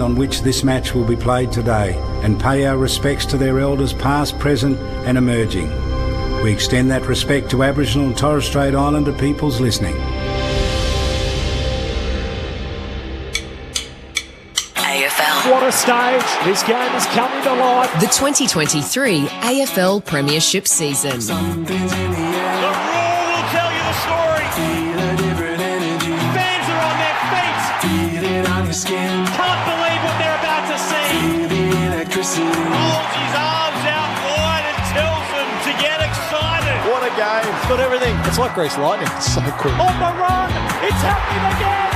land on which this match will be played today and pay our respects to their elders past, present and emerging. We extend that respect to Aboriginal and Torres Strait Islander peoples listening. AFL. What a stage. This game is coming to life. The 2023 AFL Premiership season. Something's in the air. The roar will tell you the story. Feel a different energy. Fans are on their feet. Feel it on your skin. Can't believe what they're about to see. Feel the electricity. Holds his arms out wide and tells them to get excited. What a game. It's got everything. It's like Grease Lightning. It's so quick. On the run. It's happening again.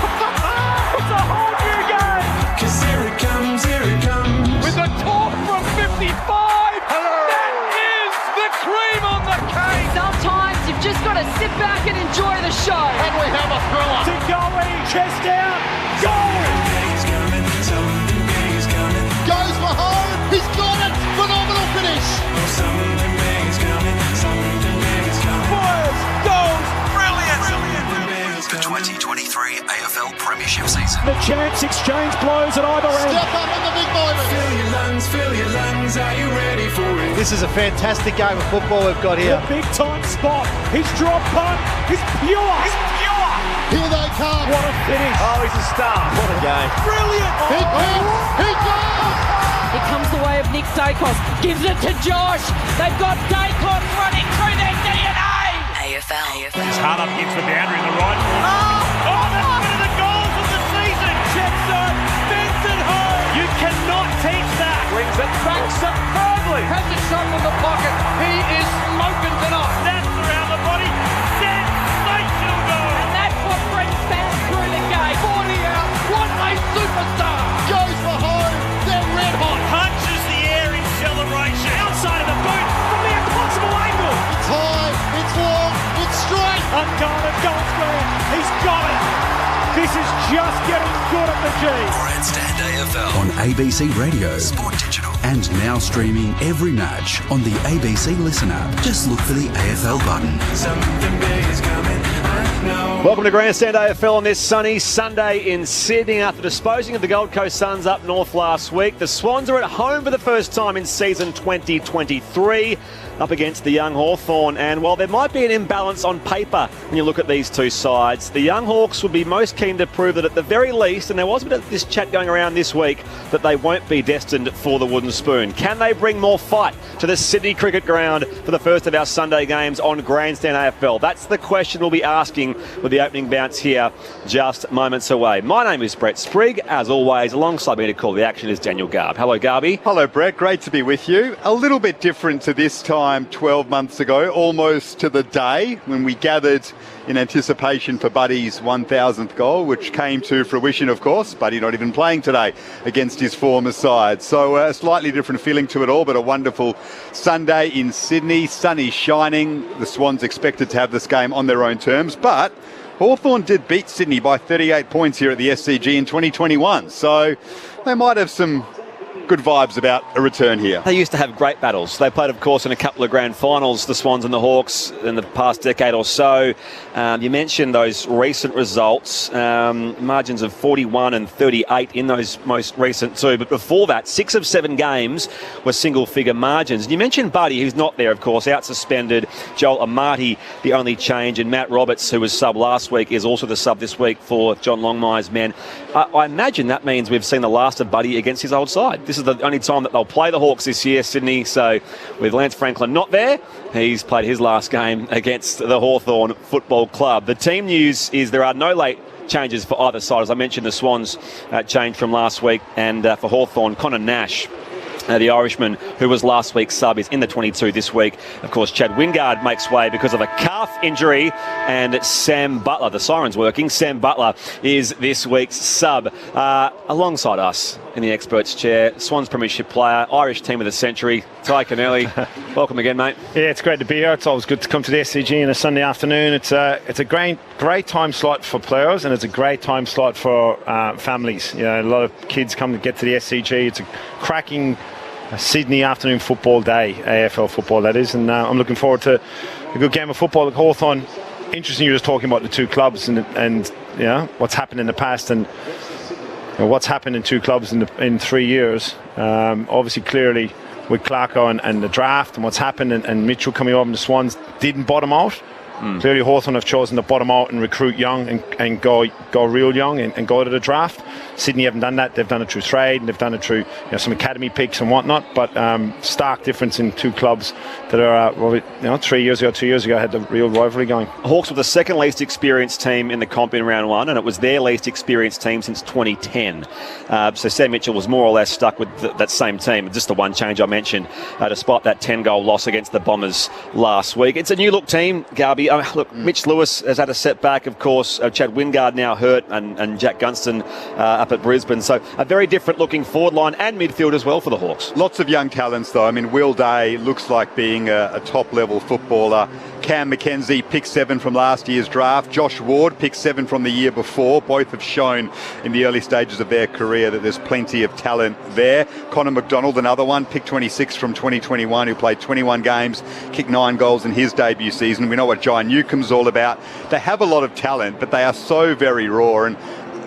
It's a whole new game. Cause here it comes, here it comes. With a talk from 55. Hello. That is the cream on the cake. Sometimes you've just got to sit back and enjoy the show. And we have a thriller. To Goey, chest down, goal. Something big is coming. Goes for home. He's got it. Phenomenal finish. Something big is coming. Something big is coming. Fires, goals, brilliant. The 2023 AFL Premiership season. The chance exchange blows at either end. Step up in the big moment. Fill your lungs, are you ready for it? This is a fantastic game of football we've got here. The big time spot. His drop punt is pure. He's pure. Here they come. What a finish. Oh, he's a star. What a game. Brilliant. He goes. Here comes the way of Nick Dacos. Gives it to Josh. They've got Dacos running through their DNA. AFL. It's hard up against the boundary in the right. Oh, that's one of the goals of the season. Jetson, Benson home. You cannot teach that. Brings it back superbly. Has a shot in the pocket. He is smoking tonight. That's around the body. Sensational goal. And that's what brings fans through the game. 40 out. What a superstar. Goes for home. They're red hot. Punches the air in celebration. Outside of the boot from the impossible angle. It's high. It's long. It's straight. Uncovered. Goal square. He's got it. This is just getting good at the G. Grandstand AFL on ABC Radio, Sport Digital, and now streaming every match on the ABC Listen app. Just look for the AFL button. Something big is coming. Welcome to Grandstand AFL on this sunny Sunday in Sydney. After disposing of the Gold Coast Suns up north last week, the Swans are at home for the first time in season 2023. Up against the young Hawthorn, and while there might be an imbalance on paper when you look at these two sides, the young Hawks would be most keen to prove that at the very least, and there was a bit of this chat going around this week, that they won't be destined for the wooden spoon. Can they bring more fight to the Sydney Cricket Ground for the first of our Sunday games on Grandstand AFL? That's the question we'll be asking with the opening bounce here just moments away. My name is Brett Sprigg. As always, alongside me to call the action is Daniel Garb. Hello, Garby. Hello, Brett. Great to be with you. A little bit different to this time 12 months ago, almost to the day when we gathered in anticipation for Buddy's 1,000th goal, which came to fruition, of course. Buddy not even playing today against his former side. So a slightly different feeling to it all, but a wonderful Sunday in Sydney. Sun is shining. The Swans expected to have this game on their own terms, but Hawthorn did beat Sydney by 38 points here at the SCG in 2021. So they might have some good vibes about a return here. They used to have great battles. They played, of course, in a couple of grand finals, the Swans and the Hawks, in the past decade or so. You mentioned those recent results, margins of 41 and 38 in those most recent two. But before that, 6 of 7 games were single-figure margins. And you mentioned Buddy, who's not there, of course, out suspended. Joel Amati, the only change. And Matt Roberts, who was sub last week, is also the sub this week for John Longmire's men. I imagine that means we've seen the last of Buddy against his old side. This is the only time that they'll play the Hawks this year, Sydney. So with Lance Franklin not there, he's played his last game against the Hawthorn Football Club. The team news is there are no late changes for either side. As I mentioned, the Swans changed from last week, and for Hawthorn, Connor Nash, the Irishman, who was last week's sub, is in the 22 this week. Of course, Chad Wingard makes way because of a calf injury, and Sam Butler, the siren's working, Sam Butler is this week's sub. Alongside us in the experts chair, Swans premiership player, Irish team of the century, Ty Connelly. Welcome again, mate. Yeah, it's great to be here. It's always good to come to the SCG on a Sunday afternoon. It's a great time slot for players, and it's a great time slot for families. You know, a lot of kids come to get to the SCG. It's a cracking Sydney afternoon football day, AFL football that is, and I'm looking forward to a good game of football at Hawthorn. Interesting, you were just talking about the two clubs and you know what's happened in the past, and what's happened in two clubs in 3 years. Obviously, clearly with Clarko and the draft and what's happened, and Mitchell coming over, and the Swans didn't bottom out. Clearly Hawthorn have chosen to bottom out and recruit young and go real young and go to the draft. Sydney haven't done that. They've done it through trade, and they've done it through some academy picks and whatnot, but stark difference in two clubs that are 2 years ago had the real rivalry going. Hawks were the second least experienced team in the comp in round one, and it was their least experienced team since 2010. So Sam Mitchell was more or less stuck with that same team, just the one change I mentioned, despite that 10-goal loss against the Bombers last week. It's a new look team, Garby. Look, Mitch Lewis has had a setback, of course. Chad Wingard now hurt, and Jack Gunston up at Brisbane. So a very different looking forward line and midfield as well for the Hawks. Lots of young talents, though. I mean, Will Day looks like being a top-level footballer. Cam McKenzie, pick 7 from last year's draft. Josh Ward, pick 7 from the year before. Both have shown in the early stages of their career that there's plenty of talent there. Connor McDonald, another one, pick 26 from 2021, who played 21 games, kicked 9 goals in his debut season. We know what Jai Newcomb's all about. They have a lot of talent, but they are so very raw. And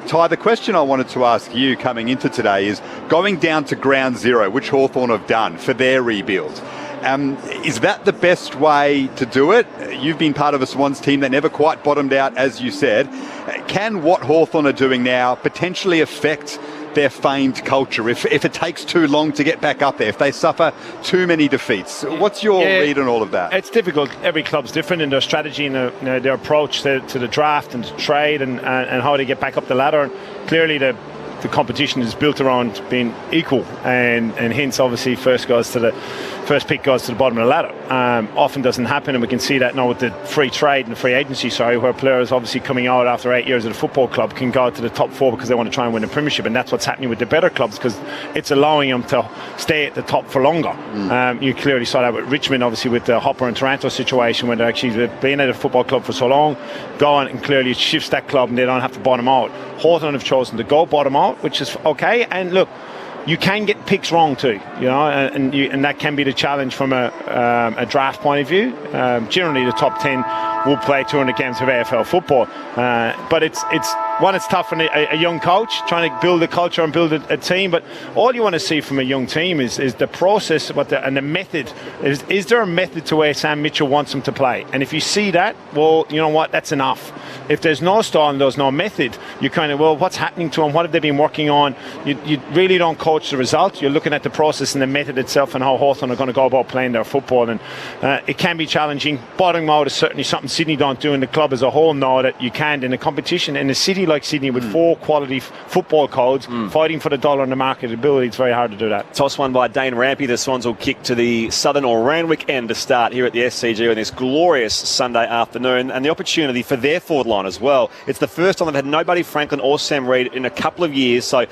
Ty, the question I wanted to ask you coming into today is, going down to ground zero, which Hawthorn have done for their rebuild, is that the best way to do it? You've been part of a Swans team that never quite bottomed out, as you said. Can what Hawthorn are doing now potentially affect their famed culture if it takes too long to get back up there, if they suffer too many defeats? What's your read on all of that? It's difficult. Every club's different in their strategy and their approach to the draft and to trade and how they get back up the ladder. And clearly the competition is built around being equal, and hence obviously first pick goes to the bottom of the ladder. Often doesn't happen, and we can see that now with the free trade and the free agency, where players obviously coming out after 8 years at a football club can go to the top 4 because they want to try and win a premiership, and that's what's happening with the better clubs because it's allowing them to stay at the top for longer. You clearly saw that with Richmond, obviously with the Hopper and Toronto situation, when they're actually been at a football club for so long, going and clearly it shifts that club and they don't have to bottom out. Hawthorn have chosen to go bottom out, which is okay, and look, you can get picks wrong too, and that can be the challenge from a draft point of view. Generally, the top 10 will play 200 games of AFL football, but it's tough for a young coach trying to build a culture and build a team. But all you want to see from a young team is the process, and the method. Is there a method to where Sam Mitchell wants them to play? And if you see that, well, you know what, that's enough. If there's no style and there's no method, you kind of, well, what's happening to them? What have they been working on? You really don't coach the result. You're looking at the process and the method itself and how Hawthorn are going to go about playing their football. And it can be challenging. Bottoming out is certainly something Sydney don't do, and the club as a whole know that you can't. In a competition in a city like Sydney with 4 quality football codes, fighting for the dollar and the marketability, it's very hard to do that. Toss one by Dane Rampy. The Swans will kick to the Southern or Randwick end to start here at the SCG on this glorious Sunday afternoon, and the opportunity for their forward line as well. It's the first time they've had nobody Franklin or Sam Reid in a couple of years, so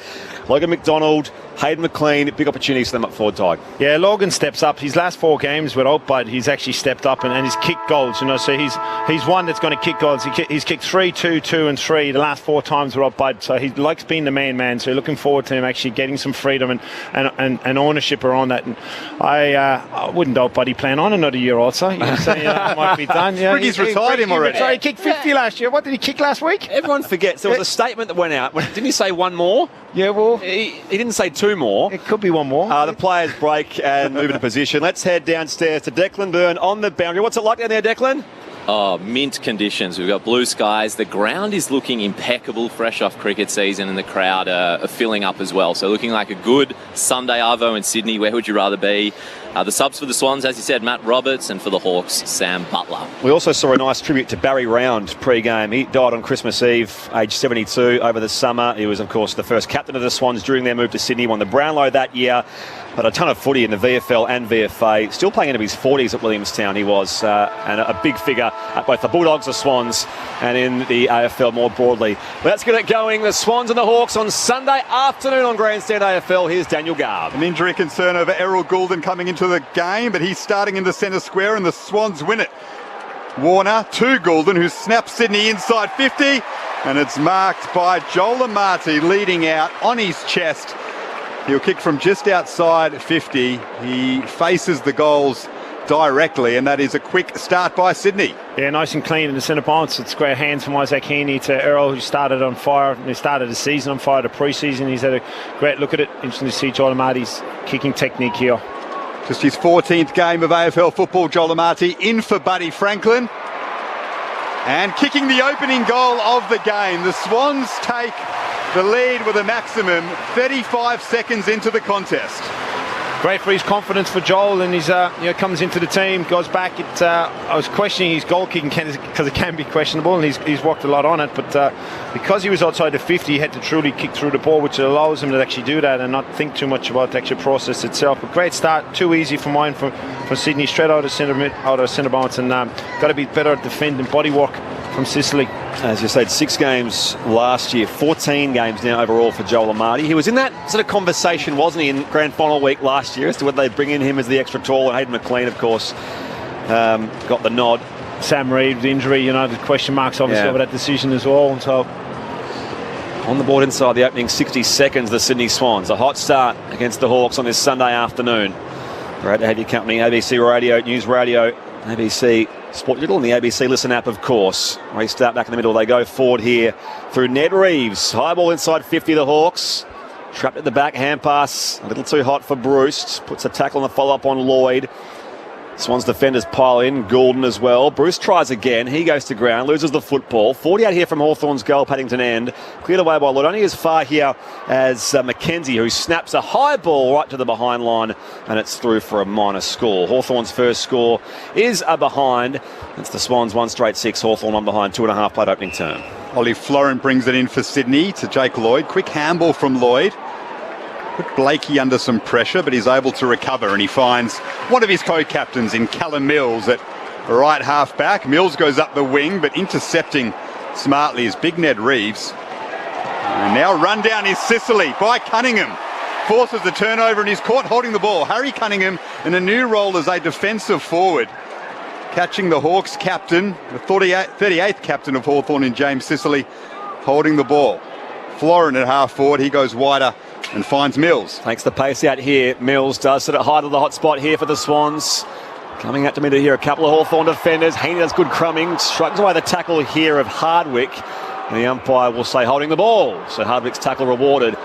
Logan McDonald, Hayden McLean, big opportunities for them up forward, Tig. Yeah, Logan steps up. His last 4 games without Bud, he's actually stepped up and he's kicked goals. So he's one that's going to kick goals. He's kicked 3, 2, 2 and 3 the last 4 times without Bud. So he likes being the main man. So looking forward to him actually getting some freedom and ownership around that. And I wouldn't doubt Buddy playing on another year also. Might be done. Yeah, he's retired him already. He kicked 50 last year. What did he kick last week? Everyone forgets there was a statement that went out. Didn't he say one more? Yeah, well, he didn't say 2 more. It could be one more. The players break and move into position. Let's head downstairs to Declan Byrne on the boundary. What's it like down there, Declan? Oh, mint conditions. We've got blue skies. The ground is looking impeccable, fresh off cricket season, and the crowd are filling up as well. So looking like a good Sunday arvo in Sydney. Where would you rather be? The subs for the Swans, as you said, Matt Roberts, and for the Hawks, Sam Butler. We also saw a nice tribute to Barry Round pre-game. He died on Christmas Eve, aged 72, over the summer. He was, of course, the first captain of the Swans during their move to Sydney, won the Brownlow that year. But a ton of footy in the VFL and VFA. Still playing into his 40s at Williamstown, he was. And a big figure at both the Bulldogs, the Swans, and in the AFL more broadly. Let's get it going. The Swans and the Hawks on Sunday afternoon on Grandstand AFL. Here's Daniel Garb. An injury concern over Errol Goulden coming into the game, but he's starting in the centre square and the Swans win it. Warner to Goulden, who snaps Sydney inside 50, and it's marked by Joel Amati leading out on his chest. He'll kick from just outside 50. He faces the goals directly, and that is a quick start by Sydney. Yeah, nice and clean in the centre bounce. It's great hands from Isaac Heaney to Earl, who started on fire. He started the season on fire, the pre-season. He's had a great look at it. Interesting to see Joel Amati's kicking technique here. Just his 14th game of AFL football, Joel Amati in for Buddy Franklin. And kicking the opening goal of the game. The Swans take the lead with a maximum 35 seconds into the contest. Great for his confidence for Joel, and he's comes into the team, goes back. I was questioning his goal kicking because it can be questionable, and he's worked a lot on it. But because he was outside the 50, he had to truly kick through the ball, which allows him to actually do that and not think too much about the actual process itself. But great start, too easy for mine for Sydney, straight out of centre bounce, and got to be better at defending body work from Sicily. As you said, 6 games last year, 14 games now overall for Joel Amati. He was in that sort of conversation, wasn't he, in grand final week last year as to whether they bring in him as the extra tall. And Hayden McLean, of course, got the nod. Sam Reid, the injury, the question marks obviously over that decision as well. So on the board inside the opening 60 seconds, the Sydney Swans. A hot start against the Hawks on this Sunday afternoon. Great to have your company, ABC Radio, News Radio, ABC Sport Digital and the ABC Listen app, of course. Restart back in the middle. They go forward here through Ned Reeves. High ball inside 50, the Hawks. Trapped at the back, hand pass. A little too hot for Bruce. Puts a tackle on the follow-up on Lloyd. Swans defenders pile in. Goulden as well. Bruce tries again. He goes to ground. Loses the football. 48 here from Hawthorn's goal, Paddington end. Cleared away by Lloyd. Only as far here as McKenzie, who snaps a high ball right to the behind line, and it's through for a minor score. Hawthorn's first score is a behind. It's the Swans 1 straight 6. Hawthorn on behind 2.5 played opening term. Ollie Florent brings it in for Sydney to Jake Lloyd. Quick handball from Lloyd. Put Blakey under some pressure, but he's able to recover, and he finds one of his co-captains in Callum Mills at right half back. Mills goes up the wing, but intercepting smartly is Big Ned Reeves. And now run down is Sicily by Cunningham. Forces the turnover and he's caught holding the ball. Harry Cunningham in a new role as a defensive forward. Catching the Hawks captain, the 38th captain of Hawthorn in James Sicily, holding the ball. Florent at half forward, he goes wider and finds Mills. Takes the pace out here. Mills does sort of hide of the hot spot here for the Swans. Coming out to me to here, a couple of Hawthorn defenders. Heaney does good crumbing. Shrugs away the tackle here of Hardwick. And the umpire will say holding the ball. So Hardwick's tackle rewarded.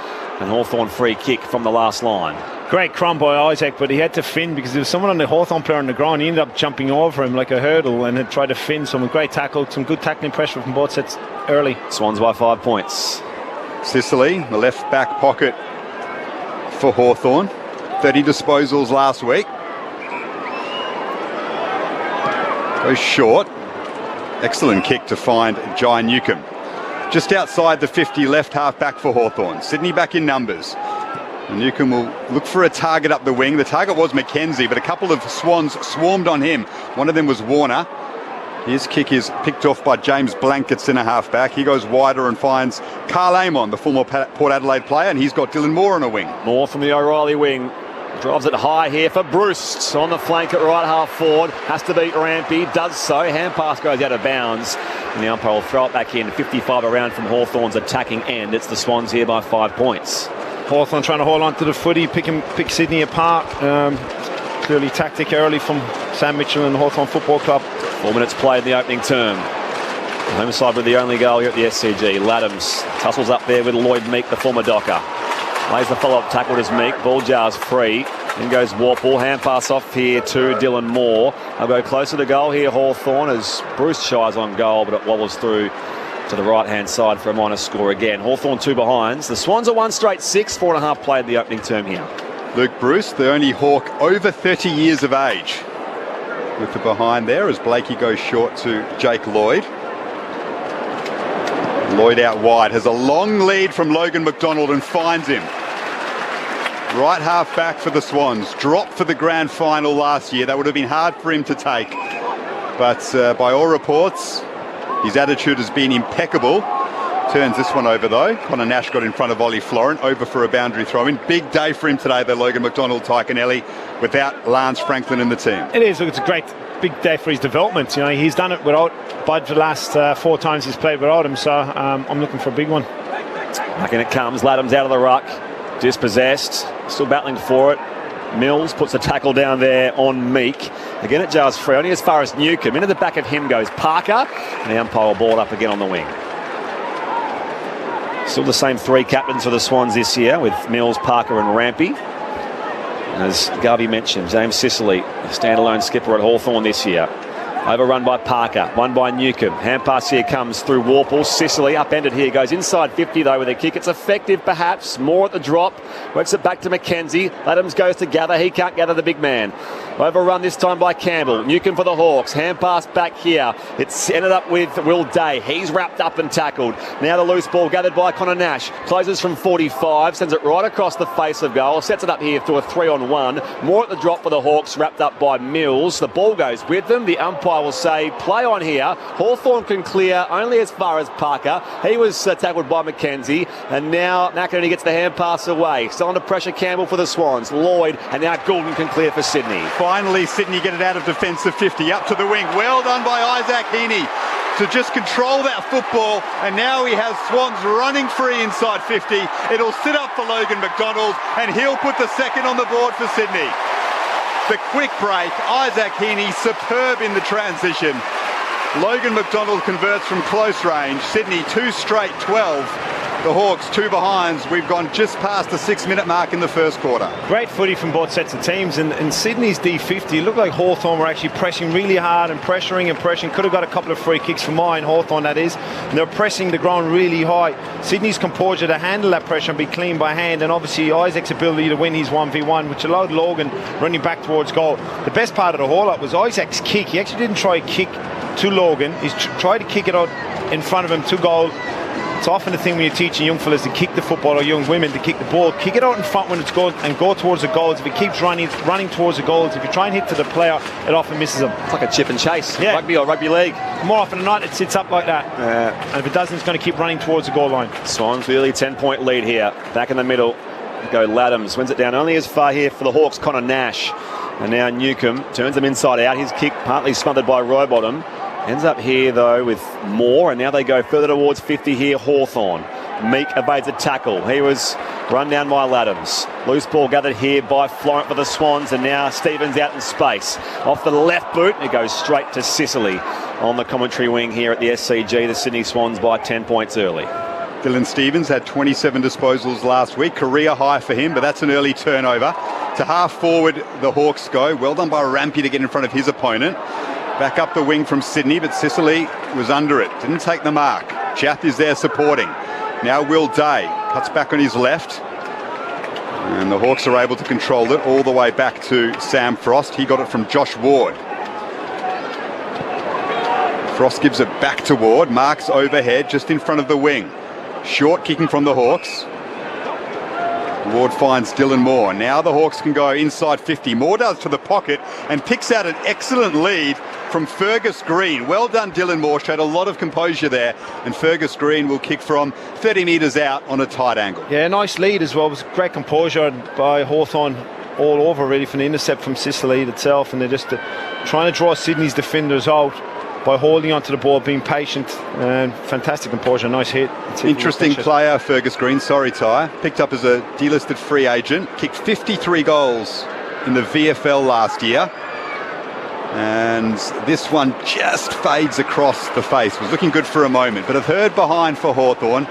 And Hawthorn free kick from the last line. Great crumb by Isaac, but he had to fin because there was someone on the Hawthorn player on the ground. He ended up jumping over him like a hurdle and had tried to fin. Some great tackle, some good tackling pressure from both sets early. Swans by 5 points. Sicily, the left back pocket for Hawthorn. 30 disposals last week. Goes short. Excellent kick to find Jai Newcomb. Just outside the 50, left half back for Hawthorn. Sydney back in numbers. And Newcomb will look for a target up the wing. The target was McKenzie, but a couple of Swans swarmed on him. One of them was Warner. His kick is picked off by James Blank at centre half back. He goes wider and finds Carl Amon, the former Port Adelaide player, and he's got Dylan Moore on a wing. Moore from the O'Reilly wing. Drives it high here for Bruce on the flank at right half forward. Has to beat Rampy. Does so. Hand pass goes out of bounds. And the umpire will throw it back in. 55 around from Hawthorn's attacking end. It's the Swans here by 5 points. Hawthorn trying to hold on to the footy, pick Sydney apart. Clearly tactic early from Sam Mitchell and the Hawthorn Football Club. 4 minutes played in the opening term. The home side with the only goal here at the SCG. Laddams tussles up there with Lloyd Meek, the former Docker. Lays the follow-up tackle to Meek. Ball jars free. Then goes Warple. Hand pass off here to Dylan Moore. They'll go closer to goal here, Hawthorn, as Bruce shies on goal, but it wobbles through to the right-hand side for a minor score again. Hawthorn 2 behinds. The Swans are 1 straight 6. 4.5 played the opening term here. Luke Bruce, the only Hawk over 30 years of age. With the behind there as Blakey goes short to Jake Lloyd. Lloyd out wide, has a long lead from Logan McDonald and finds him. Right half back for the Swans. Dropped for the grand final last year. That would have been hard for him to take. But by all reports, his attitude has been impeccable. Turns this one over though. Connor Nash got in front of Ollie Florent, over for a boundary throw in. Big day for him today, though, Logan McDonald, Tyconelli, without Lance Franklin in the team. It is. Look, it's a great big day for his development. You know, he's done it without Bud for the last 4 times he's played without him. So I'm looking for a big one. Back in it comes. Laddams out of the ruck. Dispossessed. Still battling for it. Mills puts a tackle down there on Meek. Again, it jars free, only as far as Newcomb. Into the back of him goes Parker. And the umpire will ball it up again on the wing. Still the same three captains for the Swans this year, with Mills, Parker and Rampy. And as Garvey mentioned, James Sicily, a standalone skipper at Hawthorn this year. Overrun by Parker, one by Newcomb. Hand pass here comes through Warple. Sicily upended here, goes inside 50 though with a kick. It's effective perhaps, more at the drop. Works it back to McKenzie. Adams goes to gather, he can't gather the big man. Overrun this time by Campbell. Newcomb for the Hawks, hand pass back here. It's ended up with Will Day. He's wrapped up and tackled. Now the loose ball gathered by Connor Nash. Closes from 45, sends it right across the face of goal. Sets it up here to a 3-on-1. More at the drop for the Hawks, wrapped up by Mills. The ball goes with them. The umpire will say play on here. Hawthorn can clear only as far as Parker. He was tackled by McKenzie, and now McInerney gets the hand pass away. Still under pressure Campbell for the Swans. Lloyd, and now Goulden can clear for Sydney. Finally Sydney get it out of defensive 50 up to the wing. Well done by Isaac Heaney to just control that football, and now he has Swans running free inside 50. It'll sit up for Logan McDonald, and he'll put the second on the board for Sydney. The quick break, Isaac Heaney superb in the transition. Logan McDonald converts from close range. Sydney 2 straight 12. The Hawks 2 behinds. We've gone just past the 6-minute mark in the first quarter. Great footy from both sets of teams, and Sydney's D50, it looked like Hawthorn were actually pressing really hard and pressuring. Could have got a couple of free kicks for mine, Hawthorn that is, and they're pressing the ground really high. Sydney's composure to handle that pressure and be clean by hand, and obviously Isaac's ability to win his 1v1, which allowed Logan running back towards goal. The best part of the whole lot was Isaac's kick. He actually didn't try a kick to Logan, he's tried to kick it out in front of him to goal. It's often the thing when you're teaching young fellas to kick the football, or young women to kick the ball. Kick it out in front when it's good and go towards the goals. If he keeps running towards the goals, if you try and hit to the player, it often misses him. It's like a chip and chase, yeah. Rugby or rugby league. More often than not, it sits up like that. And if it doesn't, it's going to keep running towards the goal line. Swans really 10-point lead here. Back in the middle, go Laddams. Wins it down only as far here for the Hawks, Connor Nash. And now Newcomb turns them inside out. His kick partly smothered by Rowbottom. Ends up here, though, with Moore. And now they go further towards 50 here, Hawthorn. Meek evades a tackle. He was run down by Laddams. Loose ball gathered here by Florent for the Swans, and now Stevens out in space. Off the left boot, it goes straight to Sicily on the commentary wing here at the SCG. The Sydney Swans by 10 points early. Dylan Stevens had 27 disposals last week, career high for him, but that's an early turnover. To half forward, the Hawks go. Well done by Rampy to get in front of his opponent. Back up the wing from Sydney, but Sicily was under it. Didn't take the mark. Chath is there supporting. Now Will Day cuts back on his left. And the Hawks are able to control it all the way back to Sam Frost. He got it from Josh Ward. Frost gives it back to Ward. Marks overhead just in front of the wing. Short kicking from the Hawks. Ward finds Dylan Moore. Now the Hawks can go inside 50. Moore does to the pocket and picks out an excellent lead from Fergus Green. Well done, Dylan Moore. Showed a lot of composure there. And Fergus Green will kick from 30 metres out on a tight angle. Yeah, nice lead as well. It was great composure by Hawthorn all over, really, from the intercept from Sicily itself. And they're just trying to draw Sydney's defenders out by holding onto the ball, being patient, and fantastic composure. Nice hit. Interesting player, Fergus Green. Sorry, Ty. Picked up as a delisted free agent. Kicked 53 goals in the VFL last year. And this one just fades across the face. Was looking good for a moment, but a third behind for Hawthorn.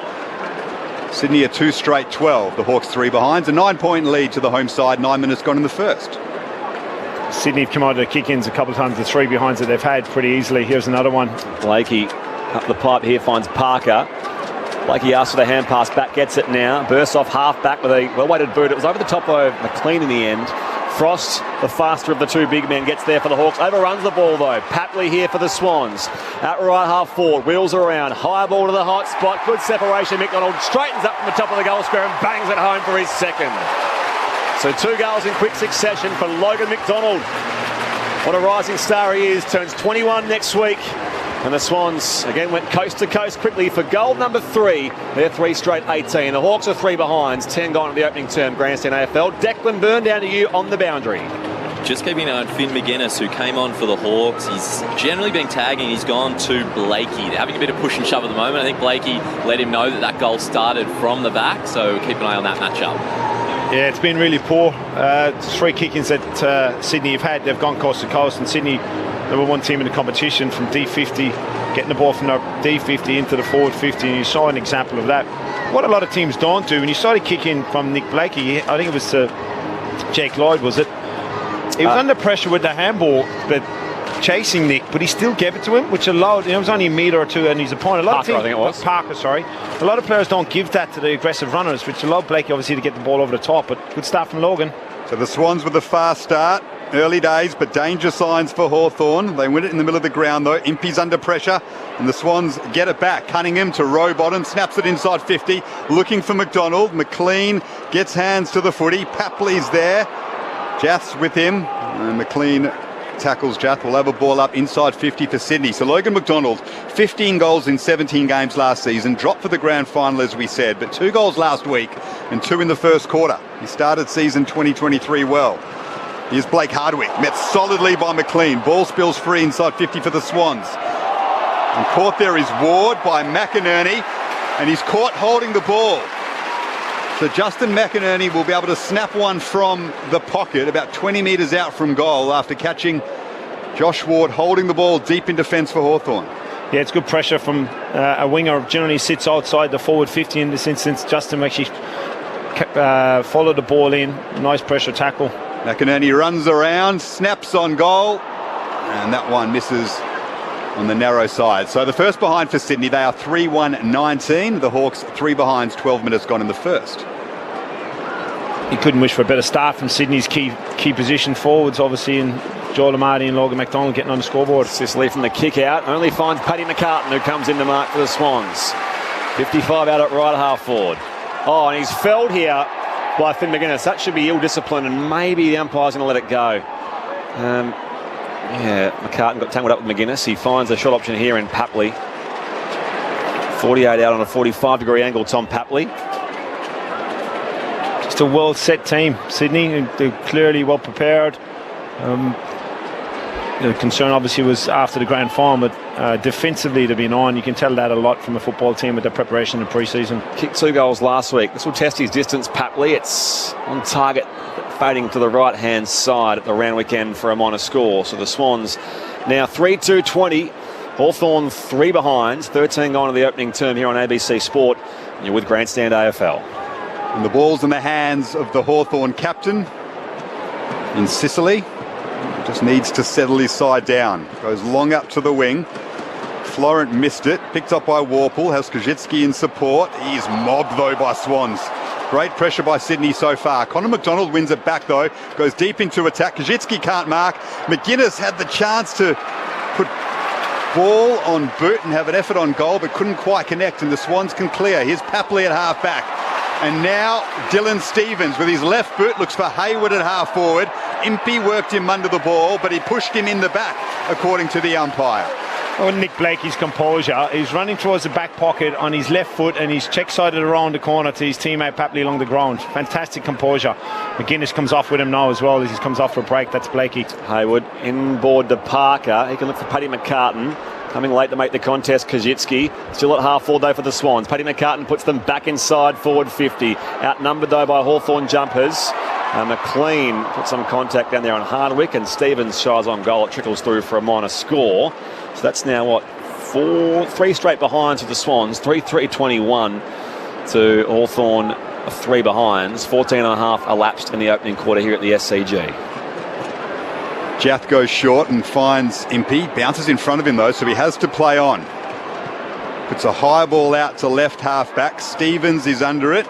Sydney are 2 straight 12. The Hawks 3 behinds. A 9-point lead to the home side. 9 minutes gone in the first. Sydney have come out of the kick-ins a couple of times. The 3 behinds that they've had pretty easily. Here's another one. Blakey up the pipe here finds Parker. Blakey asks for the hand pass back, gets it now. Bursts off half back with a well-weighted boot. It was over the top of McLean in the end. Frost, the faster of the 2 big men, gets there for the Hawks. Overruns the ball, though. Papley here for the Swans. Out right half forward, wheels around. High ball to the hot spot. Good separation. McDonald straightens up from the top of the goal square and bangs it home for his second. So 2 goals in quick succession for Logan McDonald. What a rising star he is. Turns 21 next week. And the Swans again went coast to coast quickly for goal number 3. They're 3 straight 18. The Hawks are 3 behinds. 10 gone at the opening term. Grandstand AFL. Declan Byrne down to you on the boundary. Just keeping an eye on Finn McGuinness, who came on for the Hawks. He's generally been tagging. He's gone to Blakey. They're having a bit of push and shove at the moment. I think Blakey let him know that goal started from the back. So keep an eye on that matchup. Yeah, it's been really poor. 3 kick-ins that Sydney have had, they've gone coast to coast, and Sydney, number 1 team in the competition from D50, getting the ball from their D50 into the forward 50, and you saw an example of that. What a lot of teams don't do, when you saw the kick-in from Nick Blakey, I think it was Jake Lloyd, was it? He was under pressure with the handball, but chasing Nick, but he still gave it to him, which allowed, it was only a metre or two, and his opponent, Parker, I think it was. Parker, sorry. A lot of players don't give that to the aggressive runners, which allowed Blakey obviously to get the ball over the top, but good start from Logan. So the Swans with a fast start, early days, but danger signs for Hawthorn. They win it in the middle of the ground though. Impey's under pressure, and the Swans get it back. Cunningham to row bottom, snaps it inside 50, looking for McDonald. McLean gets hands to the footy. Papley's there. Jath's with him, and McLean tackles Jath. Will have a ball up inside 50 for Sydney. So Logan McDonald, 15 goals in 17 games last season, dropped for the grand final as we said, but 2 goals last week and 2 in the first quarter. He started season 2023 well. Here's Blake Hardwick, met solidly by McLean. Ball spills free inside 50 for the Swans. And caught there is Ward by McInerney, and he's caught holding the ball. So Justin McInerney will be able to snap one from the pocket about 20 metres out from goal after catching Josh Ward holding the ball deep in defence for Hawthorn. Yeah, it's good pressure from a winger. Generally sits outside the forward 50 in this instance. Justin actually followed the ball in. Nice pressure tackle. McInerney runs around, snaps on goal, and that one misses on the narrow side. So the first behind for Sydney, they are 3-1-19. The Hawks 3 behinds, 12 minutes gone in the first. You couldn't wish for a better start from Sydney's key position forwards, obviously, in Joel Amartey and Logan McDonald getting on the scoreboard. Sicily from the kick out only finds Paddy McCartan, who comes in to mark for the Swans. 55 out at right half forward. Oh, and he's felled here by Finn McGuinness. That should be ill discipline, and maybe the umpire's going to let it go. Yeah, McCartan got tangled up with McGuinness. He finds a shot option here in Papley. 48 out on a 45-degree angle, Tom Papley. Just a well-set team, Sydney. They're clearly well prepared. The concern obviously was after the grand final, but defensively they've been on. You can tell that a lot from a football team with their preparation in pre-season. Kicked 2 goals last week. This will test his distance, Papley. It's on target, fading to the right-hand side at the round weekend for a minor score. So the Swans now 3-2-20. Hawthorn 3 behinds, 13 gone to the opening term here on ABC Sport. And you're with Grandstand AFL. And the ball's in the hands of the Hawthorn captain in Sicily. Just needs to settle his side down. Goes long up to the wing. Florent missed it. Picked up by Warple. Has Kajitsky in support. He's mobbed though by Swans. Great pressure by Sydney so far. Connor McDonald wins it back though. Goes deep into attack. Kajitsky can't mark. McGuinness had the chance to put ball on boot and have an effort on goal, but couldn't quite connect, and the Swans can clear. Here's Papley at half back. And now Dylan Stevens with his left boot looks for Hayward at half forward. Impey worked him under the ball, but he pushed him in the back, according to the umpire. Oh, Nick Blakey's composure. He's running towards the back pocket on his left foot, and he's check-sided around the corner to his teammate Papley along the ground. Fantastic composure. McGuinness comes off with him now as well as he comes off for a break. That's Blakey. Hayward inboard to Parker. He can look for Paddy McCartan. Coming late to make the contest, Kajitsky. Still at half forward though for the Swans. Paddy McCartan puts them back inside forward 50. Outnumbered though by Hawthorn jumpers. McLean puts some contact down there on Hardwick, and Stevens shies on goal. It trickles through for a minor score. So that's now what, 3 straight behinds for the Swans. 3-3-21 to Hawthorn, 3 behinds. 14 and a half elapsed in the opening quarter here at the SCG. Jath goes short and finds Impey. Bounces in front of him though, so he has to play on. Puts a high ball out to left half back. Stevens is under it.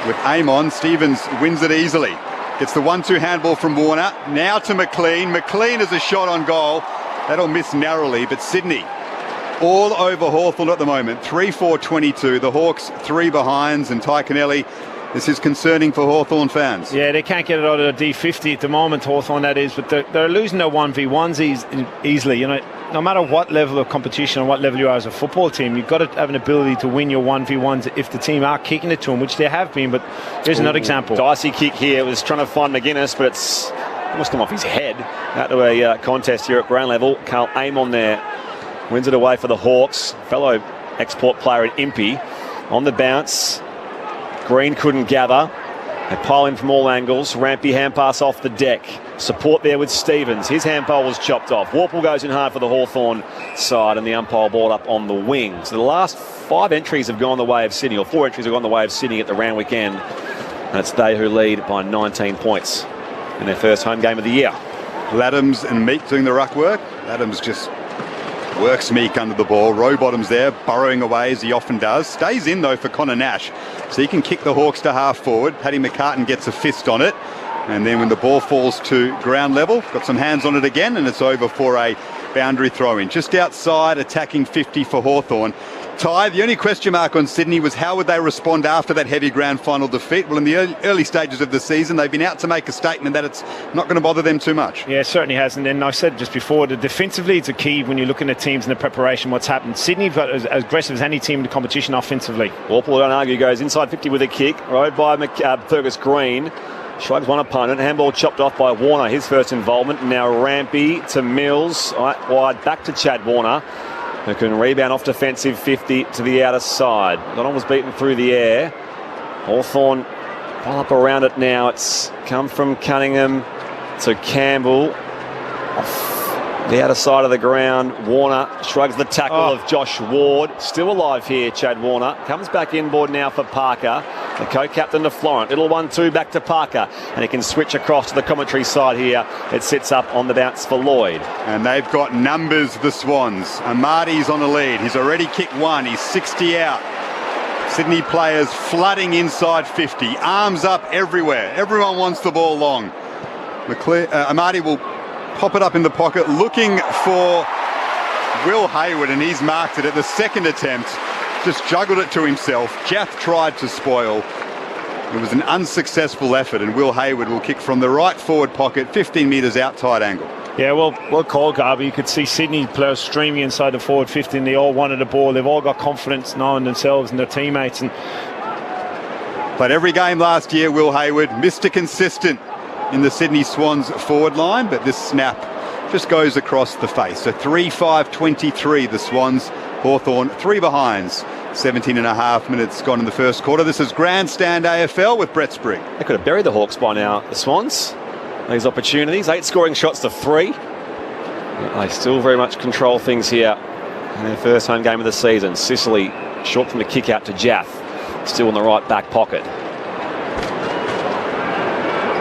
With aim on, Stevens wins it easily. Gets the 1-2 handball from Warner. Now to McLean. McLean has a shot on goal. That'll miss narrowly, but Sydney all over Hawthorn at the moment. 3-4-22. The Hawks 3 behinds, and Ty Kennelly, this is concerning for Hawthorn fans. Yeah, they can't get it out of the D50 at the moment, Hawthorn that is, but they're losing their 1v1s easily. You know, no matter what level of competition or what level you are as a football team, you've got to have an ability to win your 1v1s if the team are kicking it to them, which they have been, but here's another example. Dicey kick here. Was trying to find McGuinness, but it's almost come off his head. Out to a contest here at ground level. Carl Amon there wins it away for the Hawks. Fellow export player at Impey on the bounce. Green couldn't gather. They pile in from all angles. Rampy hand pass off the deck. Support there with Stevens. His hand pole was chopped off. Warple goes in hard for the Hawthorn side, and the umpire ball up on the wing. So the last 5 entries have gone the way of Sydney, or 4 entries have gone the way of Sydney at the round weekend. And it's they who lead by 19 points in their first home game of the year. Laddams and Meek doing the ruck work. Laddams just works Meek under the ball. Rowbottom's there, burrowing away as he often does. Stays in, though, for Connor Nash. So he can kick the Hawks to half forward. Paddy McCartan gets a fist on it. And then when the ball falls to ground level, got some hands on it again, and it's over for a boundary throw-in. Just outside, attacking 50 for Hawthorn. Ty, the only question mark on Sydney was how would they respond after that heavy grand final defeat? Well, in the early stages of the season, they've been out to make a statement that it's not going to bother them too much. Yeah, it certainly hasn't. And I said just before, that defensively it's a key when you're looking at teams in the preparation, what's happened. Sydney've got as aggressive as any team in the competition offensively. Warple, don't argue, goes inside 50 with a kick. Rode by Fergus Green. Shrugs one opponent. Handball chopped off by Warner, his first involvement. Now Rampy to Mills. Wide back to Chad Warner, who can rebound off defensive 50 to the outer side. Donald was beaten through the air. Hawthorn pull up around it now. It's come from Cunningham to Campbell. Off the outer side of the ground. Warner shrugs the tackle of Josh Ward. Still alive here, Chad Warner. Comes back inboard now for Parker. The co-captain to Florent. Little 1-2 back to Parker. And he can switch across to the commentary side here. It sits up on the bounce for Lloyd. And they've got numbers, the Swans. Amati's on the lead. He's already kicked one. He's 60 out. Sydney players flooding inside 50. Arms up everywhere. Everyone wants the ball long. Amati will pop it up in the pocket, looking for Will Hayward, and he's marked it at the second attempt. Just juggled it to himself. Jath tried to spoil. It was an unsuccessful effort, and Will Hayward will kick from the right forward pocket, 15 metres out, tight angle. Yeah, well called, Garby. You could see Sydney players streaming inside the forward 50, and they all wanted the ball. They've all got confidence now in themselves and their teammates. And played every game last year, Will Hayward, Mr. Consistent in the Sydney Swans forward line, but this snap just goes across the face. So 3-5-23, the Swans. Hawthorn 3 behinds. 17 and a half minutes gone in the first quarter. This is Grandstand AFL with Brett Sprigg. They could have buried the Hawks by now, the Swans. These opportunities, 8 scoring shots to 3. They still very much control things here in their first home game of the season. Sicily short from the kick out to Jath. Still in the right back pocket.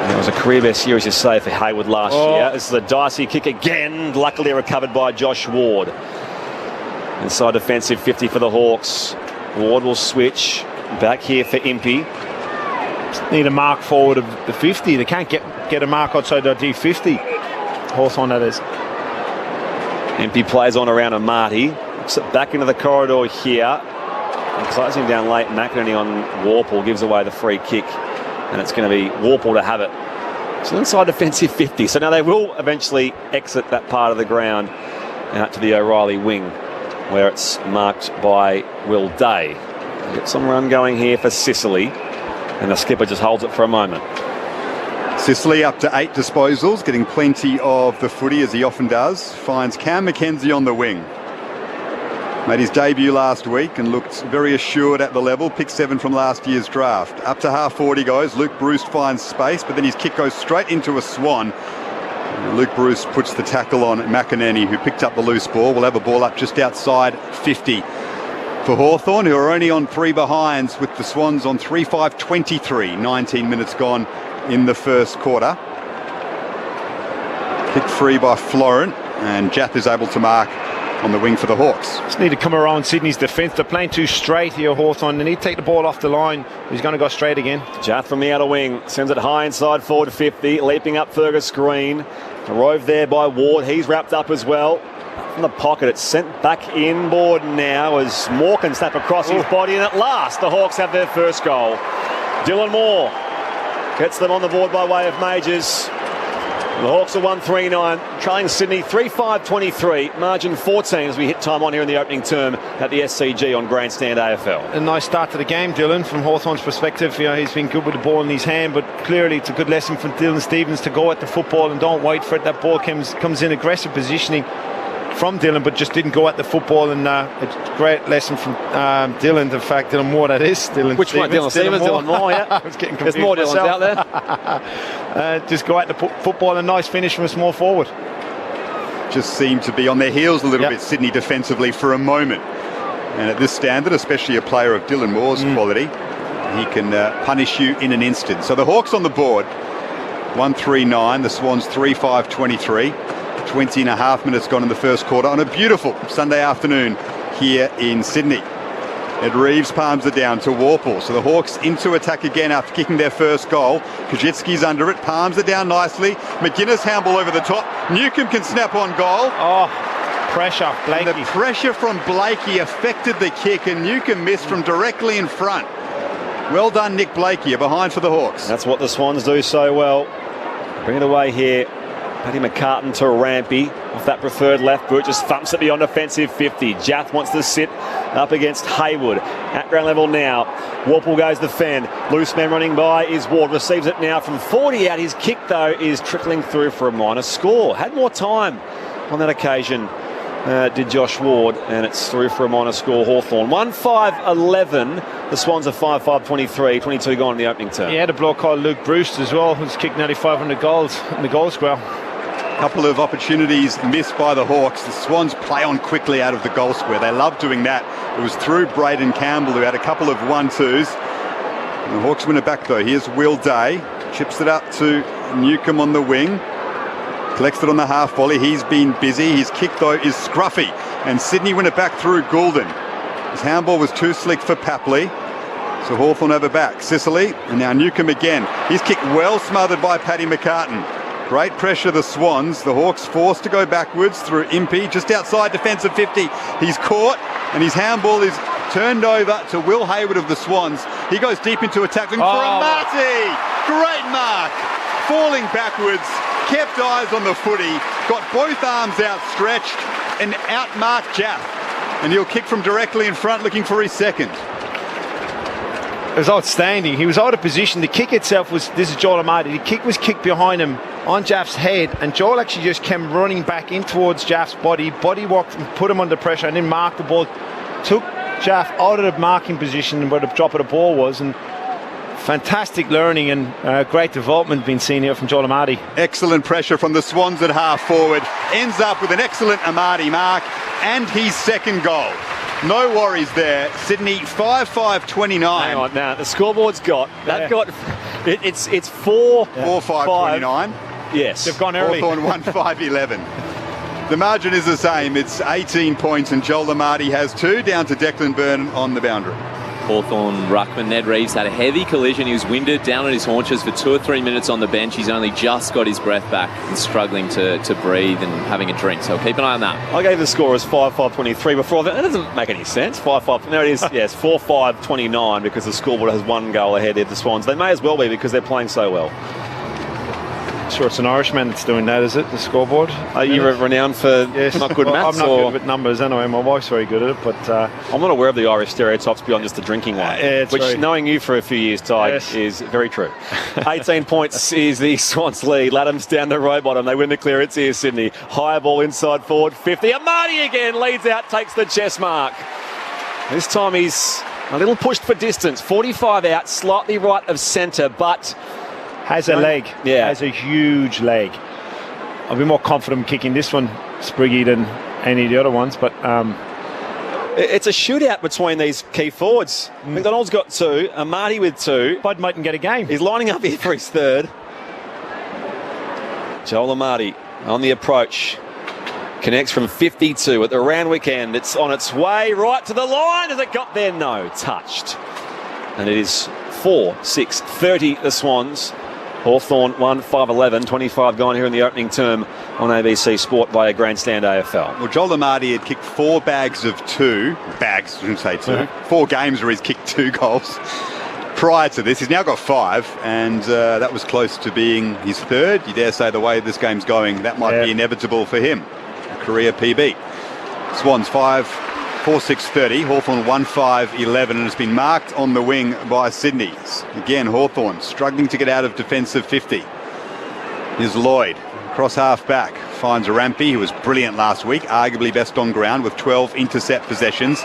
It was a career best year, as you say, for Hayward last year. This is a dicey kick again, luckily recovered by Josh Ward. Inside defensive 50 for the Hawks. Ward will switch back here for Impey. Need a mark forward of the 50. They can't get a mark outside their D50. Hawthorn, that is. Impey plays on around Amati. Looks it back into the corridor here. And closing down late. McInerney on Warple gives away the free kick. And it's going to be Warple to have it. So inside defensive 50. So now they will eventually exit that part of the ground out to the O'Reilly wing, where it's marked by Will Day. Get some run going here for Sicily. And the skipper just holds it for a moment. Sicily up to 8 disposals, getting plenty of the footy, as he often does. Finds Cam McKenzie on the wing. Made his debut last week and looked very assured at the level. Pick 7 from last year's draft. Up to half forward he goes. Luke Bruce finds space, but then his kick goes straight into a Swan. Luke Bruce puts the tackle on McInerney, who picked up the loose ball. We'll have a ball up just outside 50 for Hawthorn, who are only on 3 behinds, with the Swans on 3-5-23. 19 minutes gone in the first quarter. Kick free by Florent, and Jath is able to mark on the wing for the Hawks. Just need to come around Sydney's defence. They're playing too straight here, Hawthorn. They need to take the ball off the line. He's going to go straight again. Jath from the outer wing sends it high inside forward 50, leaping up Fergus Green. Rove there by Ward. He's wrapped up as well. From the pocket, it's sent back inboard now as Moore can snap across his body, and at last the Hawks have their first goal. Dylan Moore gets them on the board by way of Majors. The Hawks are 1-3-9, trailing Sydney 3-5-23, margin 14 as we hit time on here in the opening term at the SCG on Grandstand AFL. A nice start to the game, Dylan, from Hawthorn's perspective. You know, he's been good with the ball in his hand, but clearly it's a good lesson from Dylan Stevens to go at the football and don't wait for it. That ball comes in aggressive positioning, from Dylan, but just didn't go at the football. And a great lesson from Dylan. In fact, Dylan Moore, that is. Which one? Dylan Stevens, Dylan Moore, yeah. I was getting confused. There's more Dylans myself. out there. Just go at the football, and nice finish from a small forward. Just seemed to be on their heels a little bit, Sydney, defensively for a moment. And at this standard, especially a player of Dylan Moore's quality, he can punish you in an instant. So the Hawks on the board, 1-3-9. The Swans 3-5-23. 20 and a half minutes gone in the first quarter on a beautiful Sunday afternoon here in Sydney. Ed Reeves palms it down to Warple. So the Hawks into attack again after kicking their first goal. Kajitsky's under it, palms it down nicely. McGuinness handball over the top. Newcomb can snap on goal. Oh, pressure, Blakey. And the pressure from Blakey affected the kick, and Newcomb missed from directly in front. Well done, Nick Blakey, a behind for the Hawks. That's what the Swans do so well. Bring it away here. Paddy McCartan to Rampy off that preferred left boot, just thumps it beyond offensive 50. Jath wants to sit up against Haywood at ground level now. Warple goes the fend. Loose man running by is Ward. Receives it now from 40 out. His kick though is trickling through for a minor score. Had more time on that occasion, did Josh Ward, and it's through for a minor score. Hawthorn 1-5-11. The Swans are 5-5-23. 22 gone in the opening term. He had a bloke called Luke Bruce as well, who's kicked nearly 500 goals in the goal square. Couple of opportunities missed by the Hawks. The Swans play on quickly out of the goal square. They love doing that. It was through Braden Campbell, who had a couple of 1-2s. And the Hawks win it back though. Here's Will Day. Chips it up to Newcomb on the wing. Collects it on the half volley. He's been busy. His kick though is scruffy. And Sydney win it back through Goulden. His handball was too slick for Papley. So Hawthorn over back. Sicily. And now Newcomb again. His kick well smothered by Paddy McCartan. Great pressure, the Swans. The Hawks forced to go backwards through Impey, just outside defensive 50. He's caught, and his handball is turned over to Will Haywood of the Swans. He goes deep into attack, looking for a Marty. Great mark. Falling backwards, kept eyes on the footy, got both arms outstretched, and outmarked Jaff. And he'll kick from directly in front, looking for his second. It was outstanding. He was out of position. The kick itself was, this is Joel Amati, the kick was kicked behind him on Jaff's head, and Joel actually just came running back in towards Jaff's body walked and put him under pressure, and then marked the ball, took Jaff out of the marking position where the drop of the ball was, and fantastic learning and great development being seen here from Joel Amati. Excellent pressure from the Swans at half forward. Ends up with an excellent Amati mark and his second goal. No worries there. Sydney 5-5-29. Hang on now. The scoreboard's got it's 4-5-29. Yes, they've gone early. Hawthorn 1-5-11. The margin is the same. It's 18 points, and Joel Amati has 2 down to Declan Byrne on the boundary. Hawthorn ruckman Ned Reeves had a heavy collision. He was winded down on his haunches for 2 or 3 minutes on the bench. He's only just got his breath back and struggling to breathe and having a drink. So keep an eye on that. I gave the score as 5-5-23 before. That doesn't make any sense. 5-5. There it is. Yes, 4-5-29 because the scoreboard has 1 goal ahead of the Swans. They may as well be because they're playing so well. Sure, it's an Irishman that's doing that, is it? The scoreboard. Are you renowned for not good maths? I'm not good with numbers anyway. My wife's very good at it, but I'm not aware of the Irish stereotypes beyond just the drinking one, which, right. knowing you for a few years, Ty, is very true. 18 points is the Swans lead. Laddam's down the row bottom. They win the clearance here, Sydney. Higher ball inside forward 50. Amati again leads out, takes the chest mark. This time he's a little pushed for distance. 45 out, slightly right of centre, but has a leg. Yeah. Has a huge leg. I'll be more confident kicking this one, Spriggy, than any of the other ones, but it's a shootout between these key forwards. McDonald's got 2, Amati with 2. Bud mightn't get a game. He's lining up here for his third. Joel Amati on the approach. Connects from 52 at the Randwick end. It's on its way right to the line. Has it got there? No. Touched. And it is 4-6-30 the Swans. Hawthorn 1-5-11, 25 gone here in the opening term on ABC Sport via Grandstand AFL. Well, Joel Amati had kicked 4 bags of 2. Bags, I shouldn't say 2. Yeah. 4 games where he's kicked 2 goals. Prior to this, he's now got 5, and that was close to being his third. You dare say the way this game's going, that might be inevitable for him. A career PB. Swans 4-6-30, Hawthorn 1-5-11, and it's been marked on the wing by Sydney. Again, Hawthorn struggling to get out of defensive 50. Here's Lloyd, cross half back, finds Rampy, who was brilliant last week, arguably best on ground with 12 intercept possessions.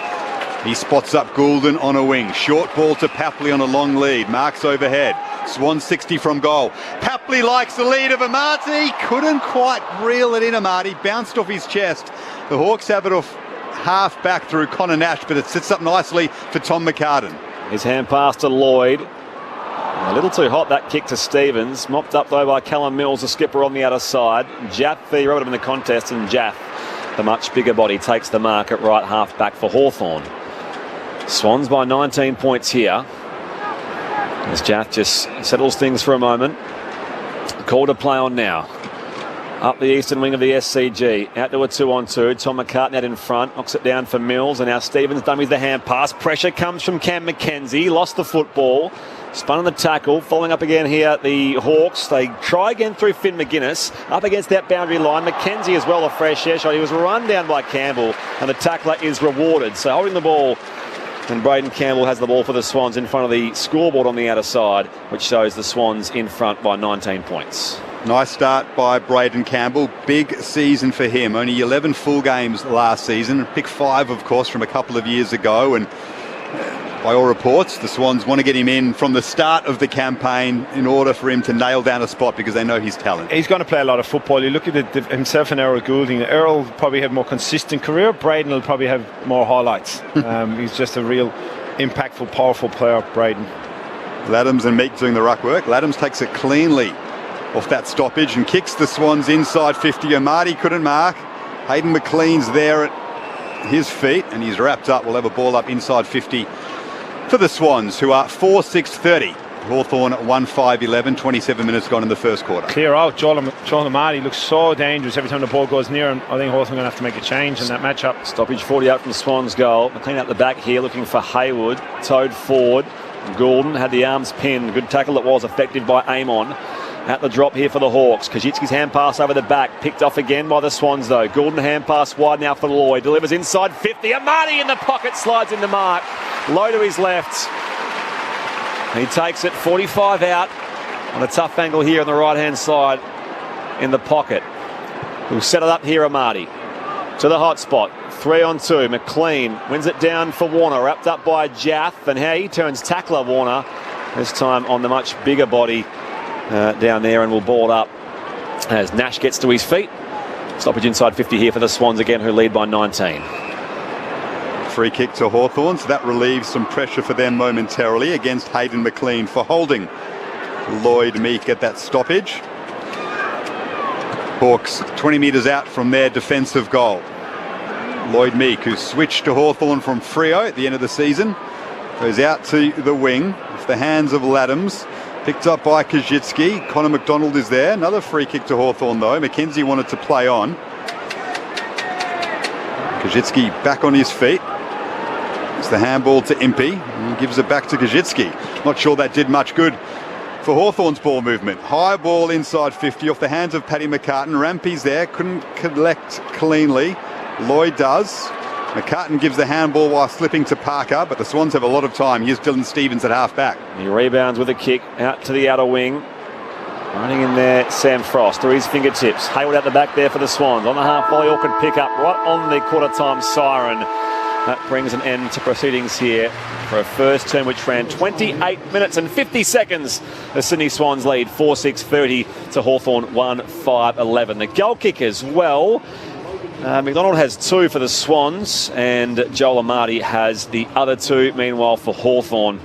He spots up Goulden on a wing. Short ball to Papley on a long lead. Marks overhead. Swans 60 from goal. Papley likes the lead of Amati. Couldn't quite reel it in, Amati. Bounced off his chest. The Hawks have it off half back through Connor Nash, but it sits up nicely for Tom McCartan. His hand pass to Lloyd. A little too hot, that kick to Stevens. Mopped up, though, by Callum Mills, the skipper on the outer side. Jaffe wrote him in the contest, and Jaff, the much bigger body, takes the mark at right half back for Hawthorn. Swans by 19 points here. As Jaff just settles things for a moment. Call to play on now. Up the eastern wing of the SCG. Out to a 2-on-2. Tom McCartan out in front. Knocks it down for Mills. And now Stevens done with the hand pass. Pressure comes from Cam McKenzie. Lost the football. Spun on the tackle. Following up again here, the Hawks. They try again through Finn McGuinness. Up against that boundary line. McKenzie as well, a fresh air shot. He was run down by Campbell. And the tackler is rewarded. So holding the ball. And Braden Campbell has the ball for the Swans in front of the scoreboard on the outer side, which shows the Swans in front by 19 points. Nice start by Braden Campbell. Big season for him. Only 11 full games last season. Pick 5, of course, from a couple of years ago. And by all reports, the Swans want to get him in from the start of the campaign in order for him to nail down a spot because they know his talent. He's going to play a lot of football. You look at himself and Errol Goulding. Errol will probably have a more consistent career. Braden will probably have more highlights. He's just a real impactful, powerful player, Braden. Laddams and Meek doing the ruck work. Laddams takes it cleanly off that stoppage and kicks the Swans inside 50. Amati couldn't mark. Hayden McLean's there at his feet and he's wrapped up. We'll have a ball up inside 50 for the Swans, who are 4-6-30. Hawthorn 1-5-11, 27 minutes gone in the first quarter. Clear out. Joel Amati looks so dangerous every time the ball goes near him. I think Hawthorn are going to have to make a change in that matchup. Stoppage 40 out from Swans goal. McLean out the back here looking for Hayward. Towed forward. Goulden had the arms pinned. Good tackle that was effective by Amon. At the drop here for the Hawks. Kajitsky's hand pass over the back. Picked off again by the Swans, though. Goulden hand pass wide now for Lloyd. Delivers inside 50. Amati in the pocket. Slides into mark. Low to his left. He takes it 45 out on a tough angle here on the right-hand side in the pocket. We'll set it up here, Amati. To the hot spot. 3-on-2. McLean wins it down for Warner. Wrapped up by Jaff. And he turns tackler, Warner. This time on the much bigger body. Down there, and will ball it up as Nash gets to his feet. Stoppage inside 50 here for the Swans again, who lead by 19. Free kick to Hawthorn, so that relieves some pressure for them momentarily against Hayden McLean for holding Lloyd Meek at that stoppage. Hawks 20 metres out from their defensive goal. Lloyd Meek, who switched to Hawthorn from Freo at the end of the season, goes out to the wing with the hands of Laddams. Picked up by Kajitsky. Connor McDonald is there. Another free kick to Hawthorn, though. McKenzie wanted to play on. Kajitsky back on his feet. It's the handball to Impey. He gives it back to Kajitsky. Not sure that did much good for Hawthorn's ball movement. High ball inside 50 off the hands of Paddy McCartan. Rampy's there. Couldn't collect cleanly. Lloyd does. McCartan gives the handball while slipping to Parker, but the Swans have a lot of time. Here's Dylan Stevens at half-back. He rebounds with a kick out to the outer wing. Running in there, Sam Frost through his fingertips. Hayward out the back there for the Swans. On the half volley, Auckland pick up right on the quarter-time siren. That brings an end to proceedings here for a first term which ran 28 minutes and 50 seconds. The Sydney Swans lead 4-6-30 to Hawthorn 1-5-11. The goal kickers, well... McDonald has 2 for the Swans and Joel Amati has the other 2. Meanwhile, for Hawthorn,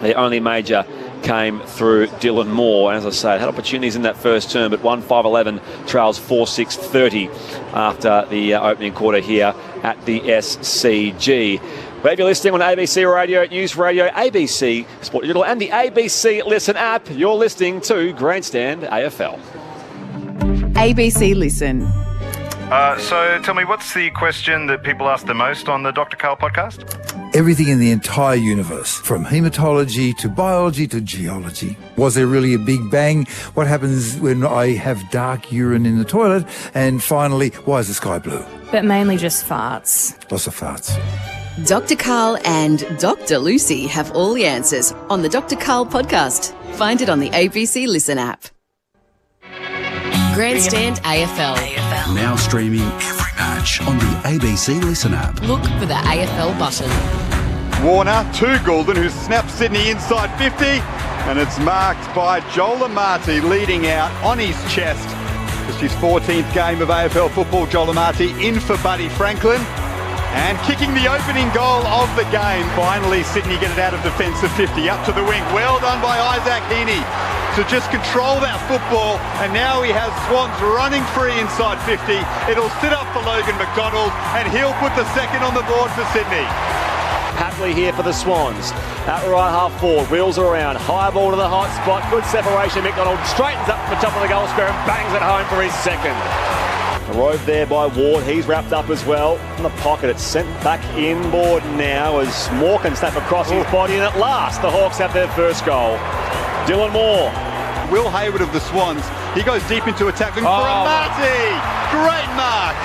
the only major came through Dylan Moore. As I say, had opportunities in that first term, but 1-5-11 trails 4-6-30 after the opening quarter here at the SCG. But if you're listening on ABC Radio, News Radio, ABC Sport Digital and the ABC Listen app, you're listening to Grandstand AFL. ABC Listen. So tell me, what's the question that people ask the most on the Dr. Karl podcast? Everything in the entire universe, from hematology to biology to geology. Was there really a Big Bang? What happens when I have dark urine in the toilet? And finally, why is the sky blue? But mainly just farts. Lots of farts. Dr. Karl and Dr. Lucy have all the answers on the Dr. Karl podcast. Find it on the ABC Listen app. Grandstand AFL. AFL. Now streaming every match on the ABC Listen app. Look for the AFL button. Warner to Goulden, who snaps Sydney inside 50, and it's marked by Joel Amati leading out on his chest. It's his 14th game of AFL football. Joel Amati in for Buddy Franklin. And kicking the opening goal of the game. Finally, Sydney get it out of defensive 50, up to the wing. Well done by Isaac Heaney to just control that football. And now he has Swans running free inside 50. It'll sit up for Logan McDonald, and he'll put the second on the board for Sydney. Happily here for the Swans. At right half forward, wheels around, high ball to the hot spot, good separation. McDonald straightens up from the top of the goal square and bangs it home for his second. A rove there by Ward, he's wrapped up as well. In the pocket, it's sent back inboard now as Moore can snap across his body, and at last the Hawks have their first goal. Dylan Moore. Will Hayward of the Swans, he goes deep into attack for Amati. Great mark.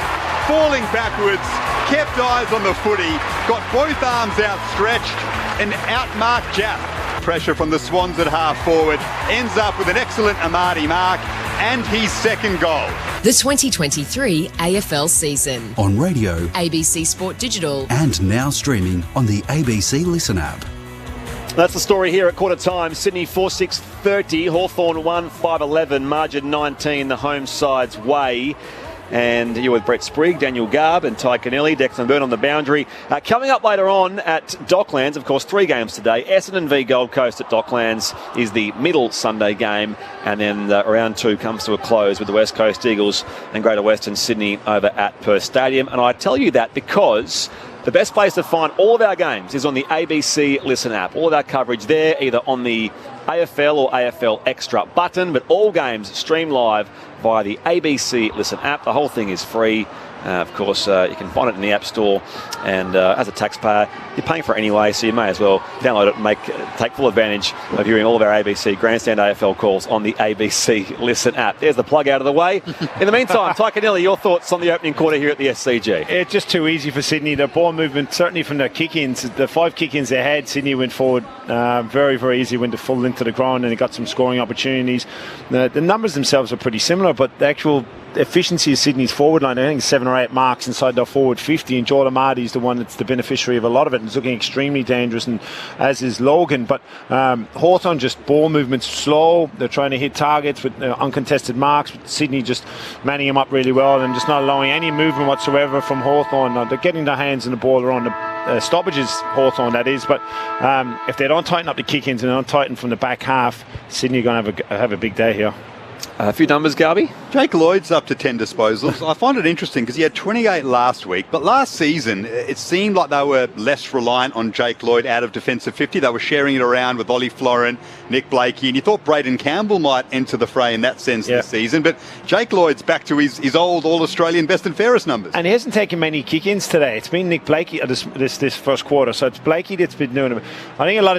Falling backwards, kept eyes on the footy, got both arms outstretched, and outmarked Japp. Pressure from the Swans at half forward, ends up with an excellent Amati mark and his second goal. The 2023 AFL season. On radio, ABC Sport Digital. and now streaming on the ABC Listen app. That's the story here at quarter time. Sydney 4-6-30, Hawthorn 1-5-11, margin 19 the home side's way. And you're with Brett Sprigg, Daniel Garb and Ty Kennelly, Declan Byrne on the boundary. Coming up later on at Docklands, of course, 3 games today. Essendon v Gold Coast at Docklands is the middle Sunday game. And then round 2 comes to a close with the West Coast Eagles and Greater Western Sydney over at Perth Stadium. And I tell you that because the best place to find all of our games is on the ABC Listen app. All of our coverage there, either on the AFL or AFL Extra button, but all games stream live via the ABC Listen app. The whole thing is free. Of course, you can find it in the App Store, and as a taxpayer, you're paying for it anyway, so you may as well download it and take full advantage of hearing all of our ABC Grandstand AFL calls on the ABC Listen app. There's the plug out of the way. In the meantime, Ty Kennelly, your thoughts on the opening quarter here at the SCG? It's just too easy for Sydney. The ball movement, certainly from the kick-ins, the 5 kick-ins they had, Sydney went forward very, very easy, went to full into the ground, and they got some scoring opportunities. The numbers themselves are pretty similar, but the actual efficiency of Sydney's forward line, I think 7 or 8 marks inside their forward 50, and Joel Amati is the one that's the beneficiary of a lot of it, and it's looking extremely dangerous, and as is Logan. But Hawthorn, just ball movement slow. They're trying to hit targets with uncontested marks, but Sydney just manning them up really well and just not allowing any movement whatsoever from Hawthorn. They're getting their hands in the ball around the stoppages, Hawthorn that is, but if they don't tighten up the kick-ins and don't tighten from the back half, Sydney are going to have a big day here. A few numbers, Garby. Jake Lloyd's up to 10 disposals. I find it interesting because he had 28 last week, but last season it seemed like they were less reliant on Jake Lloyd out of defensive 50. They were sharing it around with Ollie Florin, Nick Blakey, and you thought Braden Campbell might enter the fray in that sense this season, but Jake Lloyd's back to his old All-Australian best and fairest numbers. And he hasn't taken many kick-ins today. It's been Nick Blakey this first quarter, so it's Blakey that's been doing it. I think a lot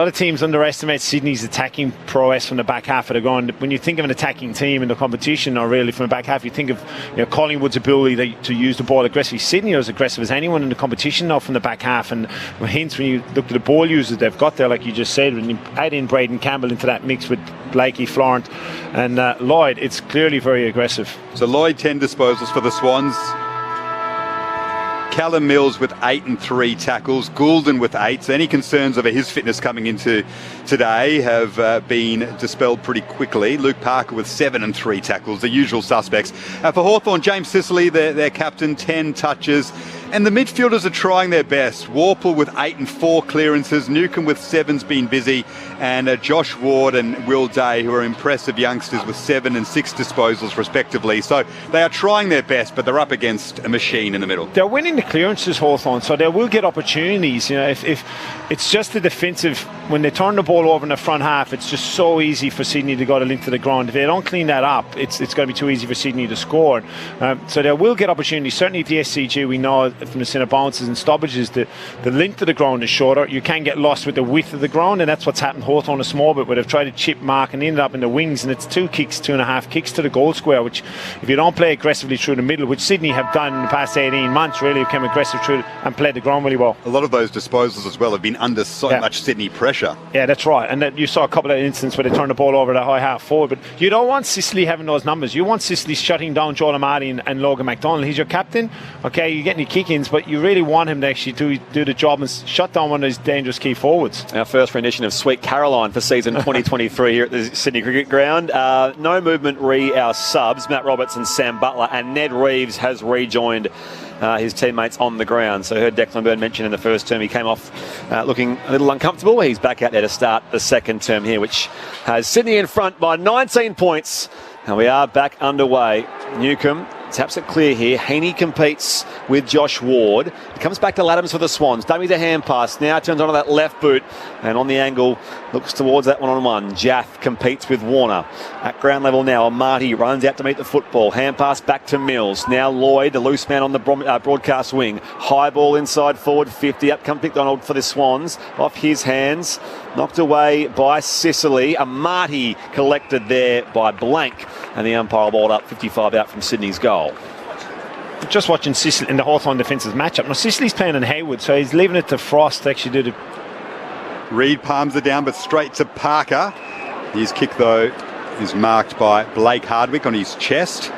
of teams underestimate Sydney's attacking prowess from the back half of the ground. When you think of an attacking team in the competition, or really from the back half, you think of Collingwood's ability to use the ball aggressively. Sydney are as aggressive as anyone in the competition now from the back half, and hence when you look at the ball users they've got there, like you just said, when you add in Braden Campbell into that mix with Blakey, Florent and Lloyd, it's clearly very aggressive. So Lloyd 10 disposals for the Swans. Callum Mills with 8 and 3 tackles, Goulden with 8. So any concerns over his fitness coming into today have been dispelled pretty quickly. Luke Parker with 7 and 3 tackles, the usual suspects. For Hawthorn, James Sicily, their captain, 10 touches. And the midfielders are trying their best. Warple with 8 and 4 clearances, Newcombe with 7's been busy, and Josh Ward and Will Day, who are impressive youngsters with 7 and 6 disposals respectively. So they are trying their best, but they're up against a machine in the middle. They're winning the clearances, Hawthorn, so they will get opportunities. If it's just the defensive, when they turn the ball over in the front half, it's just so easy for Sydney to go to link to the ground. If they don't clean that up, it's going to be too easy for Sydney to score. So they will get opportunities. Certainly at the SCG, we know from the centre bounces and stoppages, the length of the ground is shorter. You can get lost with the width of the ground, and that's what's happened Hawthorn a small bit, where they've tried to chip mark and ended up in the wings, and it's 2.5 kicks to the goal square, which if you don't play aggressively through the middle, which Sydney have done in the past 18 months, really have come aggressive through and played the ground really well. A lot of those disposals as well have been under so much Sydney pressure. Yeah, that's right. And that you saw a couple of instances where they turned the ball over the high half forward. But you don't want Sicily having those numbers. You want Sicily shutting down Joel Amati and Logan McDonald. He's your captain. Okay, you're getting your kick-ins, but you really want him to actually do the job and shut down one of those dangerous key forwards. Our first rendition of Sweet Caroline for season 2023 here at the Sydney Cricket Ground. No movement our subs, Matt Roberts and Sam Butler, and Ned Reeves has rejoined his teammates on the ground. So I heard Declan Byrne mention in the first term he came off looking a little uncomfortable. He's back out there to start the second term here, which has Sydney in front by 19 points. And we are back underway. Newcombe taps it clear here. Heaney competes with Josh Ward. He comes back to Laddams for the Swans. Dummies a hand pass. Now turns onto that left boot. And on the angle, looks towards that one-on-one. Jaff competes with Warner. At ground level now, Amati runs out to meet the football. Hand pass back to Mills. Now Lloyd, the loose man on the broadcast wing. High ball inside forward 50. Up comes McDonald for the Swans. Off his hands. Knocked away by Sicily. Amati collected there by Blank. And the umpire balled up 55 out from Sydney's goal. Just watching Sicily in the Hawthorn defence's matchup. Now, Sicily's playing in Haywood, so he's leaving it to Frost to actually do the... Reed palms it down, but straight to Parker. His kick, though, is marked by Blake Hardwick on his chest.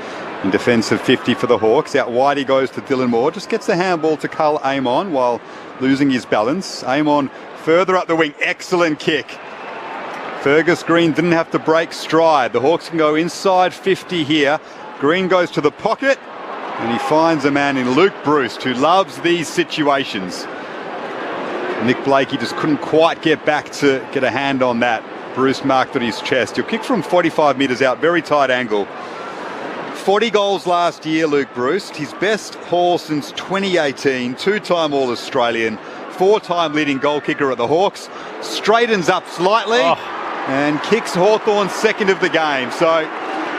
In defence of 50 for the Hawks. Out wide he goes to Dylan Moore. Just gets the handball to Carl Amon while losing his balance. Amon further up the wing. Excellent kick. Fergus Green didn't have to break stride. The Hawks can go inside 50 here. Green goes to the pocket and he finds a man in Luke Bruce who loves these situations. Nick Blakey just couldn't quite get back to get a hand on that. Bruce marked at his chest. He'll kick from 45 metres out, very tight angle. 40 goals last year, Luke Bruce. His best haul since 2018. Two-time All-Australian. Four-time leading goal kicker at the Hawks. Straightens up slightly and kicks Hawthorn's second of the game. So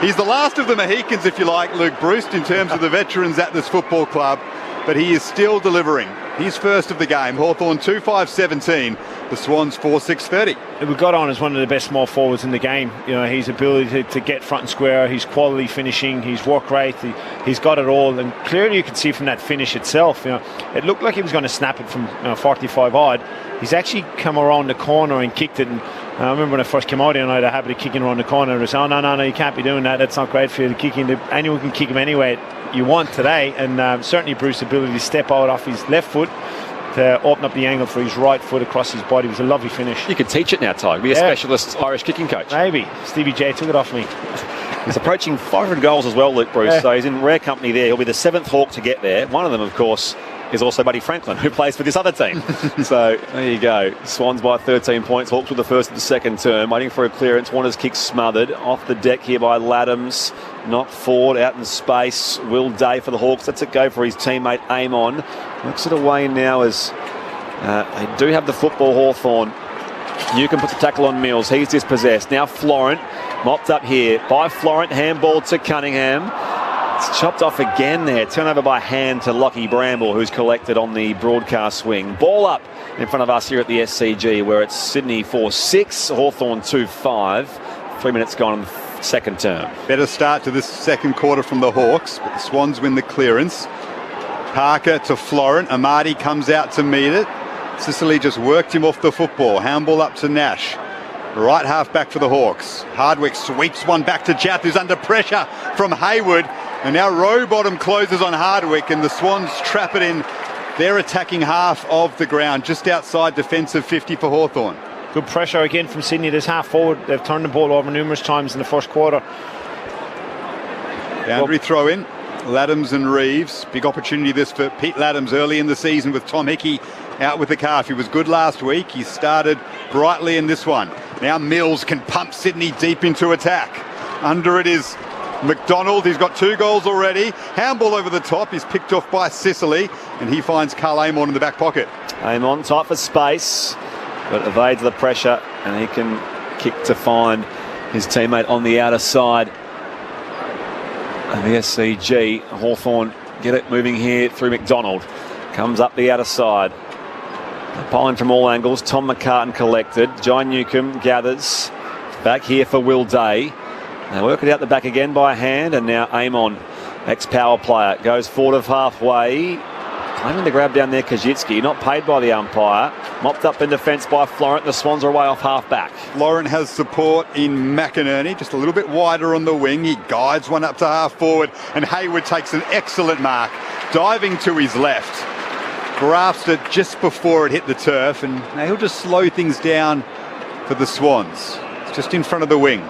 he's the last of the Mohicans, if you like, Luke Bruce, in terms of the veterans at this football club. But he is still delivering. His first of the game. Hawthorn 2-5-17. The Swans 4-6-30. We got on as one of the best small forwards in the game. You know, his ability to get front and square, his quality finishing, his work rate, he's got it all. And clearly you can see from that finish itself, you know, it looked like he was going to snap it from 45 odd. He's actually come around the corner and kicked it. And I remember when I first came out here and I had a habit of kicking around the corner. It was, oh, no, you can't be doing that. That's not great for you to kick in. Anyone can kick him anyway you want today. And certainly Bruce's ability to step out off his left foot to open up the angle for his right foot across his body was a lovely finish. You could teach it now, Ty. Be a specialist Irish kicking coach. Maybe. Stevie J took it off me. He's approaching 500 goals as well, Luke Bruce, so he's in rare company there. He'll be the 7th Hawk to get there. One of them, of course, is also Buddy Franklin, who plays for this other team. So there you go. Swans by 13 points. Hawks with the first of the second term. Waiting for a clearance. Warner's kick smothered. Off the deck here by Laddams. Knocked forward, out in space. Will Day for the Hawks. Lets it go for his teammate Amon. Works it away now as they do have the football, Hawthorn. Newcombe puts a tackle on Mills. He's dispossessed. Now Florent. Mopped up here by Florent. Handball to Cunningham. It's chopped off again there. Turnover by hand to Lockie Bramble, who's collected on the broadcast wing. Ball up in front of us here at the SCG, where it's Sydney 4-6, Hawthorn 2-5. 3 minutes gone in the second term. Better start to this second quarter from the Hawks, but the Swans win the clearance. Parker to Florent. Amati comes out to meet it. Sicily just worked him off the football. Handball up to Nash. Right half back for the Hawks. Hardwick sweeps one back to Jaff, who's under pressure from Haywood. And now Rowbottom closes on Hardwick, and the Swans trap it in their attacking half of the ground, just outside defensive 50 for Hawthorn. Good pressure again from Sydney this half forward. They've turned the ball over numerous times in the first quarter. Boundary throw in. Laddams and Reeves. Big opportunity this for Pete Laddams early in the season with Tom Hickey out with the calf. He was good last week. He started brightly in this one. Now Mills can pump Sydney deep into attack. Under it is McDonald. He's got 2 goals already. Handball over the top. He's picked off by Sicily, and he finds Carl Amon in the back pocket. Amon tight for space, but evades the pressure, and he can kick to find his teammate on the outer side. And the SCG, Hawthorn get it moving here through McDonald. Comes up the outer side. Polling from all angles. Tom McCartan collected. John Newcomb gathers. Back here for Will Day. They work it out the back again by hand, and now Amon, ex-power player, goes forward of halfway. Claiming the grab down there, Kajitsky, not paid by the umpire. Mopped up in defence by Florent. The Swans are away off half-back. Florent has support in McInerney, just a little bit wider on the wing. He guides one up to half-forward, and Hayward takes an excellent mark, diving to his left. Grasped it just before it hit the turf, and now he'll just slow things down for the Swans. It's just in front of the wing.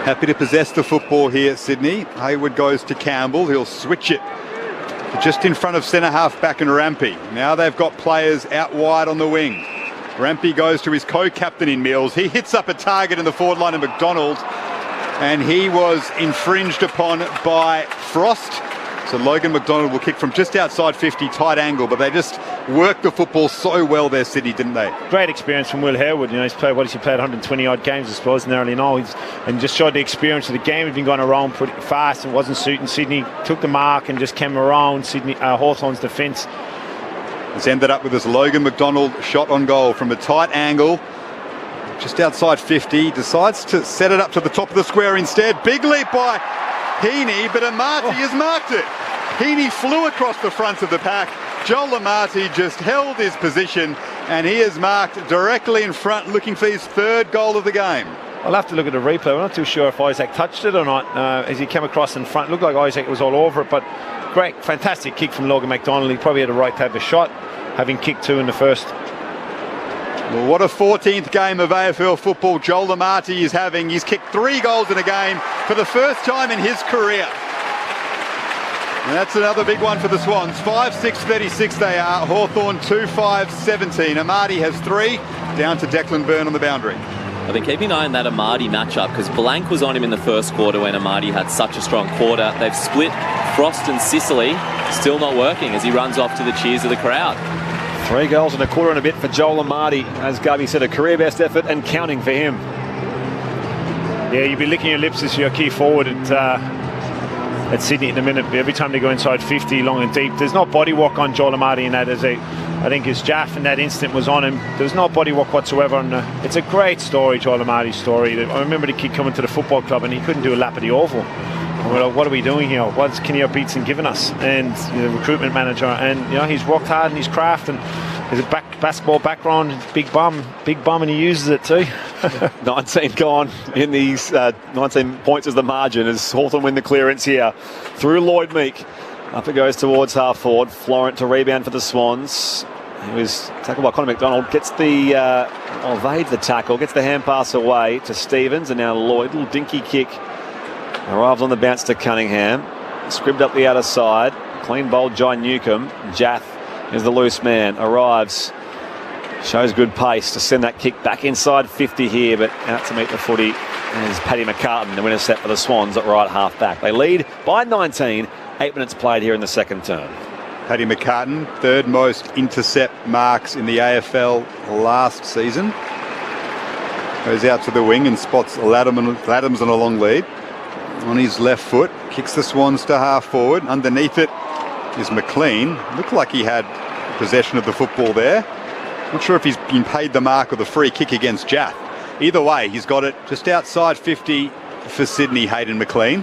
Happy to possess the football here at Sydney. Hayward goes to Campbell. He'll switch it to just in front of centre half back and Rampy. Now they've got players out wide on the wing. Rampy goes to his co-captain in Mills. He hits up a target in the forward line of McDonald, and he was infringed upon by Frost. So Logan McDonald will kick from just outside 50, tight angle, but they just worked the football so well there, Sydney, didn't they? Great experience from Will Hayward. You know, he's played 120-odd games, I suppose, nearly now. And just showed the experience of the game. He'd been going around pretty fast and wasn't suiting Sydney. Took the mark and just came around Sydney Hawthorn's defence. It's ended up with this Logan McDonald shot on goal from a tight angle, just outside 50. Decides to set it up to the top of the square instead. Big leap by Heaney, but Amati has marked it. Heaney flew across the front of the pack. Joel Amati just held his position, and he is marked directly in front, looking for his third goal of the game. I'll have to look at the replay. We're not too sure if Isaac touched it or not as he came across in front. Looked like Isaac was all over it, but great, fantastic kick from Logan McDonald. He probably had the right type of shot, having kicked 2 in the first. Well, what a 14th game of AFL football Joel Amati is having. He's kicked 3 goals in a game for the first time in his career. And that's another big one for the Swans. 5-6-36 they are. Hawthorn 2-5-17. Amati has 3, down to Declan Byrne on the boundary. I've been keeping an eye on that Amati matchup because Blank was on him in the first quarter when Amati had such a strong quarter. They've split Frost and Sicily, still not working as he runs off to the cheers of the crowd. 3 goals and a quarter and a bit for Joel Amati. As Garvey said, a career best effort and counting for him. Yeah, you'd be licking your lips as your key forward at Sydney in a minute. Every time they go inside 50, long and deep, there's no body work on Joel Amati in that. I think his Jaff in that instant was on him. There's no body work whatsoever. And it's a great story, Joel Amati's story. I remember the kid coming to the football club and he couldn't do a lap of the oval. And we're like, what are we doing here? What's Kenny Beatson giving us? And the recruitment manager, and he's worked hard in his craft and has a basketball background, big bum, and he uses it too. 19 gone in these 19 points as the margin as Hawthorn win the clearance here through Lloyd Meek. Up it goes towards half forward. Florent to rebound for the Swans. He was tackled by Connor McDonald. Gets the evades the tackle, gets the hand pass away to Stevens, and now Lloyd, little dinky kick, arrives on the bounce to Cunningham. Scribbed up the outer side. Clean bowled John Newcomb. Jaff is the loose man. Arrives. Shows good pace to send that kick back inside 50 here, but out to meet the footy is Paddy McCartan, the winner set for the Swans at right half back. They lead by 19. 8 minutes played here in the second term. Paddy McCartan, 3rd most intercept marks in the AFL last season. Goes out to the wing and spots Ladhams on a long lead. On his left foot, kicks the Swans to half forward. Underneath it is McLean. Looked like he had possession of the football there. Not sure if he's been paid the mark or the free kick against Jaff. Either way, he's got it just outside 50 for Sydney, Hayden McLean.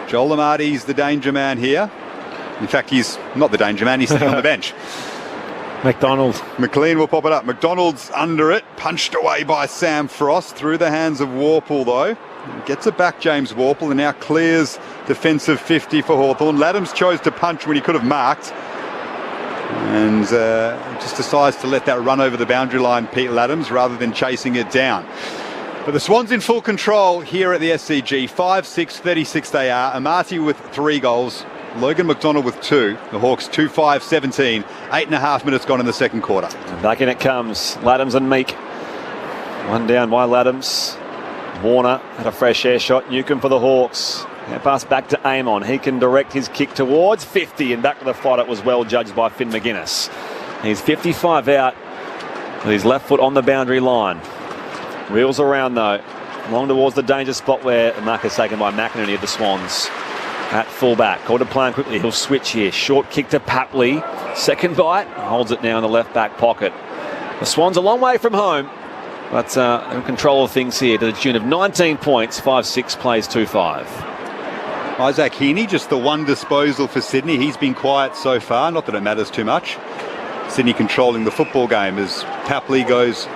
Joel Amati's the danger man here. In fact, he's not the danger man, he's sitting on the bench. McLean will pop it up. McDonald's under it, punched away by Sam Frost, through the hands of Warple though. Gets it back, James Warple, and now clears defensive 50 for Hawthorn. Ladhams chose to punch when he could have marked, and just decides to let that run over the boundary line, Pete Ladhams, rather than chasing it down. But the Swans in full control here at the SCG. 5-6-36 they are. Amati with 3 goals. Logan McDonald with 2. The Hawks 2-5-17. 8.5 minutes gone in the second quarter. And back in it comes. Ladhams and Meek. One down by Ladhams. Warner had a fresh air shot. Newcomb for the Hawks. Pass back to Amon. He can direct his kick towards 50 and back to the fight. It was well judged by Finn McGuinness. He's 55 out with his left foot on the boundary line. Wheels around though. Long towards the danger spot where the mark is taken by McInerney of the Swans. at fullback. Called to play on quickly. He'll switch here. Short kick to Papley. Second bite. Holds it now in the left back pocket. The Swans a long way from home, but in control of things here to the tune of 19 points. 5-6 plays 2-5. Isaac Heaney, just the one disposal for Sydney. He's been quiet so far, not that it matters too much. Sydney controlling the football game as Papley goes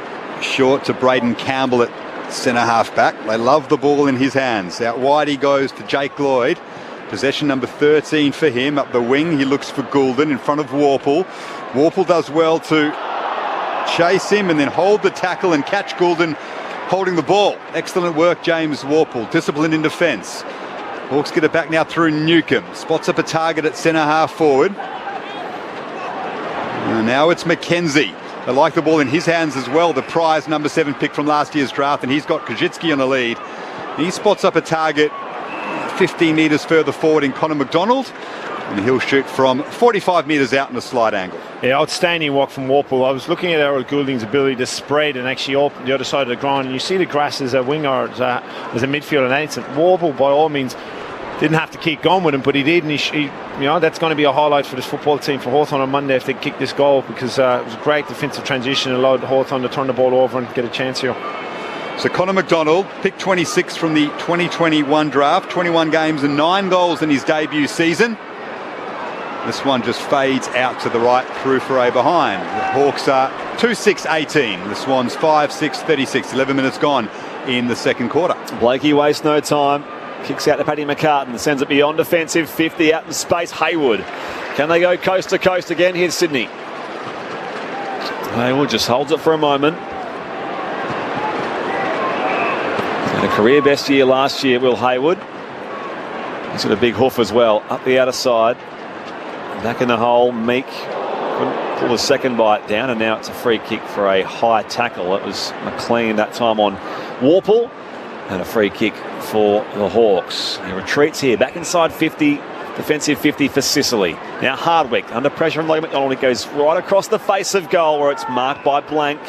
short to Braden Campbell at centre half back. They love the ball in his hands. Out wide he goes to Jake Lloyd. Possession number 13 for him. Up the wing he looks for Goulden in front of Warple. Warple does well to chase him and then hold the tackle and catch Goulden holding the ball. Excellent work, James Warple. Disciplined in defence. Hawks get it back now through Newcomb. Spots up a target at centre half forward. And now it's McKenzie. They like the ball in his hands as well. The prize number 7 pick from last year's draft, and he's got Kajitsky on the lead. He spots up a target 15 metres further forward in Connor McDonald, and he'll shoot from 45 metres out in a slight angle. Yeah, outstanding walk from Warple. I was looking at Errol Goulding's ability to spread and actually open the other side of the ground, and you see the grass as a winger, as a midfielder, and Warple by all means didn't have to keep going with him, but he did, and he you know, that's going to be a highlight for this football team for Hawthorn on Monday if they kick this goal, because it was a great defensive transition, allowed Hawthorn to turn the ball over and get a chance here. So Connor McDonald, pick 26 from the 2021 draft, 21 games and 9 goals in his debut season. This one just fades out to the right through for a behind. The Hawks are 2-6-18. The Swans 5-6-36. 11 minutes gone in the second quarter. Blakey wastes no time. Kicks out to Paddy McCartan. Sends it beyond defensive. 50 out in space. Hayward. Can they go coast to coast again? Here's Sydney. Hayward just holds it for a moment. And a career best year last year, Will Hayward. He's got a big hoof as well. Up the outer side. Back in the hole. Meek couldn't pull the second bite down, and now it's a free kick for a high tackle. It was McLean that time on Warple, and a free kick for the Hawks. He retreats here, back inside 50, defensive 50 for Sicily. Now Hardwick under pressure from Logan McDonald. It goes right across the face of goal where it's marked by Blank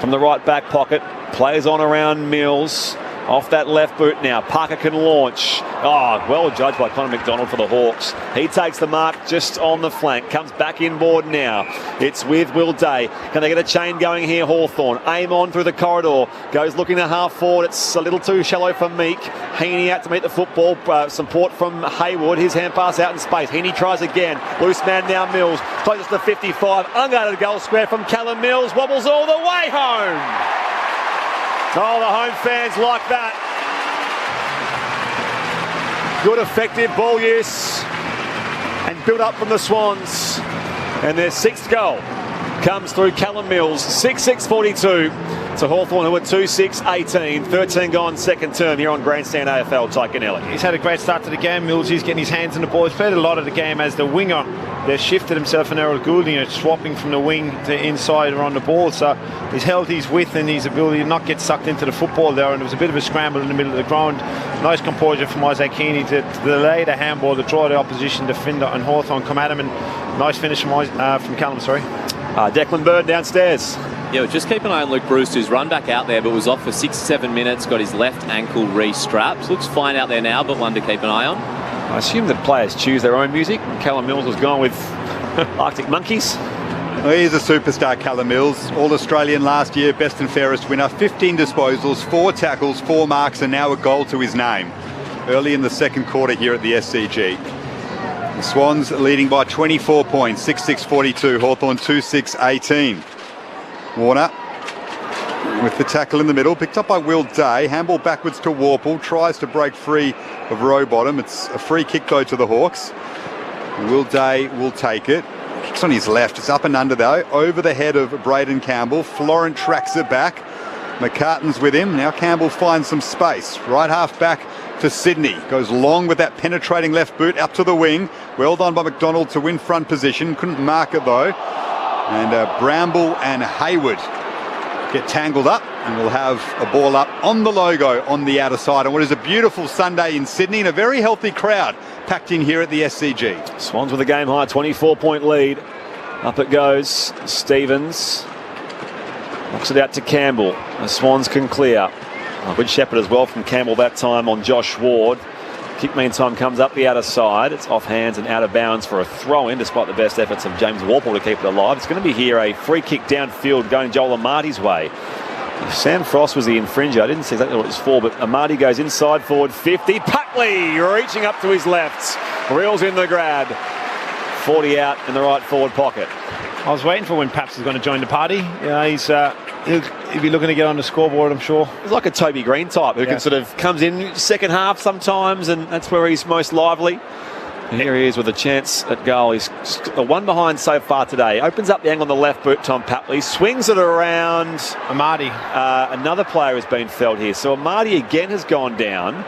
from the right back pocket. Plays on around Mills. Off that left boot now. Parker can launch. Oh, well judged by Connor McDonald for the Hawks. He takes the mark just on the flank. Comes back inboard now. It's with Will Day. Can they get a chain going here, Hawthorn? Aim on through the corridor. Goes looking to half forward. It's a little too shallow for Meek. Heaney out to meet the football. Support from Hayward. His hand pass out in space. Heaney tries again. Loose man now, Mills. Closes to 55. Unguarded goal square from Callum Mills. Wobbles all the way home. Oh, the home fans like that. Good effective ball use and build up from the Swans. And their sixth goal comes through Callum Mills. 6-6-42 to Hawthorn, who are 2-6-18. 13 gone second term here on Grandstand AFL. Tyconelli. He's had a great start to the game. Mills is getting his hands on the ball. He's played a lot of the game as the winger. They've shifted himself and Errol Goulding, swapping from the wing to inside around the ball. So he's held his width and his ability to not get sucked into the football there. And there was a bit of a scramble in the middle of the ground. Nice composure from Isaac Heaney to delay the handball, to draw the opposition defender, and Hawthorn come at him. And nice finish from Callum, Declan Bird downstairs. Yeah, just keep an eye on Luke Bruce, who's run back out there but was off for 6-7 minutes, got his left ankle re-strapped. Looks fine out there now, but one to keep an eye on. I assume that players choose their own music. Callum Mills has gone with Arctic Monkeys. Well, he's a superstar, Callum Mills. All-Australian last year, best and fairest winner. 15 disposals, 4 tackles, 4 marks, and now a goal to his name. Early in the second quarter here at the SCG. The Swans leading by 24 points, 6-6-42. Hawthorn 2-6-18. Warner with the tackle in the middle, picked up by Will Day. Handball backwards to Warple, tries to break free of Rowbottom. It's a free kick though to the Hawks. Will Day will take it. Kicks on his left. It's up and under though, over the head of Braden Campbell. Florent tracks it back. McCartan's with him. Now Campbell finds some space. Right half back for Sydney. Goes long with that penetrating left boot up to the wing. Well done by McDonald to win front position. Couldn't mark it though. And Bramble and Hayward get tangled up, and we'll have a ball up on the logo on the outer side on what is a beautiful Sunday in Sydney, and a very healthy crowd packed in here at the SCG. Swans with a game high 24-point lead. Up it goes. Stevens knocks it out to Campbell. The Swans can clear. Good shepherd as well from Campbell that time on Josh Ward. Kick, meantime, comes up the outer side. It's off hands and out of bounds for a throw-in, despite the best efforts of James Warple to keep it alive. It's going to be here a free kick downfield going Joel Amarty's way. If Sam Frost was the infringer, I didn't see exactly what it was for, but Amarty goes inside forward 50. Puckley reaching up to his left. Reels in the grab. 40 out in the right forward pocket. I was waiting for when Paps is going to join the party. He'll be looking to get on the scoreboard, I'm sure. He's like a Toby Green type who can sort of comes in second half sometimes, and that's where he's most lively. And here he is with a chance at goal. He's a one behind so far today. Opens up the angle on the left boot, Tom Papley. Swings it around. Amarty. Another player has been felled here. So Amarty again has gone down.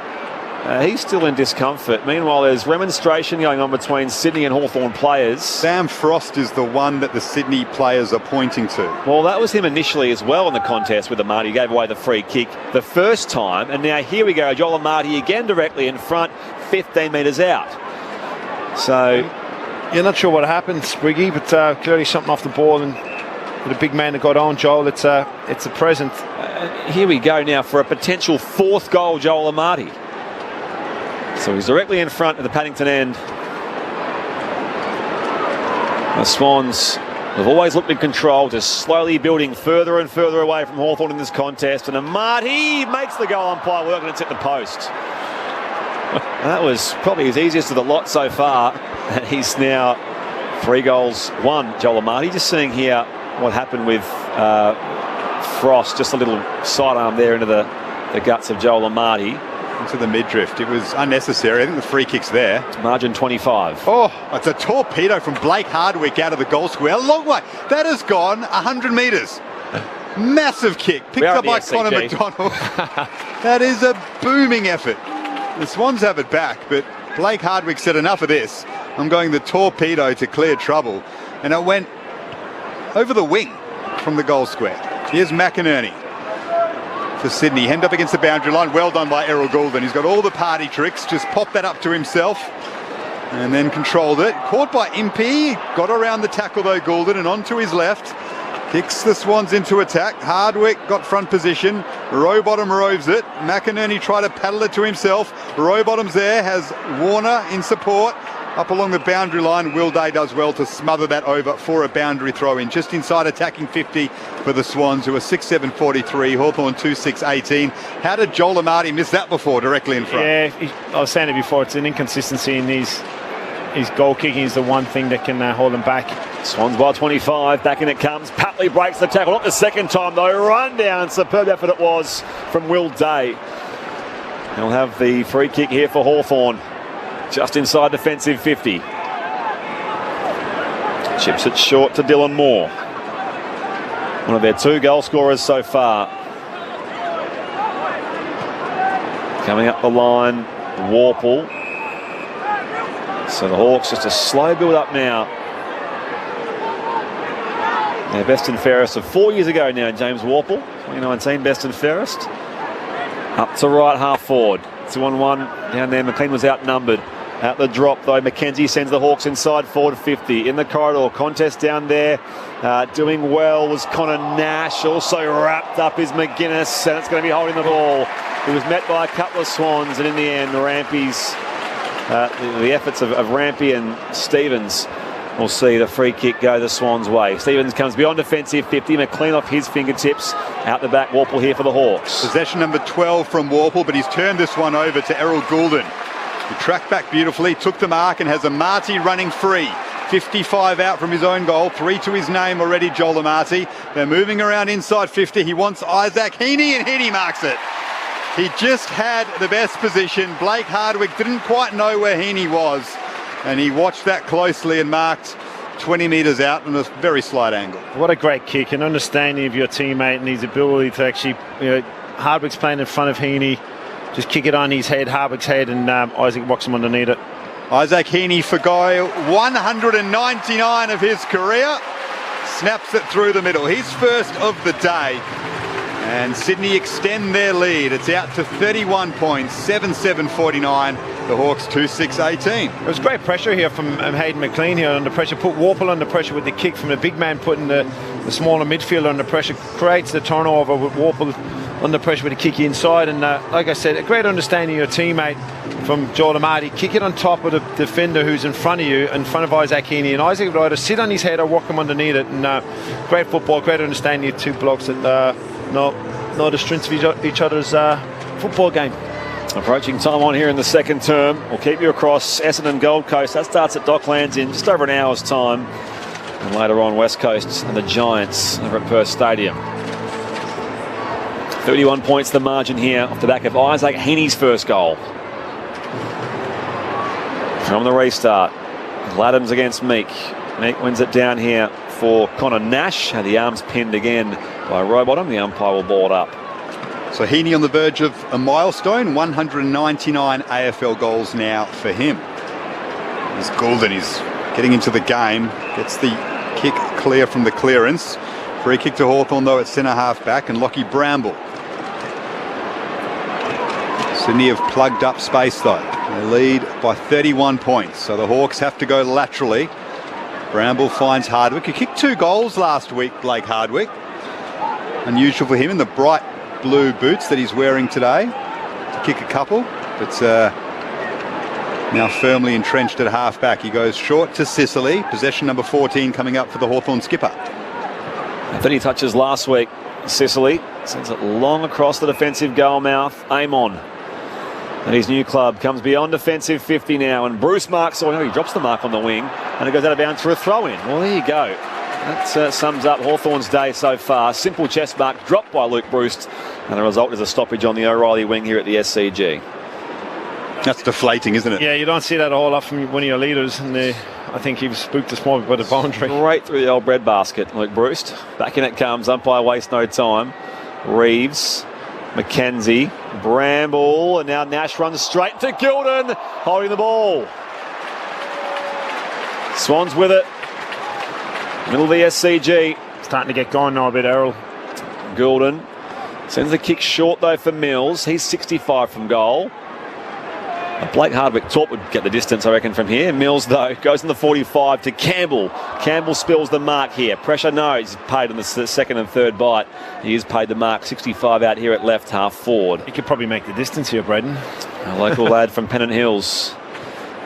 He's still in discomfort. Meanwhile, there's remonstration going on between Sydney and Hawthorn players. Sam Frost is the one that the Sydney players are pointing to. Well, that was him initially as well in the contest with Amarty. He gave away the free kick the first time. And now here we go. Joel Amarty again directly in front, 15 metres out. So, you're not sure what happened, Spriggy, but clearly something off the ball, and with a big man that got on, Joel, it's a present. Here we go now for a potential fourth goal, Joel Amarty. So he's directly in front of the Paddington end. The Swans have always looked in control, just slowly building further and further away from Hawthorn in this contest. And Amarty makes the goal umpire work, and it's at the post. That was probably his easiest of the lot so far. And he's now 3 goals, 1. Joel Amarty. Just seeing here what happened with Frost. Just a little sidearm there into the guts of Joel Amarty. Into the midriff. It was unnecessary. I think the free kick's there. It's margin 25. Oh, it's a torpedo from Blake Hardwick out of the goal square. A long way. That has gone 100 metres. Massive kick. Picked up by Connor McDonald. That is a booming effort. The Swans have it back, but Blake Hardwick said enough of this. I'm going the torpedo to clear trouble. And it went over the wing from the goal square. Here's McInerney for Sydney. Hemmed up against the boundary line. Well done by Errol Goulden. He's got all the party tricks. Just popped that up to himself and then controlled it. Caught by Impey. Got around the tackle though, Goulden, and onto his left. Kicks the Swans into attack. Hardwick got front position. Rowbottom roves it. McInerney tried to paddle it to himself. Rowbottom's there. Has Warner in support. Up along the boundary line, Will Day does well to smother that over for a boundary throw in. Just inside attacking 50 for the Swans, who are 6-7-43, Hawthorn 2-6-18. How did Joel Amarty miss that before, directly in front? Yeah, I was saying it before, it's an inconsistency in his goal kicking is the one thing that can hold him back. Swans by 25, back in it comes. Papley breaks the tackle, not the second time though. Run down, superb effort it was from Will Day. He'll have the free kick here for Hawthorn. Just inside defensive 50. Chips it short to Dylan Moore. One of their 2 goal scorers so far. Coming up the line, Warple. So the Hawks just a slow build up now. Their best and fairest of 4 years ago now, James Warple. 2019 best and fairest. Up to right half forward. 2-on-1 down there. McLean was outnumbered. At the drop though, McKenzie sends the Hawks inside forward 50. In the corridor, contest down there. Doing well was Connor Nash. Also wrapped up is McGuinness, and it's going to be holding the ball. He was met by a couple of Swans, and in the end, Rampy's the efforts of Rampy and Stevens will see the free kick go the Swans' way. Stevens comes beyond defensive 50. McLean off his fingertips. Out the back, Warple here for the Hawks. Possession number 12 from Warple, but he's turned this one over to Errol Goulden. He tracked back beautifully, took the mark, and has Amarty running free. 55 out from his own goal, 3 to his name already, Joel Amarty. They're moving around inside 50. He wants Isaac Heaney, and Heaney marks it. He just had the best position. Blake Hardwick didn't quite know where Heaney was, and he watched that closely and marked 20 metres out on a very slight angle. What a great kick, and understanding of your teammate and his ability to actually, Hardwick's playing in front of Heaney. Just kick it on his head, Hardwick's head, and Isaac walks him underneath it. Isaac Heaney for Guy, 199 of his career. Snaps it through the middle. His first of the day. And Sydney extend their lead. It's out to 31 points, 7-7-49. The Hawks 2-6-18. There was great pressure here from Hayden McLean here under pressure. Put Warple under pressure with the kick from the big man, putting the the smaller midfielder under pressure, creates the turnover with Warple under pressure with a kick inside. And like I said, a great understanding of your teammate from Joel Amati. Kick it on top of the defender who's in front of you, in front of Isaac Heaney. And Isaac would either sit on his head or work him underneath it. And great football, great understanding of two blokes that know the strengths of each other's football game. Approaching time on here in the second term. We'll keep you across Essendon Gold Coast. That starts at Docklands in just over an hour's time. And later on, West Coast and the Giants over at Perth Stadium. 31 points the margin here off the back of Isaac Heaney's first goal. From the restart, Laddams against Meek. Meek wins it down here for Connor Nash. Had the arms pinned again by Rowbottom. The umpire will ball it up. So Heaney on the verge of a milestone, 199 AFL goals now for him. As Goulden is getting into the game, gets the kick clear from the clearance. Free kick to Hawthorn though at centre half back, and Lockie Bramble. Sydney have plugged up space though. They lead by 31 points, so the Hawks have to go laterally. Bramble finds Hardwick, who kicked 2 goals last week, Blake Hardwick. Unusual for him in the bright blue boots that he's wearing today to kick a couple, but now firmly entrenched at half-back. He goes short to Sicily. Possession number 14 coming up for the Hawthorn skipper. 30 touches last week. Sicily sends it long across the defensive goal mouth. Amon and his new club comes beyond defensive 50 now, and Bruce marks, he drops the mark on the wing, and it goes out of bounds for a throw-in. Well, there you go. That sums up Hawthorn's day so far. Simple chest mark dropped by Luke Bruce, and the result is a stoppage on the O'Reilly wing here at the SCG. That's deflating, isn't it? Yeah, you don't see that a whole lot from one of your leaders, and I think he was spooked this morning by the boundary. Right through the old breadbasket, Luke Bruce. Back in it comes, umpire wastes no time. Reeves, McKenzie, Bramble, and now Nash runs straight to Gilden, holding the ball. Swans with it. Middle of the SCG. Starting to get going now a bit, Errol. Goulden sends the kick short though for Mills. He's 65 from goal. Blake Hardwick would get the distance, I reckon, from here. Mills, though, goes in the 45 to Campbell. Campbell spills the mark here. Pressure, no, he's paid on the second and third bite. He is paid the mark, 65 out here at left half forward. He could probably make the distance here, Braden. A local lad from Pennant Hills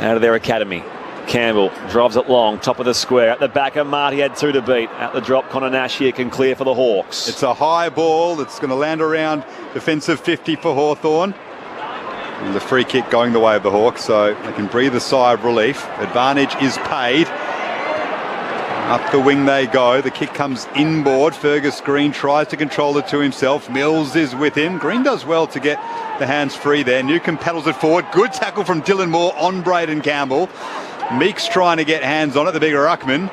out of their academy. Campbell drives it long, top of the square. At the back of Marty had 2 to beat. At the drop, Connor Nash here can clear for the Hawks. It's a high ball that's going to land around defensive 50 for Hawthorn. And the free kick going the way of the Hawks, so they can breathe a sigh of relief. Advantage is paid. Up the wing they go. The kick comes inboard. Fergus Green tries to control it to himself. Mills is with him. Green does well to get the hands free there. Newcomb paddles it forward. Good tackle from Dylan Moore on Braden Campbell. Meek's trying to get hands on it, the bigger ruckman.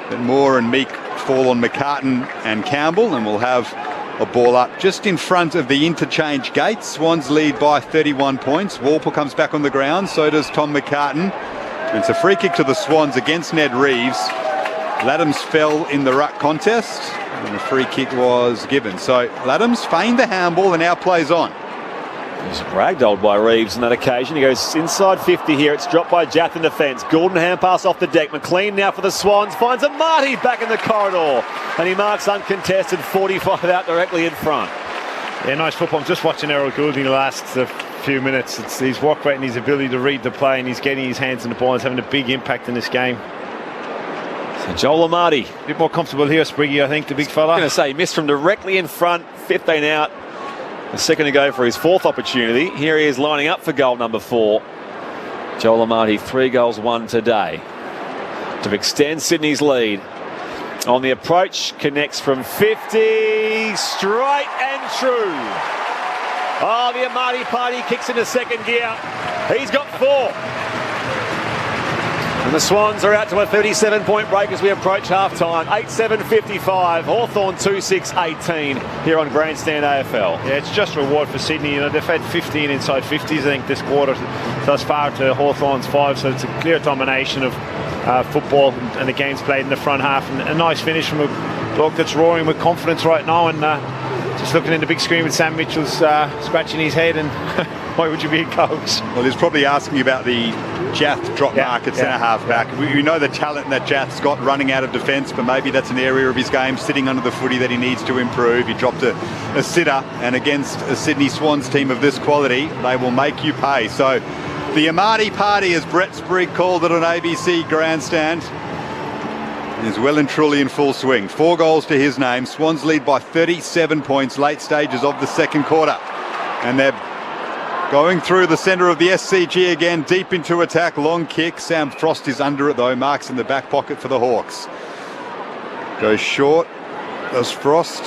But Moore and Meek fall on McCartan and Campbell, and we'll have a ball up just in front of the interchange gate. Swans lead by 31 points. Walpole comes back on the ground, so does Tom McCartan. And it's a free kick to the Swans against Ned Reeves. Laddams fell in the ruck contest, and the free kick was given. So Laddams feigned the handball and now plays on. He's ragdolled by Reeves on that occasion. He goes inside 50 here. It's dropped by Jath in defence. Goulden hand pass off the deck. McLean now for the Swans. Finds a Marty back in the corridor. And he marks uncontested 45 out directly in front. Yeah, nice football. I'm just watching Errol Goulding the last few minutes. It's his work rate and his ability to read the play, and he's getting his hands in the ball and having a big impact in this game. So Joel Amati. A bit more comfortable here, Spriggy, I think, the big fella. I'm going to say, he missed from directly in front. 15 out. A second to go for his 4th opportunity. Here he is lining up for goal number 4. Joel Amati, 3 goals, 1 today to extend Sydney's lead. On the approach, connects from 50, straight and true. Oh, the Amati party kicks into second gear. He's got 4. And the Swans are out to a 37-point break as we approach half-time. 8-7-55, Hawthorn 2-6-18 here on Grandstand AFL. Yeah, it's just reward for Sydney. You know, they've had 15 inside 50s, I think, this quarter thus far to Hawthorn's 5, so it's a clear domination of football, and the game's played in the front half. And a nice finish from a bloke that's roaring with confidence right now, and just looking in the big screen with Sam Mitchell's scratching his head and Why would you be a coach? Well, he's probably asking about the Jath drop mark at centre-half back. We know the talent that Jath's got running out of defence, but maybe that's an area of his game sitting under the footy that he needs to improve. He dropped a sitter, and against a Sydney Swans team of this quality, they will make you pay. So the Amati party, as Brett Sprigg called it on ABC Grandstand, is well and truly in full swing. 4 goals to his name. Swans lead by 37 points, late stages of the second quarter. And they're going through the centre of the SCG again, deep into attack, long kick. Sam Frost is under it though, marks in the back pocket for the Hawks. Goes short, does Frost.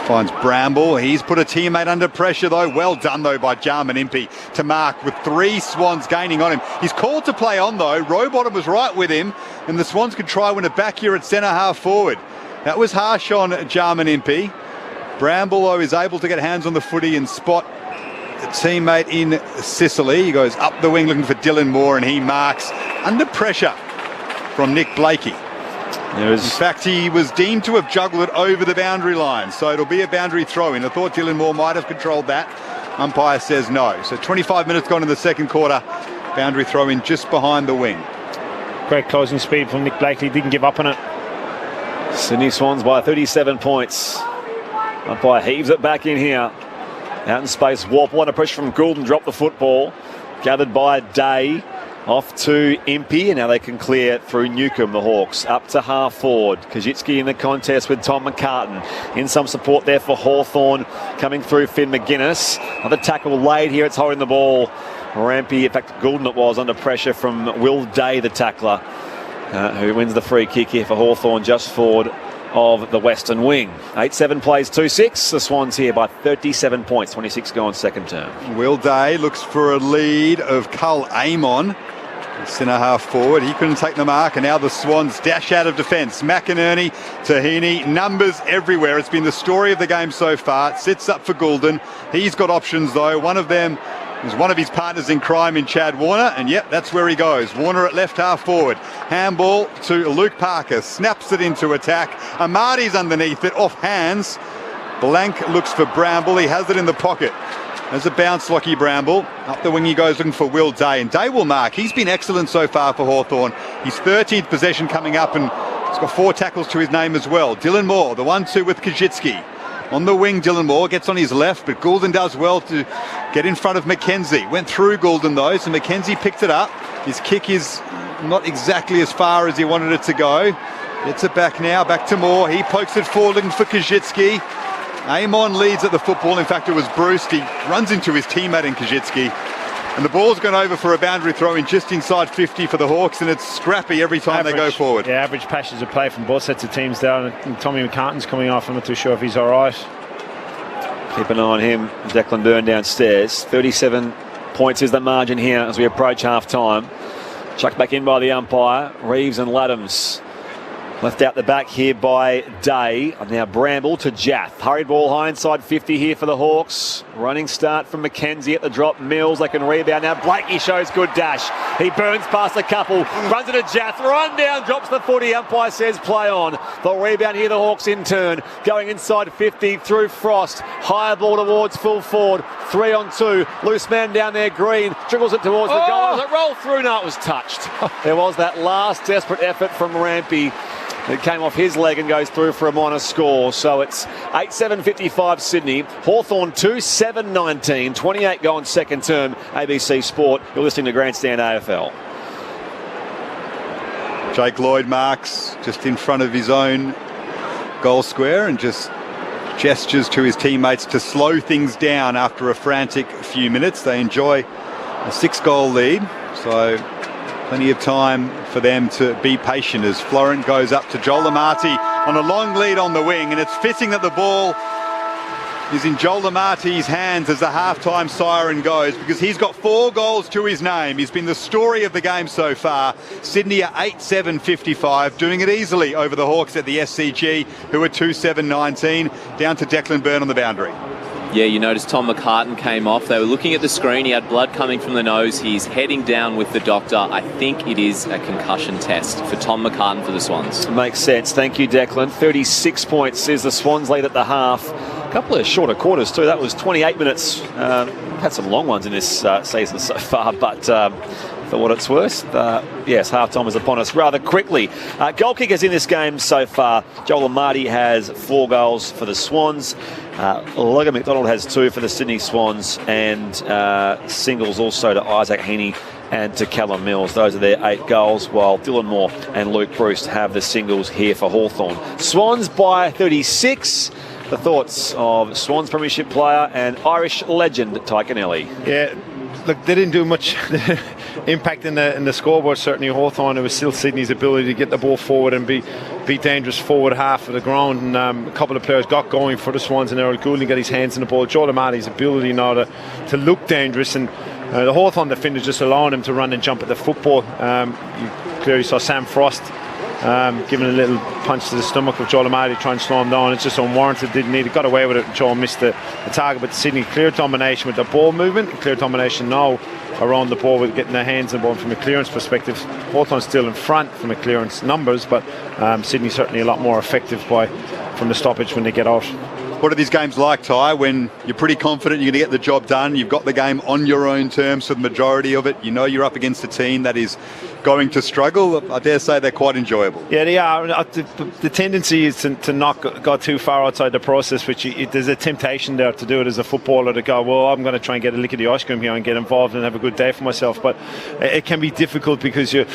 Finds Bramble. He's put a teammate under pressure though. Well done though by Jarman Impey to mark with 3 Swans gaining on him. He's called to play on though. Rowbottom was right with him, and the Swans could try win it back here at centre half forward. That was harsh on Jarman Impey. Bramble though is able to get hands on the footy and spot a teammate in Sicily. He goes up the wing looking for Dylan Moore, and he marks under pressure from Nick Blakey. In fact, he was deemed to have juggled it over the boundary line, so it'll be a boundary throw-in. I thought Dylan Moore might have controlled that. Umpire says no. So 25 minutes gone in the second quarter. Boundary throw-in just behind the wing. Great closing speed from Nick Blakey. Didn't give up on it. Sydney Swans by 37 points. Umpire heaves it back in here. Out in space, Warple under pressure from Goulden, dropped the football. Gathered by Day. Off to Impey, and now they can clear through Newcombe, the Hawks. Up to half forward. Kajitsky in the contest with Tom McCartan. In some support there for Hawthorn. Coming through Finn McGuinness. Another tackle laid here, it's holding the ball. Rampy, in fact, Goulden it was, under pressure from Will Day, the tackler, who wins the free kick here for Hawthorn, just forward of the Western wing. 8-7 plays 2-6. The Swans here by 37 points. 26 gone second term. Will Day looks for a lead of Cull Amon. Centre half forward, he couldn't take the mark, and now the Swans dash out of defence. McInerney, Tahini, numbers everywhere. It's been the story of the game so far. It sits up for Goulden. He's got options though. One of them is one of his partners in crime in Chad Warner, and yep, that's where he goes. Warner at left half forward. Handball to Luke Parker, snaps it into attack. Amati's underneath it, off hands. Blank looks for Bramble, he has it in the pocket. There's a bounce, Lockie Bramble. Up the wing he goes looking for Will Day, and Day will mark. He's been excellent so far for Hawthorn. His 13th possession coming up, and he's got 4 tackles to his name as well. Dylan Moore, the 1-2 with Kajitsky. On the wing, Dylan Moore gets on his left, but Goulden does well to get in front of McKenzie. Went through Goulden though, so McKenzie picked it up. His kick is not exactly as far as he wanted it to go. Gets it back now, back to Moore. He pokes it forward looking for Kajitsky. Amon leads at the football. In fact, it was Bruce. He runs into his teammate in Kajitsky. And the ball's gone over for a boundary throw in just inside 50 for the Hawks, and it's scrappy every time they go forward. Yeah, average passage of play from both sets of teams down. And Tommy McCartan's coming off. I'm not too sure if he's all right. Keep an eye on him. Declan Byrne downstairs. 37 points is the margin here as we approach half-time. Chucked back in by the umpire. Reeves and Laddams. Left out the back here by Day. And now Bramble to Jath. Hurried ball high inside 50 here for the Hawks. Running start from McKenzie at the drop. Mills, they can rebound. Now Blakey shows good dash. He burns past a couple. Runs it to Jath. Run down, drops the footy. Umpire says play on. The rebound here, the Hawks in turn. Going inside 50 through Frost. Higher ball towards full forward. 3-on-2. Loose man down there, Green. Dribbles it towards the goal. Does it roll through? No, it was touched. There was that last desperate effort from Rampy. It came off his leg and goes through for a minor score. So it's 8-7-55 Sydney. Hawthorn 2-7-19. 28 gone second term. ABC Sport. You're listening to Grandstand AFL. Jake Lloyd marks just in front of his own goal square and just gestures to his teammates to slow things down after a frantic few minutes. They enjoy a 6-goal lead. So plenty of time for them to be patient as Florent goes up to Joel Amati on a long lead on the wing, and it's fitting that the ball is in Joel Amati's hands as the halftime siren goes, because he's got 4 goals to his name. He's been the story of the game so far. Sydney are 8-7-55, doing it easily over the Hawks at the SCG, who are 2-7-19, down to Declan Byrne on the boundary. Yeah, you noticed Tom McCartan came off. They were looking at the screen. He had blood coming from the nose. He's heading down with the doctor. I think it is a concussion test for Tom McCartan for the Swans. Makes sense. Thank you, Declan. 36 points is the Swans lead at the half. A couple of shorter quarters too. That was 28 minutes We've had some long ones in this season so far, but for what it's worth, yes, half-time is upon us rather quickly. Goal kickers in this game so far. Joel Amati has 4 goals for the Swans. Logan McDonald has 2 for the Sydney Swans, and singles also to Isaac Heaney and to Callum Mills. Those are their 8 goals, while Dylan Moore and Luke Bruce have the singles here for Hawthorn. Swans by 36. The thoughts of Swans premiership player and Irish legend Tyke Nelly. Yeah, look, they didn't do much impact in the scoreboard. Certainly Hawthorn, it was still Sydney's ability to get the ball forward and be dangerous forward half of the ground, and a couple of players got going for the Swans, and Errol Goulding got his hands in the ball. Joel Amati's ability now to look dangerous, and the Hawthorn defenders just allowing him to run and jump at the football. You clearly saw Sam Frost giving a little punch to the stomach of Joel Amati, trying to slow him down. It's just unwarranted, didn't need it, got away with it. Joel missed the target, but Sydney clear domination with the ball movement, clear domination now around the ball with getting their hands on the ball. From a clearance perspective, Hawthorn's still in front from a clearance numbers, but Sydney certainly a lot more effective from the stoppage when they get out. What are these games like, Ty, when you're pretty confident you're going to get the job done, you've got the game on your own terms for the majority of it, you know you're up against a team that is going to struggle? I dare say they're quite enjoyable. Yeah, they are. The tendency is to not go too far outside the process, which there's a temptation there to do it as a footballer, to go, well, I'm going to try and get a lick of the ice cream here and get involved and have a good day for myself. But it can be difficult because you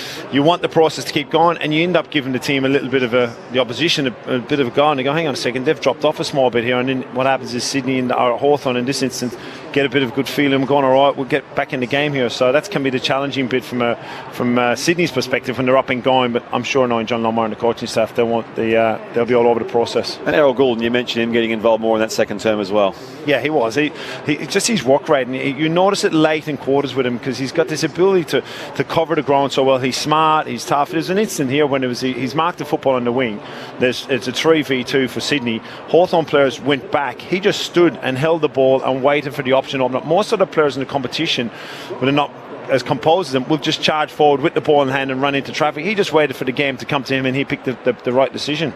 want the process to keep going, and you end up giving the team a little bit of the opposition a bit of a go, and they go, hang on a second, they've dropped off a small bit here. And then what happens is Sydney or Hawthorn in this instance get a bit of good feeling. We're going all right, we'll get back in the game here. So that can be the challenging bit from Sydney's perspective when they're up and going. But I'm sure knowing John Longmire and the coaching staff, they'll be all over the process. And Errol Goulden, you mentioned him getting involved more in that second term as well. Yeah, he was. He just his work rate, and you notice it late in quarters with him because he's got this ability to cover the ground so well. He's smart, he's tough. There's an instant here when he's marked the football on the wing. It's a 3v2 for Sydney. Hawthorn players went back. He just stood and held the ball and waited for the option to open up. Most of the players in the competition, when they're not as composed as him, will just charge forward with the ball in hand and run into traffic. He just waited for the game to come to him, and he picked the right decision.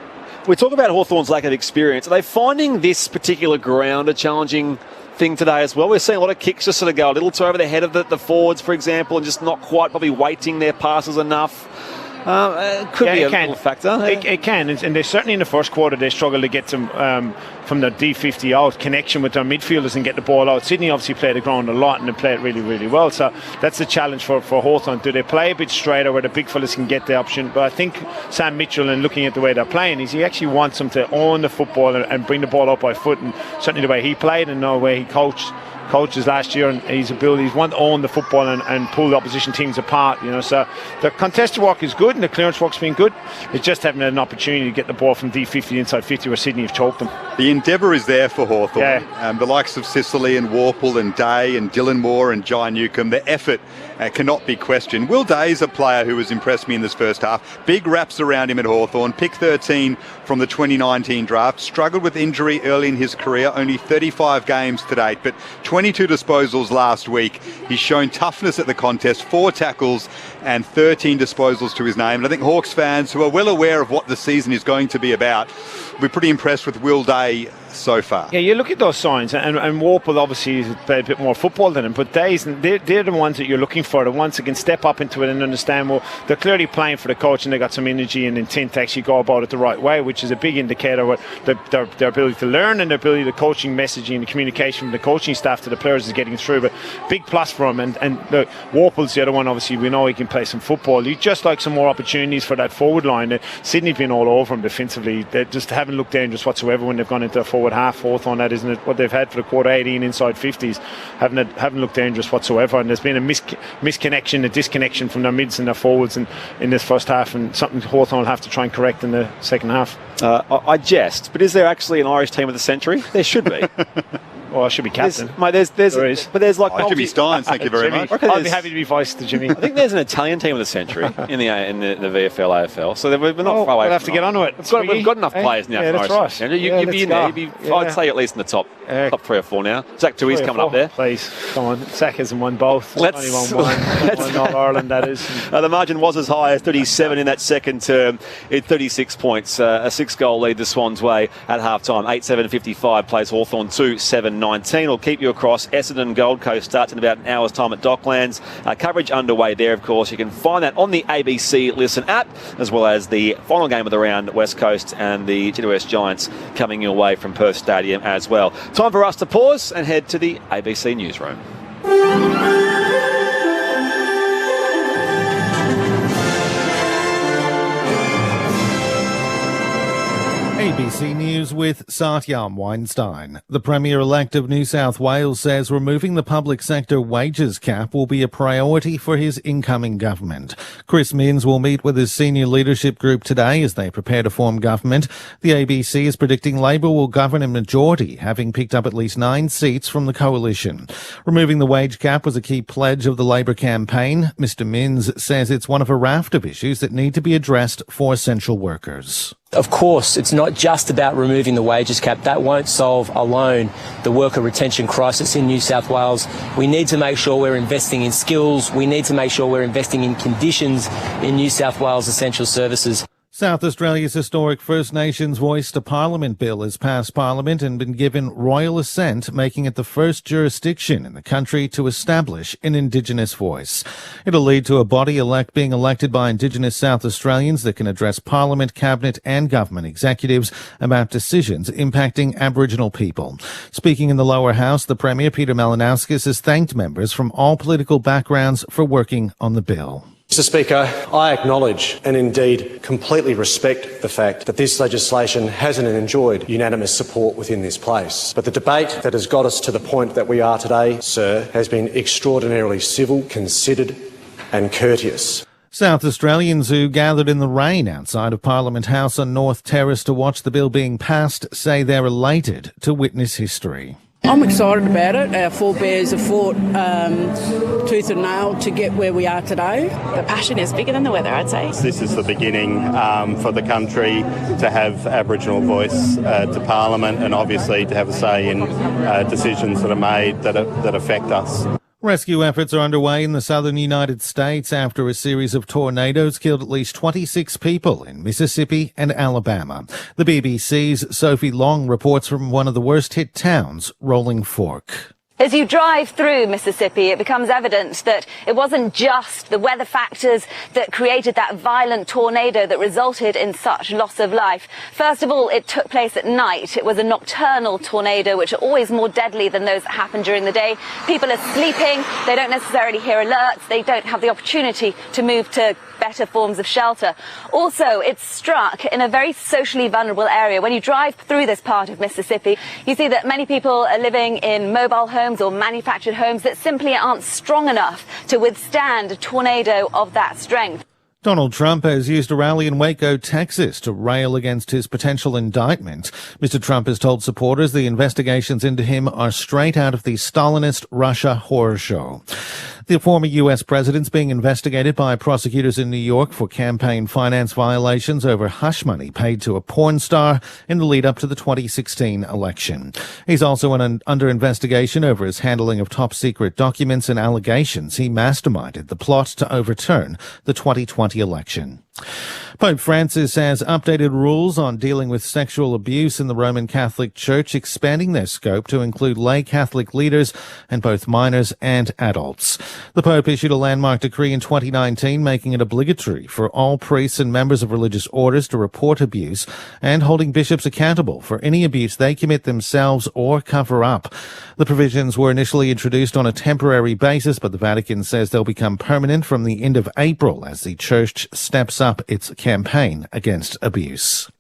We talk about Hawthorn's lack of experience. Are they finding this particular ground a challenging thing today as well? We're seeing a lot of kicks just sort of go a little too over the head of the forwards, for example, and just not quite probably weighting their passes enough. It could be a little factor. It can, and they certainly in the first quarter they struggled to get some from the D50 out connection with their midfielders and get the ball out. Sydney obviously play the ground a lot and they play it really, really well. So that's the challenge for Hawthorn. Do they play a bit straighter where the big fellas can get the option? But I think Sam Mitchell, and looking at the way they're playing, is he actually wants them to own the football and bring the ball up by foot. And certainly the way he played and the way he coaches last year, and his abilities want to own the football and pull the opposition teams apart, so the contested work is good and the clearance work's been good. It's just having an opportunity to get the ball from D50 inside 50 where Sydney have choked them. The endeavour is there for Hawthorn. The likes of Sicily and Warple and Day and Dylan Moore and Jai Newcomb, their effort cannot be questioned. Will Day is a player who has impressed me in this first half. Big wraps around him at Hawthorn. Pick 13 from the 2019 draft. Struggled with injury early in his career. Only 35 games to date, but 22 disposals last week. He's shown toughness at the contest. 4 tackles and 13 disposals to his name. And I think Hawks fans who are well aware of what the season is going to be about will be pretty impressed with Will Day so far. Yeah, you look at those signs, and Warple obviously has played a bit more football than him, but Days, they're the ones that you're looking for, the ones that can step up into it and understand, well, they're clearly playing for the coach and they got some energy and intent to actually go about it the right way, which is a big indicator of what their ability to learn and their ability to coaching, messaging, the communication from the coaching staff to the players is getting through. But big plus for him, and look, Warple's the other one. Obviously we know he can play some football. You just like some more opportunities for that forward line. Sydney's been all over him defensively. They just haven't looked dangerous whatsoever when they've gone into a forward half. Hawthorn, that isn't it? What they've had for the quarter, 18 inside 50s, haven't looked dangerous whatsoever. And there's been a misconnection, a disconnection from their mids and their forwards in this first half, and something Hawthorn will have to try and correct in the second half. I jest, but is there actually an Irish team of the century? There should be. Well, I should be captain. There is. But there's like Jimmy Steins, thank you very much. I'd be happy to be vice to Jimmy. I think there's an Italian team of the century in the VFL, AFL. So we're not far away. We'll have to get onto it. We've got enough players now. Yeah, that's right. You'd be in there. I'd say at least in the top 3 or 4 now. Zach Tui's coming up there. Please, come on. Zach hasn't won both. Only won North Ireland, that is. The margin was as high as 37 in that second term. It's 36 points. A 6-goal lead the Swans' way at half-time. 8-7-55 plays Hawthorn 2-7-9. 19 will keep you across Essendon Gold Coast. Starts in about an hour's time at Docklands. Coverage underway there, of course. You can find that on the ABC Listen app, as well as the final game of the round, West Coast and the GWS Giants coming your way from Perth Stadium as well. Time for us to pause and head to the ABC Newsroom. ABC News with Satyam Weinstein. The Premier-elect of New South Wales says removing the public sector wages cap will be a priority for his incoming government. Chris Minns will meet with his senior leadership group today as they prepare to form government. The ABC is predicting Labor will govern in majority, having picked up at least 9 seats from the coalition. Removing the wage cap was a key pledge of the Labor campaign. Mr Minns says it's one of a raft of issues that need to be addressed for essential workers. Of course, it's not just about removing the wages cap. That won't solve alone the worker retention crisis in New South Wales. We need to make sure we're investing in skills. We need to make sure we're investing in conditions in New South Wales essential services. South Australia's historic First Nations Voice to Parliament bill has passed Parliament and been given royal assent, making it the first jurisdiction in the country to establish an Indigenous voice. It'll lead to a body being elected by Indigenous South Australians that can address Parliament, Cabinet and government executives about decisions impacting Aboriginal people. Speaking in the lower house, the Premier, Peter Malinauskas, has thanked members from all political backgrounds for working on the bill. Mr Speaker, I acknowledge and indeed completely respect the fact that this legislation hasn't enjoyed unanimous support within this place. But the debate that has got us to the point that we are today, sir, has been extraordinarily civil, considered and courteous. South Australians who gathered in the rain outside of Parliament House on North Terrace to watch the bill being passed say they're elated to witness history. I'm excited about it. Our forebears have fought tooth and nail to get where we are today. The passion is bigger than the weather, I'd say. This is the beginning for the country to have Aboriginal voice to Parliament and obviously to have a say in decisions that are made that affect us. Rescue efforts are underway in the southern United States after a series of tornadoes killed at least 26 people in Mississippi and Alabama. The BBC's Sophie Long reports from one of the worst hit towns, Rolling Fork. As you drive through Mississippi, it becomes evident that it wasn't just the weather factors that created that violent tornado that resulted in such loss of life. First of all, it took place at night. It was a nocturnal tornado, which are always more deadly than those that happen during the day. People are sleeping. They don't necessarily hear alerts. They don't have the opportunity to move to better forms of shelter. Also, it's struck in a very socially vulnerable area. When you drive through this part of Mississippi, you see that many people are living in mobile homes or manufactured homes that simply aren't strong enough to withstand a tornado of that strength. Donald Trump has used a rally in Waco, Texas, to rail against his potential indictment. Mr. Trump has told supporters the investigations into him are straight out of the Stalinist Russia horror show. The former U.S. president's being investigated by prosecutors in New York for campaign finance violations over hush money paid to a porn star in the lead-up to the 2016 election. He's also under investigation over his handling of top-secret documents and allegations he masterminded the plot to overturn the 2020 election. Pope Francis has updated rules on dealing with sexual abuse in the Roman Catholic Church, expanding their scope to include lay Catholic leaders and both minors and adults. The Pope issued a landmark decree in 2019 making it obligatory for all priests and members of religious orders to report abuse and holding bishops accountable for any abuse they commit themselves or cover up. The provisions were initially introduced on a temporary basis, but the Vatican says they'll become permanent from the end of April as the Church steps up its campaign against abuse.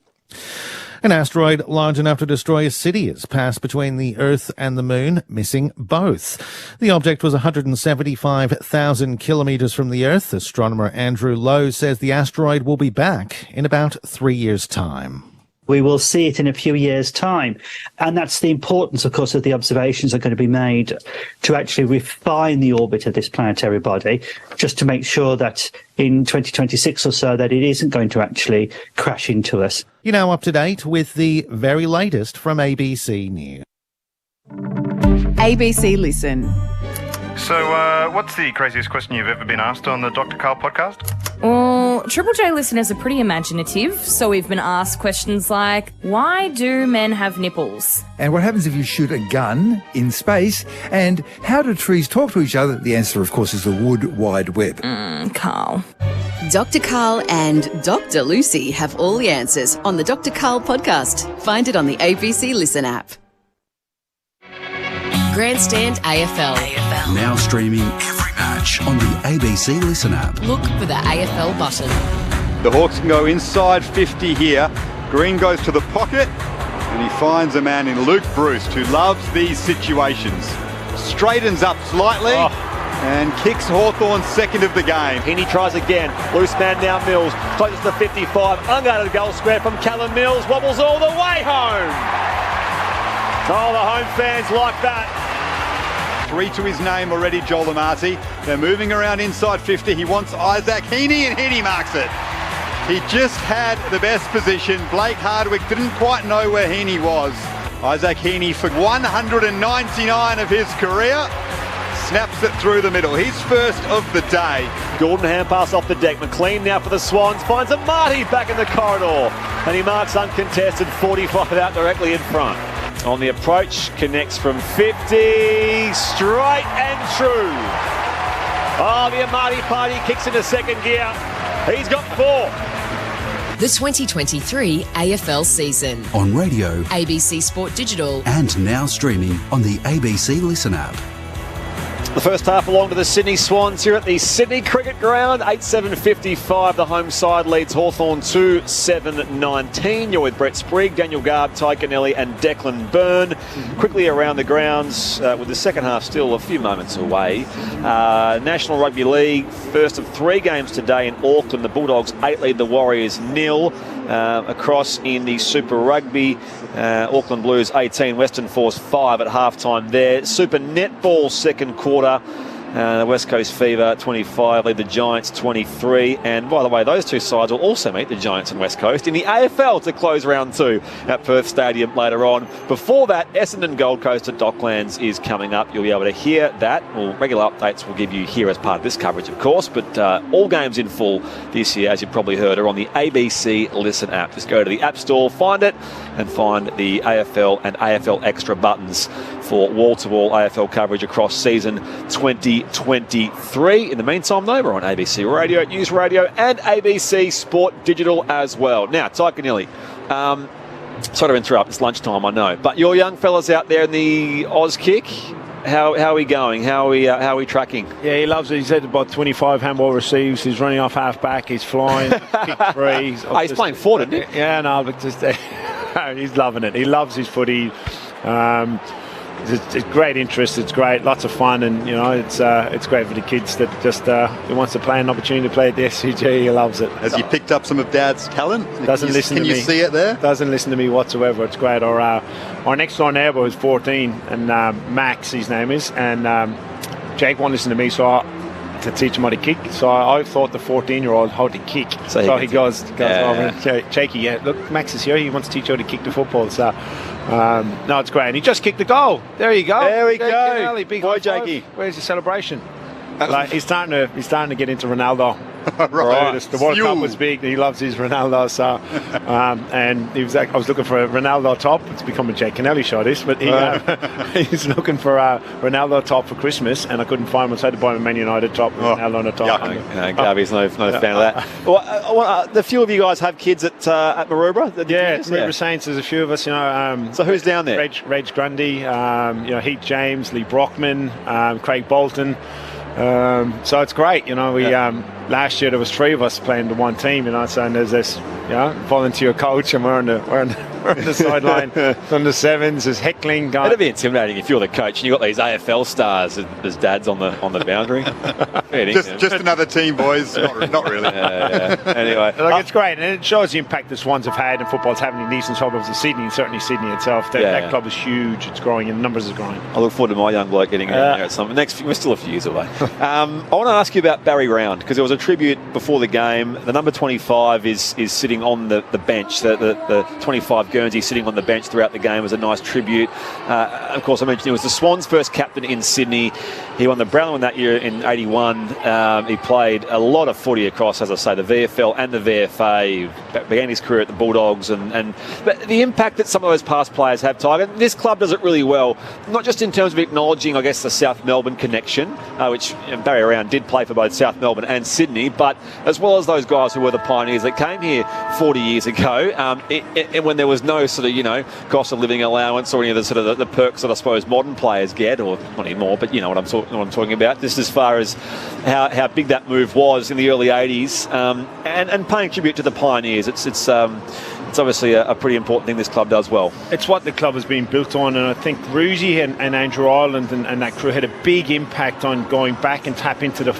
An asteroid large enough to destroy a city has passed between the Earth and the Moon, missing both. The object was 175,000 kilometres from the Earth. Astronomer Andrew Lowe says the asteroid will be back in about 3 years' time. We will see it in a few years' time. And that's the importance, of course, of the observations that are going to be made to actually refine the orbit of this planetary body, just to make sure that in 2026 or so that it isn't going to actually crash into us. You're now up to date with the very latest from ABC News. ABC Listen. So, what's the craziest question you've ever been asked on the Dr. Carl podcast? Well, Triple J listeners are pretty imaginative, so we've been asked questions like, why do men have nipples? And what happens if you shoot a gun in space? And how do trees talk to each other? The answer, of course, is the Wood Wide Web. Carl. Dr. Carl and Dr. Lucy have all the answers on the Dr. Carl podcast. Find it on the ABC Listen app. Grandstand AFL. Now streaming every match on the ABC Listen app. Look for the AFL button. The Hawks can go inside 50 here. Green goes to the pocket and he finds a man in Luke Bruce who loves these situations. Straightens up slightly and kicks Hawthorn second of the game. Heaney tries again. Loose man now Mills. Closes to 55. Unguarded goal square from Callum Mills. Wobbles all the way home. Oh, the home fans like that. 3 to his name already, Joel Amati. They're moving around inside 50. He wants Isaac Heaney, and Heaney marks it. He just had the best position. Blake Hardwick didn't quite know where Heaney was. Isaac Heaney, for 199 of his career, snaps it through the middle. His first of the day. Gordon hand pass off the deck. McLean now for the Swans. Finds a Marty back in the corridor. And he marks uncontested 45 out directly in front. On the approach, connects from 50, straight and true. Oh, the Amati party kicks into second gear. He's got 4. The 2023 AFL season. On radio, ABC Sport Digital. and now streaming on the ABC Listen app. The first half along to the Sydney Swans here at the Sydney Cricket Ground. 8-7-55. The home side leads Hawthorn 2-7-19. You're with Brett Sprigg, Daniel Garb, Ty Kennelly and Declan Byrne. Quickly around the grounds with the second half still a few moments away. National Rugby League, first of 3 games today in Auckland. The Bulldogs 8 lead the Warriors 0. Across in the Super Rugby, Auckland Blues 18, Western Force 5 at halftime there. Super Netball second quarter. The West Coast Fever 25 lead the Giants 23, and by the way, those two sides will also meet the Giants and West Coast in the AFL to close round 2 at Perth Stadium later on. Before that, Essendon Gold Coast at Docklands is coming up. You'll be able to hear that. Well, regular updates we'll give you here as part of this coverage, of course, but all games in full this year, as you probably heard, are on the ABC Listen app. Just go to the App Store, find it, and find the AFL and AFL Extra buttons for wall-to-wall AFL coverage across season 2023. In the meantime, though, we're on ABC Radio, News Radio, and ABC Sport Digital as well. Now, Ty Kennelly, sorry to interrupt, it's lunchtime, I know, but your young fellas out there in the Oz kick, how are we going? How are we tracking? Yeah, he loves it. He's had about 25 handball receives. He's running off half-back. He's flying, kick free. He's playing forward, isn't he? Yeah, no, but just he's loving it. He loves his footy. It's great interest. It's great, lots of fun, and it's great for the kids that just he wants to play an opportunity to play at the SCG. He loves it. Has he picked up some of Dad's talent? Doesn't listen to me. Can you see it there? Doesn't listen to me whatsoever. It's great. Our next door neighbour is 14, and Max, his name is, and Jake won't listen to me, so to teach him how to kick. So I taught the 14-year-old how to kick. So he goes over and Jakey, look, Max is here. He wants to teach you how to kick the football. So no, it's great. And he just kicked the goal. There you go. There we go. Big boy, Jakey. Where's the celebration? He's starting to get into Ronaldo. Right. The World Cup was big. He loves his Ronaldo. So, and he was. I was looking for a Ronaldo top. It's become a Jake Kennelly show, this, but he's looking for a Ronaldo top for Christmas, and I couldn't find one, so I had to buy him a Man United top with Ronaldo on the top. Garby's no fan of that. Well, the few of you guys have kids at Maroubra? Maroubra Saints. There's a few of us. So who's down there? Reg Grundy, Heath James, Lee Brockman, Craig Bolton. So it's great, last year there was 3 of us playing the one team, so and there's this, volunteer coach, and we're on the sideline from the 7s. There's heckling going. It'd be intimidating if you're the coach and you've got these AFL stars as dads on the boundary. just another team, boys. Not really. Anyway, it's great, and it shows the impact the Swans have had and football's having in the eastern suburbs of Sydney, and certainly Sydney itself. That club is huge. It's growing, and numbers are growing. I look forward to my young bloke getting around there at some. We're still a few years away. I want to ask you about Barry Round, because there was a tribute before the game. The number 25 is sitting on the bench. The 25 Guernsey sitting on the bench throughout the game was a nice tribute. Of course, I mentioned he was the Swans' first captain in Sydney. He won the Brownlow that year in 81. He played a lot of footy across, as I say, the VFL and the VFA. He began his career at the Bulldogs. But the impact that some of those past players have, Tiger, this club does it really well. Not just in terms of acknowledging, I guess, the South Melbourne connection, which Barry Round did play for both South Melbourne and Sydney, but as well as those guys who were the pioneers that came here 40 years ago, when there was no sort of, cost of living allowance or any of the sort of the perks that I suppose modern players get, or not anymore, but you know what I'm talking about. Just as far as how big that move was in the early 80s, and paying tribute to the pioneers. It's obviously a pretty important thing this club does well. It's what the club has been built on, and I think Roosie and Andrew Ireland and that crew had a big impact on going back and tap into the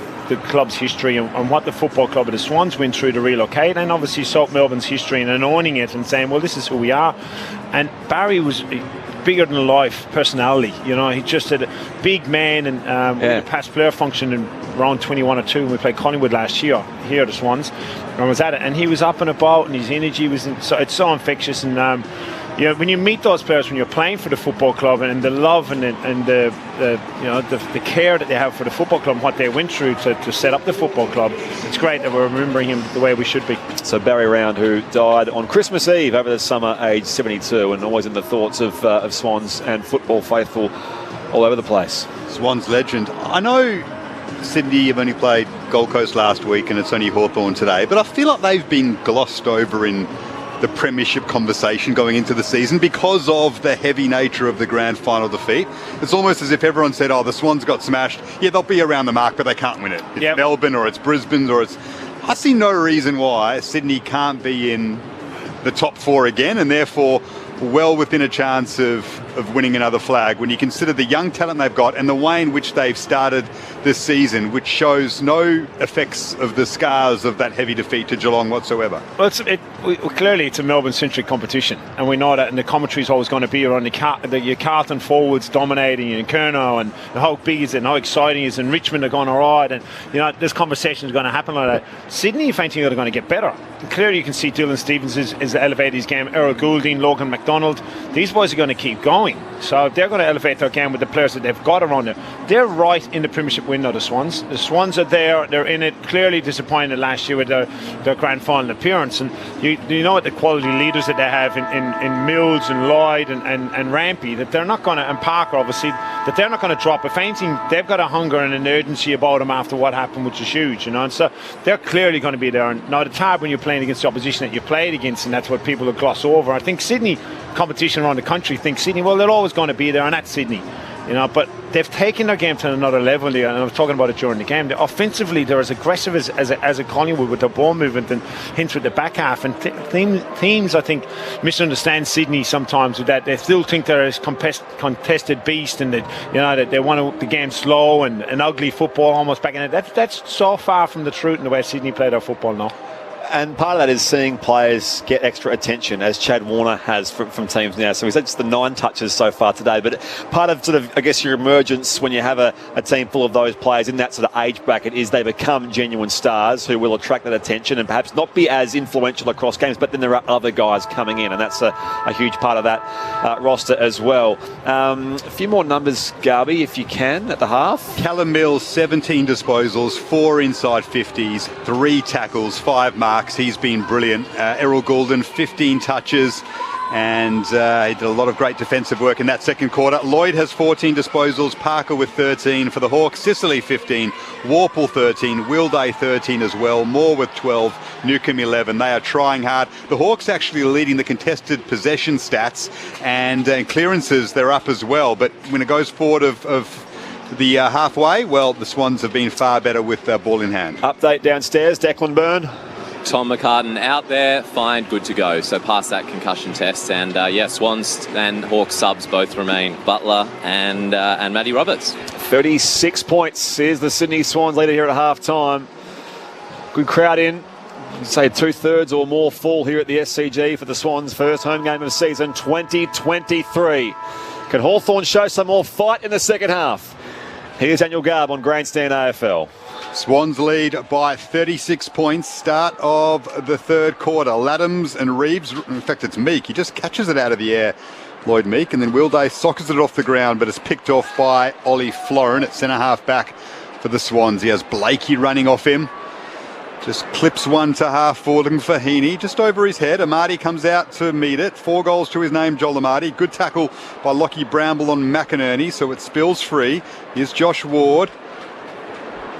club's history and what the football club of the Swans went through to relocate, and obviously South Melbourne's history and owning it and saying, well, this is who we are. And Barry was bigger than life personality. He just had a big man, and a past player function in round 21 or 2 when we played Collingwood last year here at the Swans. I was at it, and he was up and about, and his energy was it's so infectious. And when you meet those players when you're playing for the football club, and the love and the care that they have for the football club and what they went through to set up the football club, it's great that we're remembering him the way we should be. So Barry Round, who died on Christmas Eve over the summer, aged 72, and always in the thoughts of Swans and football faithful all over the place. Swans legend. I know Sydney have only played Gold Coast last week and it's only Hawthorn today, but I feel like they've been glossed over in the premiership conversation going into the season because of the heavy nature of the grand final defeat. It's almost as if everyone said, the Swans got smashed. Yeah, they'll be around the mark, but they can't win it. It's Melbourne or it's Brisbane or it's... I see no reason why Sydney can't be in the top 4 again, and therefore well within a chance of winning another flag when you consider the young talent they've got and the way in which they've started this season, which shows no effects of the scars of that heavy defeat to Geelong whatsoever. Well, clearly it's a Melbourne-centric competition, and we know that, and the commentary is always going to be around your Carlton forwards dominating, and Curnow, and how big is it, and how exciting is it, and Richmond are going all right, and this conversation is going to happen like that. Sydney, if anything, are going to get better. And clearly you can see Dylan Stephens has elevated his game, Errol Goulding, Logan McDonald. These boys are going to keep going. So they're going to elevate their game with the players that they've got around them. They're right in the premiership window, the Swans. The Swans are there. They're in it. Clearly disappointed last year with their grand final appearance. And you know what the quality leaders that they have in Mills and Lloyd and Rampy, that they're not going to, and Parker obviously, that they're not going to drop. If anything, they've got a hunger and an urgency about them after what happened, which is huge, And so they're clearly going to be there. And now it's hard when you're playing against the opposition that you played against, and that's what people will gloss over. I think Sydney, competition around the country, think Sydney, well, they're always going to be there, and that's Sydney. But they've taken their game to another level there, and I was talking about it during the game. Offensively, they're as aggressive as a Collingwood with their ball movement and hints with the back half. And teams, I think, misunderstand Sydney sometimes with that. They still think they're a contested beast, and that they want the game slow and ugly football almost back in it. That's so far from the truth in the way Sydney play their football now. And part of that is seeing players get extra attention, as Chad Warner has from teams now. So he's had just the 9 touches so far today. But part of sort of, I guess, your emergence when you have a team full of those players in that sort of age bracket is they become genuine stars who will attract that attention and perhaps not be as influential across games. But then there are other guys coming in, and that's a huge part of that roster as well. A few more numbers, Garby, if you can, at the half. Callum Mills, 17 disposals, 4 inside 50s, 3 tackles, 5 marks. He's been brilliant. Errol Goulding, 15 touches, and he did a lot of great defensive work in that second quarter. Lloyd has 14 disposals, Parker with 13 for the Hawks, Sicily 15, Warple 13, Wilday 13 as well, Moore with 12, Newcombe 11. They are trying hard. The Hawks actually leading the contested possession stats, and clearances they're up as well, but when it goes forward of the halfway, well, the Swans have been far better with ball in hand. Update downstairs, Declan Byrne. Tom McCartan out there, fine, good to go. So past that concussion test, and Swans and Hawks subs both remain. Butler and Matty Roberts. 36 points. Here's the Sydney Swans leader here at half time. Good crowd in. You'd say 2/3 or more full here at the SCG for the Swans' first home game of season 2023. Can Hawthorn show some more fight in the second half? Here's Daniel Garb on Grandstand AFL. Swans lead by 36 points, start of the third quarter. Laddams and Reeves, in fact it's Meek, he just catches it out of the air, Lloyd Meek, and then Will Day sockers it off the ground, but it's picked off by Ollie Florin at centre-half back for the Swans. He has Blakey running off him. Just clips one to half forward, looking for Heaney, just over his head. Amati comes out to meet it. 4 goals to his name, Joel Amati. Good tackle by Lockie Bramble on McInerney, so it spills free. Here's Josh Ward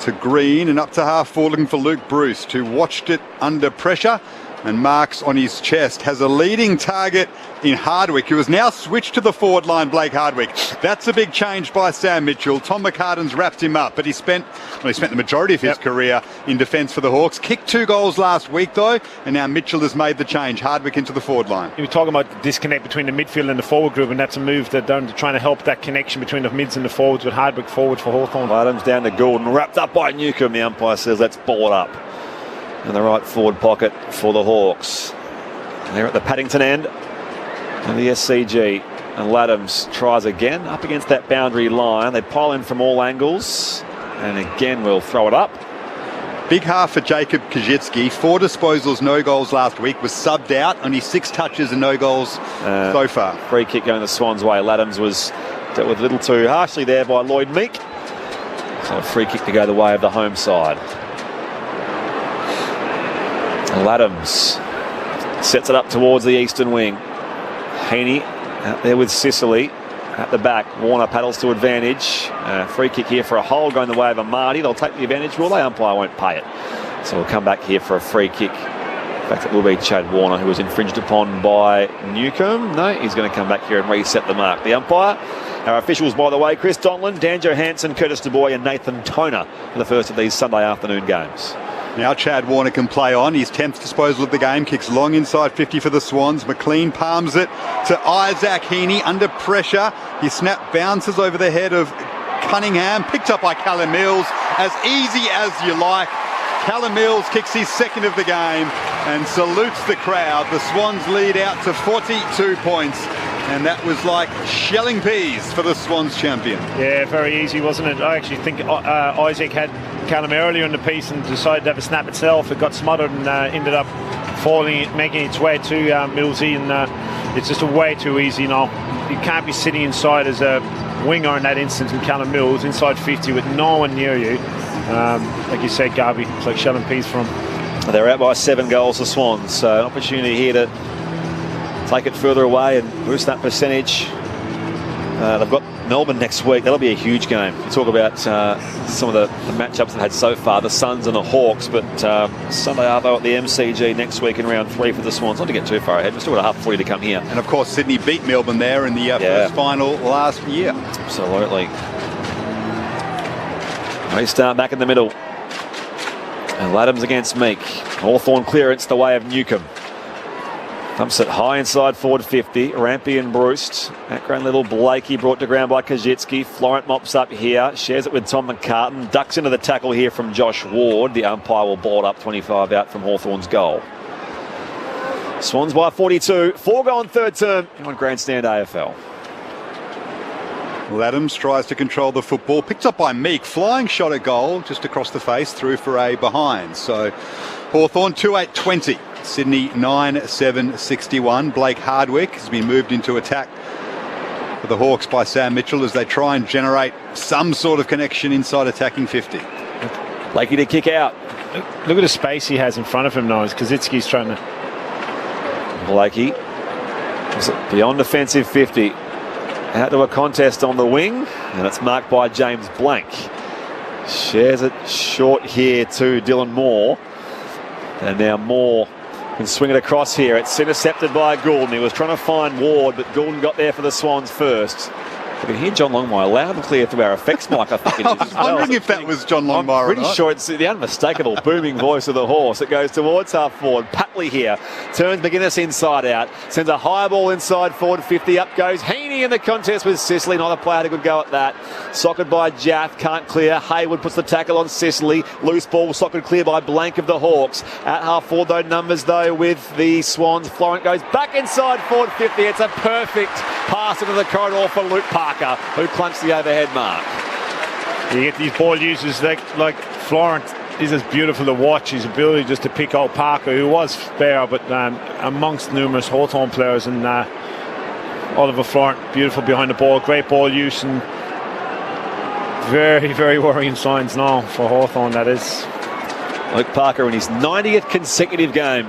to Green and up to half forward, looking for Luke Bruce, who watched it under pressure and marks on his chest. Has a leading target in Hardwick, who has now switched to the forward line, Blake Hardwick. That's a big change by Sam Mitchell. Tom McCartan's wrapped him up, but he spent the majority of his career in defence for the Hawks. Kicked 2 goals last week, though, and now Mitchell has made the change. Hardwick into the forward line. You were talking about the disconnect between the midfield and the forward group, and that's a move that they're trying to help that connection between the mids and the forwards with Hardwick forward for Hawthorn. Adams down to Gordon, wrapped up by Newcombe. The umpire says let's ball it up in the right forward pocket for the Hawks. They're at the Paddington end of the SCG, and Laddams tries again up against that boundary line. They pile in from all angles, and again we'll throw it up. Big half for Jacob Kajitsky. 4 disposals, no goals last week. Was subbed out, only 6 touches and no goals so far. Free kick going the Swans' way. Laddams was dealt with a little too harshly there by Lloyd Meek. So a free kick to go the way of the home side. Laddams sets it up towards the eastern wing. Heaney out there with Sicily at the back. Warner paddles to advantage. Free kick here for a hole going the way of Amati. They'll take the advantage. Will they? Umpire won't pay it. So we'll come back here for a free kick. In fact, it will be Chad Warner, who was infringed upon by Newcombe. No, he's going to come back here and reset the mark. The umpire, our officials, by the way, Chris Donlan, Dan Johansson, Curtis Du Bois and Nathan Toner for the first of these Sunday afternoon games. Now Chad Warner can play on. His 10th disposal of the game. Kicks long inside 50 for the Swans. McLean palms it to Isaac Heaney under pressure. His snap bounces over the head of Cunningham. Picked up by Callum Mills. As easy as you like. Callum Mills kicks his 2nd of the game and salutes the crowd. The Swans lead out to 42 points. And that was like shelling peas for the Swans champion. Yeah, very easy, wasn't it? I actually think Isaac had Callum earlier in the piece and decided to have a snap itself. It got smothered and ended up falling, making its way to Millsy, and it's just a way too easy now. You can't be sitting inside as a winger in that instance in Callum Mills, inside 50 with no one near you. Like you said, Garvey, it's like shelling peas from. They're out by 7 goals, the Swans. So an opportunity here to take it further away and boost that percentage. They've got Melbourne next week. That'll be a huge game. You talk about some of the matchups they've had so far, the Suns and the Hawks, but Sunday Arvo at the MCG next week in round 3 for the Swans. Not to get too far ahead, we've still got a half 40 to come here. And of course Sydney beat Melbourne there in the first final last year. Absolutely. Restart back in the middle. And Laddams against Meek. Hawthorn clearance the way of Newcombe. Dumps it high inside forward 50. Rampy and Bruce. At ground level, Blakey brought to ground by Kajitsky. Florent mops up here. Shares it with Tom McCartan. Ducks into the tackle here from Josh Ward. The umpire will ball it up 25 out from Hawthorn's goal. Swans by 42. 4 goal in third term on Grandstand AFL. Laddams tries to control the football. Picked up by Meek. Flying shot at goal just across the face. Through for a behind. So Hawthorn 2-8-20. Sydney 9-7-61. Blake Hardwick has been moved into attack for the Hawks by Sam Mitchell as they try and generate some sort of connection inside attacking 50. Blakey to kick out. Look at the space he has in front of him now as Kazitsky's trying to... Blakey beyond defensive 50. Out to a contest on the wing, and it's marked by James Blank. Shares it short here to Dylan Moore. And now Moore can swing it across here. It's intercepted by Goulden. He was trying to find Ward, but Goulden got there for the Swans first. You can hear John Longmire loud and clear through our effects mic, I think it is. I was wondering if that was John Longmire. I'm pretty sure it's the unmistakable booming voice of the horse. It goes towards half forward. Patley here turns McGuinness inside out. Sends a high ball inside forward 50. Up goes Heaney in the contest with Sicily. Not a player had a good go at that. Socked by Jaff. Can't clear. Hayward puts the tackle on Sicily. Loose ball socked clear by Blank of the Hawks. At half forward, though, numbers though with the Swans. Florent goes back inside forward 50. It's a perfect pass into the corridor for Luke Parker, who clunks the overhead mark. You get these ball users like Florent is as beautiful to watch. His ability just to pick out Parker, who was spare, but amongst numerous Hawthorn players, and Oliver Florent, beautiful behind the ball, great ball use, and very, very worrying signs now for Hawthorn, that is. Luke Parker in his 90th consecutive game.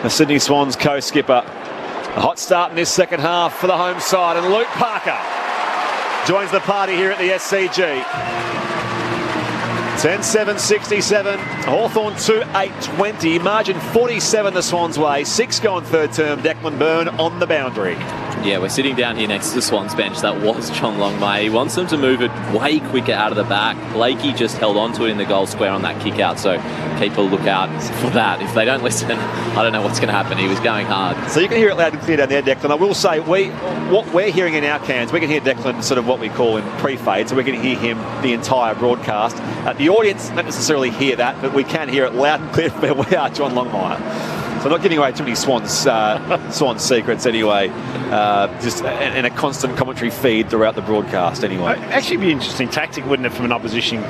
The Sydney Swans co-skipper. A hot start in this second half for the home side, and Luke Parker joins the party here at the SCG. 10-7-67, Hawthorn 2-8-20, margin 47 the Swans' way, 6 going third term, Declan Byrne on the boundary. Yeah, we're sitting down here next to the Swans bench. That was John Longmire. He wants them to move it way quicker out of the back. Blakey just held on to it in the goal square on that kick out, so keep a look out for that. If they don't listen, I don't know what's going to happen. He was going hard. So you can hear it loud and clear down there, Declan. I will say, what we're hearing in our cans, we can hear Declan sort of what we call in pre-fade, so we can hear him the entire broadcast. The audience don't necessarily hear that, but we can hear it loud and clear where we are, John Longmire. So not giving away too many Swans secrets anyway. Just in a constant commentary feed throughout the broadcast anyway. Actually be an interesting tactic, wouldn't it, from an opposition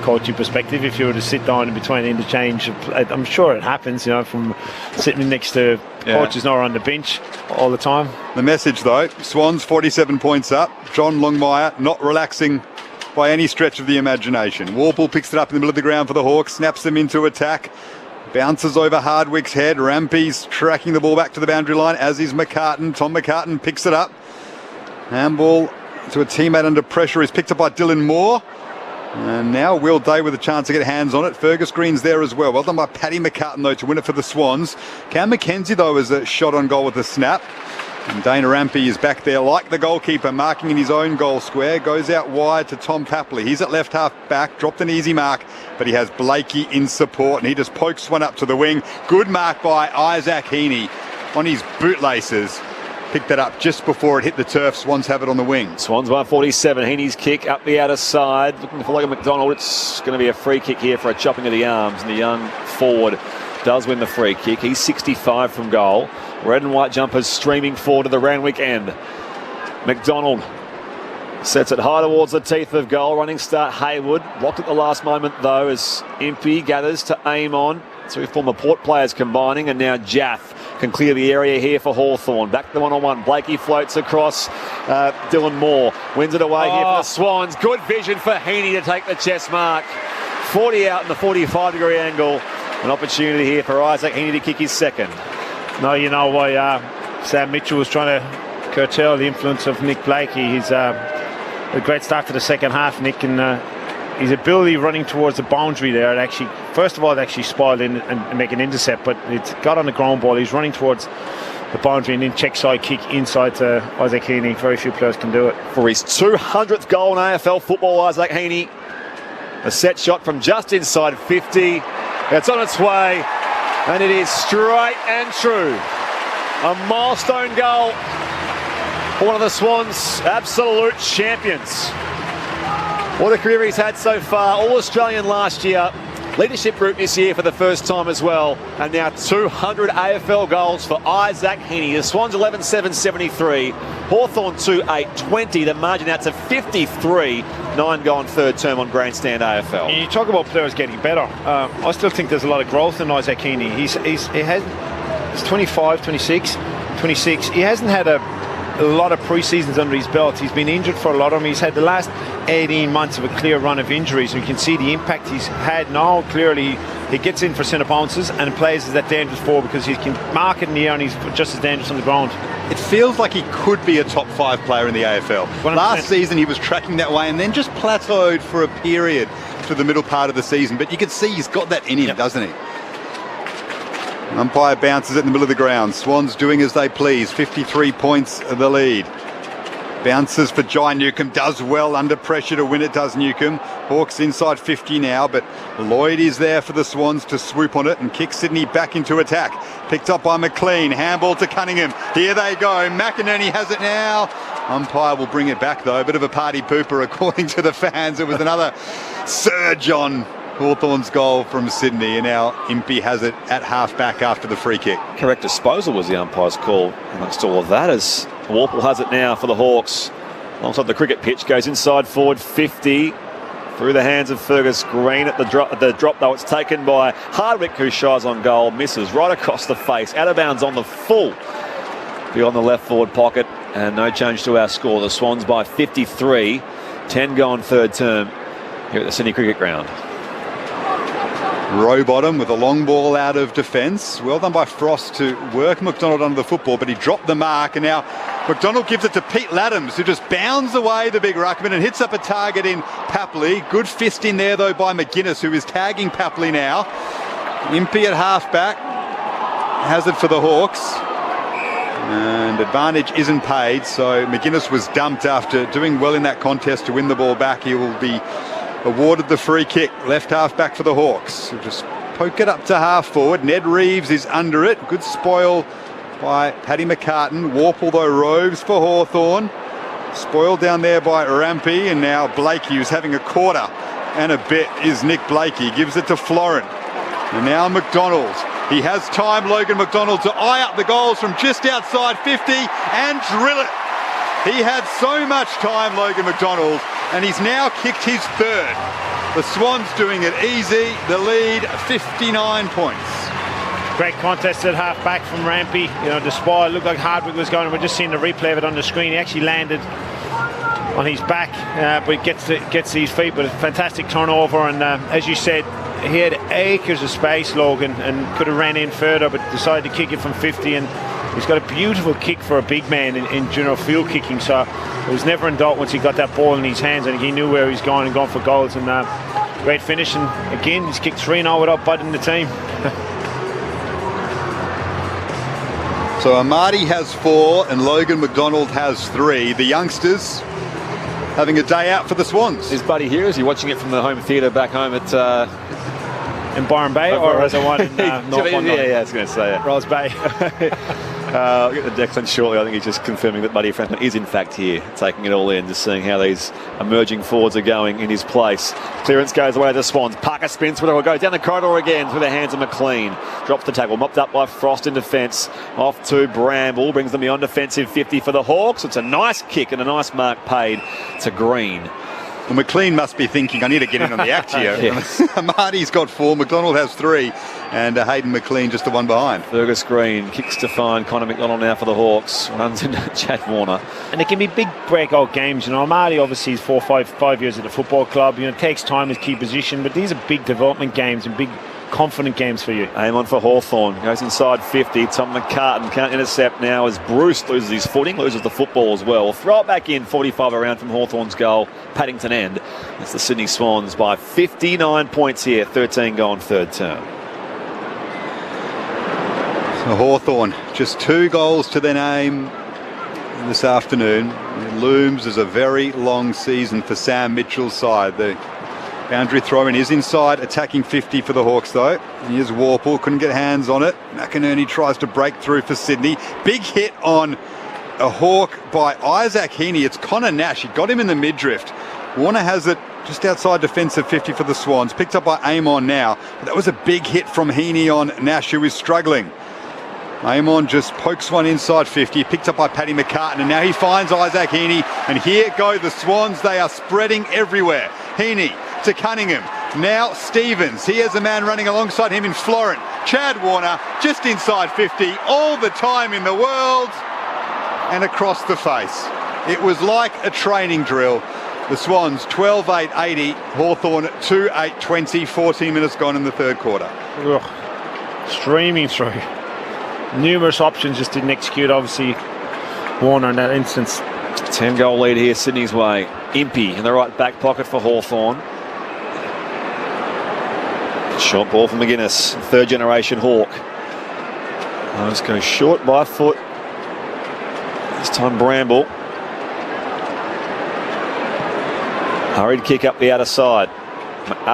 coaching perspective, if you were to sit down in between interchange. I'm sure it happens, from sitting next to coaches not on the bench all the time. The message though, Swans 47 points up. John Longmire not relaxing by any stretch of the imagination. Warple picks it up in the middle of the ground for the Hawks, snaps them into attack. Bounces over Hardwick's head. Rampy's tracking the ball back to the boundary line, as is McCartan. Tom McCartan picks it up. Handball to a teammate under pressure is picked up by Dylan Moore. And now Will Day with a chance to get hands on it. Fergus Green's there as well. Well done by Paddy McCartan, though, to win it for the Swans. Cam McKenzie, though, is a shot on goal with a snap. And Dana Rampy is back there like the goalkeeper, marking in his own goal square. Goes out wide to Tom Papley. He's at left half back, dropped an easy mark, but he has Blakey in support, and he just pokes one up to the wing. Good mark by Isaac Heaney on his bootlaces. Picked that up just before it hit the turf. Swans have it on the wing. Swans 147. Heaney's kick up the outer side. Looking for Logan McDonald. It's going to be a free kick here for a chopping of the arms, and the young forward does win the free kick. He's 65 from goal. Red and white jumpers streaming forward to the Randwick end. McDonald sets it high towards the teeth of goal. Running start Haywood. Blocked at the last moment though as Impey gathers to aim on. Two former Port players combining, and now Jaff can clear the area here for Hawthorn. Back to the one-on-one. Blakey floats across. Dylan Moore wins it away here for the Swans. Good vision for Heaney to take the chest mark. 40 out in the 45-degree angle. An opportunity here for Isaac Heaney to kick his second. No, you know why Sam Mitchell was trying to curtail the influence of Nick Blakey. He's a great start to the second half, Nick, and his ability running towards the boundary there, first of all, it actually spoiled in and make an intercept, but it got on the ground ball. He's running towards the boundary and then check side kick inside to Isaac Heaney. Very few players can do it. For his 200th goal in AFL football, Isaac Heaney. A set shot from just inside 50. It's on its way. And it is straight and true. A milestone goal for one of the Swans' absolute champions. What a career he's had so far. All-Australian last year. Leadership group this year for the first time as well. And now 200 AFL goals for Isaac Heaney. The Swans 11-7-73. Hawthorn 2-8-20. The margin out to 53. 9 gone third term on Grandstand AFL. And you talk about players getting better. I still think there's a lot of growth in Isaac Heaney. He's 25, 26. He hasn't had a lot of pre-seasons under his belt. He's been injured for a lot of them. He's had the last 18 months of a clear run of injuries, and you can see the impact he's had now. Clearly, he gets in for centre bounces and plays as that dangerous forward because he can mark it in the air and he's just as dangerous on the ground. It feels like he could be a top 5 player in the AFL. 100%. Last season he was tracking that way and then just plateaued for a period to the middle part of the season. But you can see he's got that in him, doesn't he? Umpire bounces it in the middle of the ground. Swans doing as they please. 53 points the lead. Bounces for Jai Newcomb. Does well under pressure to win it, does Newcomb. Hawks inside 50 now, but Lloyd is there for the Swans to swoop on it and kick Sydney back into attack. Picked up by McLean. Handball to Cunningham. Here they go. McInerney has it now. Umpire will bring it back, though. A bit of a party pooper, according to the fans. It was another surge on Hawthorn's goal from Sydney, and now Impey has it at half-back after the free kick. Correct disposal was the umpire's call amongst all of that, as Warple has it now for the Hawks. Alongside the cricket pitch, goes inside forward 50. Through the hands of Fergus Green at the drop, though. It's taken by Hardwick, who shies on goal, misses right across the face, out of bounds on the full, beyond the left forward pocket, and no change to our score. The Swans by 53, 10 gone third term here at the Sydney Cricket Ground. Rowbottom with a long ball out of defence. Well done by Frost to work McDonald under the football, but he dropped the mark, and now McDonald gives it to Pete Laddams, who just bounds away the big ruckman and hits up a target in Papley. Good fist in there, though, by McGuinness, who is tagging Papley now. Impey at halfback. Hazard for the Hawks. And advantage isn't paid, so McGuinness was dumped after doing well in that contest to win the ball back. He will be awarded the free kick. Left half back for the Hawks. He'll just poke it up to half forward. Ned Reeves is under it. Good spoil by Paddy McCartan. Warple, though, roves for Hawthorn. Spoiled down there by Rampy, and now Blakey, who's having a quarter and a bit, is Nick Blakey. Gives it to Florent. And now McDonald. He has time, Logan McDonald, to eye up the goals from just outside 50 and drill it. He had so much time, Logan McDonald, and he's now kicked his third. The Swans doing it easy. The lead, 59 points. Great contest at half back from Rampy. You know, despite it looked like Hardwick was going, we're just seeing the replay of it on the screen. He actually landed on his back, but gets to his feet. But a fantastic turnover, and as you said, he had acres of space, Logan, and could have ran in further, but decided to kick it from 50. And he's got a beautiful kick for a big man in general field kicking. So it was never in doubt once he got that ball in his hands, and he knew where he was going and gone for goals. And great finish. And again, he's kicked 3-0 without butting the team. So Amadi has 4 and Logan McDonald has 3. The youngsters having a day out for the Swans. Is Buddy here? Is he watching it from the home theatre back home at in Byron Bay, or as I want in North London? Yeah, I was going to say it. Rose Bay. I'll get the Declan shortly. I think he's just confirming that Buddy Franklin is in fact here, taking it all in, just seeing how these emerging forwards are going in his place. Clearance goes away to the Swans. Parker spins through it, will go down the corridor again through the hands of McLean. Drops the tackle, mopped up by Frost in defence. Off to Bramble, brings them beyond defensive 50 for the Hawks. It's a nice kick and a nice mark paid to Green. Well, McLean must be thinking, I need to get in on the act here. Yes. Marty's got 4, McDonald has 3, and Hayden McLean just the one behind. Fergus Green kicks to find Connor McDonald now for the Hawks. Runs into Chad Warner. And it can be big breakout games. You know, Marty obviously is 5 years at the football club. You know, it takes time with key position, but these are big development games and big confident games for you. Aim on for Hawthorn. Goes inside 50. Tom McCartan can't intercept now as Bruce loses his footing, loses the football as well. Throw it back in, 45 around from Hawthorn's goal. Paddington end. It's the Sydney Swans by 59 points here, 13 gone third term. So Hawthorn, just 2 goals to their name this afternoon. It looms as a very long season for Sam Mitchell's side. The boundary throw-in is inside, attacking 50 for the Hawks, though. Here's Warple, couldn't get hands on it. McInerney tries to break through for Sydney. Big hit on a Hawk by Isaac Heaney. It's Connor Nash. He got him in the mid-drift. Warner has it just outside defensive 50 for the Swans. Picked up by Amon now. But that was a big hit from Heaney on Nash, who is struggling. Amon just pokes one inside 50, picked up by Paddy McCartan, and now he finds Isaac Heaney, and here go the Swans. They are spreading everywhere. Heaney to Cunningham, now Stevens. He has a man running alongside him in Florent. Chad Warner just inside 50, all the time in the world, and across the face. It was like a training drill. The Swans 12-8-80, Hawthorn 2-8-20, 14 minutes gone in the third quarter. Ugh. Streaming through. Numerous options, just didn't execute, obviously, Warner in that instance. 10-goal lead here, Sydney's way. Impey in the right back pocket for Hawthorn. Short ball from McGuinness, third-generation Hawk. Those go short by foot. This time Bramble. Hurried kick up the outer side.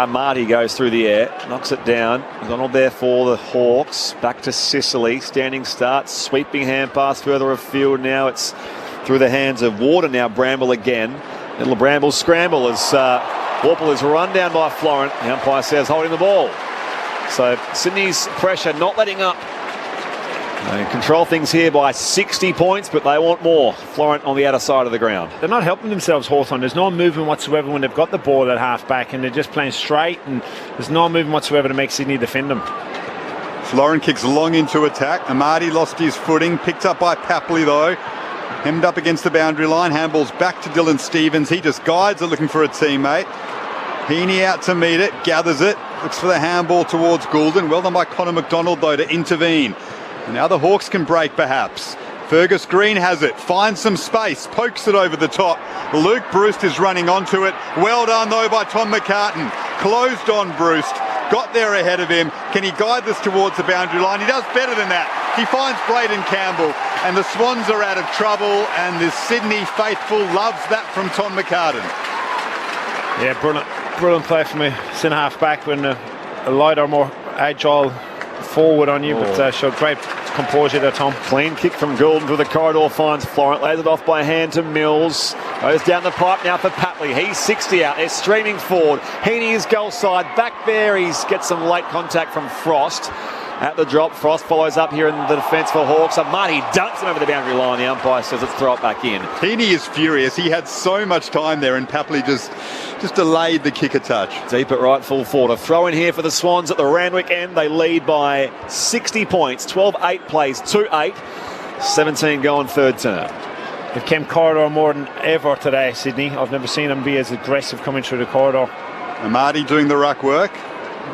Marty goes through the air, knocks it down. McDonald there for the Hawks. Back to Sicily. Standing start, sweeping hand pass further afield. Now it's through the hands of Warder. Now Bramble again. Little Bramble scramble as Warple is run down by Florent. The umpire says holding the ball. So Sydney's pressure not letting up They control things here by 60 points, but they want more. Florent on the outer side of the ground. They're not helping themselves, Hawthorn. There's no movement whatsoever when they've got the ball at half-back, and they're just playing straight, and there's no movement whatsoever to make Sydney defend them. Florent kicks long into attack. Amadi lost his footing, picked up by Papley though. Hemmed up against the boundary line. Handballs back to Dylan Stevens. He just guides it, looking for a teammate. Heaney out to meet it, gathers it, looks for the handball towards Goulden. Well done by Connor McDonald though to intervene. And now the Hawks can break perhaps. Fergus Green has it, finds some space, pokes it over the top. Luke Bruce is running onto it. Well done though by Tom McCartan. Closed on Bruce, got there ahead of him. Can he guide this towards the boundary line? He does better than that. He finds Braden Campbell, and the Swans are out of trouble, and the Sydney faithful loves that from Tom McCartan. Yeah, brilliant play from a centre half back when a lighter, more agile forward on you, but showed great composure there, Tom. Clean kick from Goulden through the corridor, finds Florent, lays it off by hand to Mills. Goes down the pipe now for Papley. He's 60 out. They're streaming forward. Heaney is goal side. Back there, he's gets some late contact from Frost. At the drop, Frost follows up here in the defence for Hawks. Marty dunks him over the boundary line. The umpire says let's throw it back in. Heaney is furious. He had so much time there, and Papley just delayed the kick a touch. Deep at right full forward. A throw in here for the Swans at the Randwick end. They lead by 60 points. 12-8 plays, 2-8. 17 going third term. They've came corridor more than ever today, Sydney. I've never seen them be as aggressive coming through the corridor. Amadi doing the ruck work.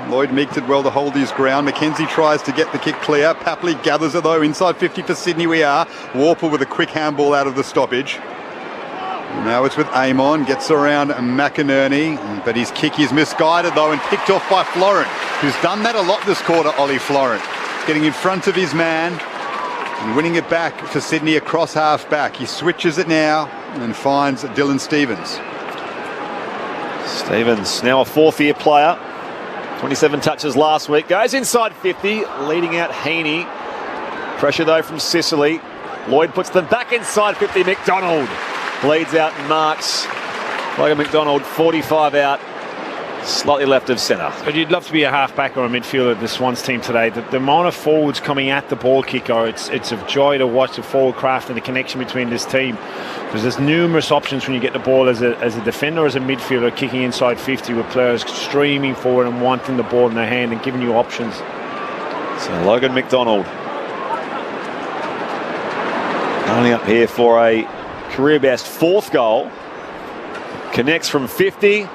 Lloyd Meek did well to hold his ground. Mackenzie tries to get the kick clear. Papley gathers it though. Inside 50 for Sydney we are. Warple with a quick handball out of the stoppage. Now it's with Amon. Gets around McInerney. But his kick is misguided though and picked off by Florent, who's done that a lot this quarter, Ollie Florent. Getting in front of his man and winning it back for Sydney across half back. He switches it now and finds Dylan Stevens. Stevens, now a fourth-year player. 27 touches last week. Goes inside 50, leading out Heaney. Pressure though from Sicily. Lloyd puts them back inside 50. McDonald leads out and marks. Logan McDonald, 45 out, slightly left of centre. But you'd love to be a half-back or a midfielder of the Swans team today. The amount of forwards coming at the ball kicker, it's a joy to watch the forward craft and the connection between this team. Because there's numerous options when you get the ball as a defender or as a midfielder kicking inside 50 with players streaming forward and wanting the ball in their hand and giving you options. So Logan McDonald only up here for a career best fourth goal. Connects from 50.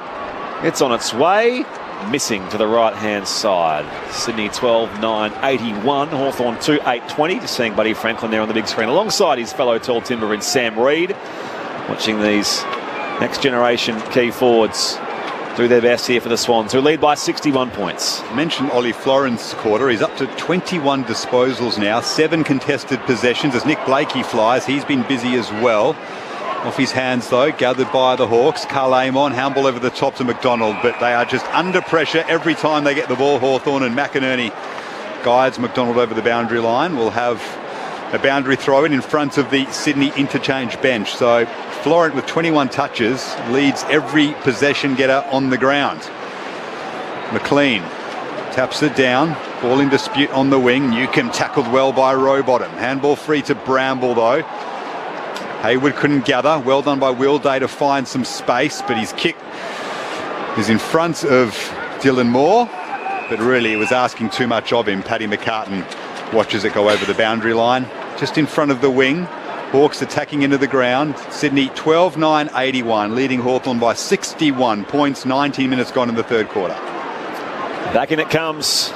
It's on its way. Missing to the right-hand side. Sydney 12-9-81. Hawthorn 2-8-20. Just seeing Buddy Franklin there on the big screen alongside his fellow tall timber in Sam Reid. Watching these next generation key forwards do their best here for the Swans, who lead by 61 points. I mentioned Ollie Florent's quarter. He's up to 21 disposals now. 7 contested possessions as Nick Blakey flies. He's been busy as well. Off his hands though, gathered by the Hawks. Carl Amon, handball over the top to McDonald, but they are just under pressure every time they get the ball, Hawthorn, and McInerney guides McDonald over the boundary line. We'll have a boundary throw in front of the Sydney interchange bench. So Florent with 21 touches leads every possession getter on the ground. McLean taps it down, ball in dispute on the wing. Newcomb tackled well by Rowbottom. Handball free to Bramble though. Hayward couldn't gather. Well done by Will Day to find some space, but his kick is in front of Dylan Moore. But really, it was asking too much of him. Paddy McCartan watches it go over the boundary line. Just in front of the wing. Hawks attacking into the ground. Sydney 12-9-81, leading Hawthorn by 61 points. 19 minutes gone in the third quarter. Back in it comes.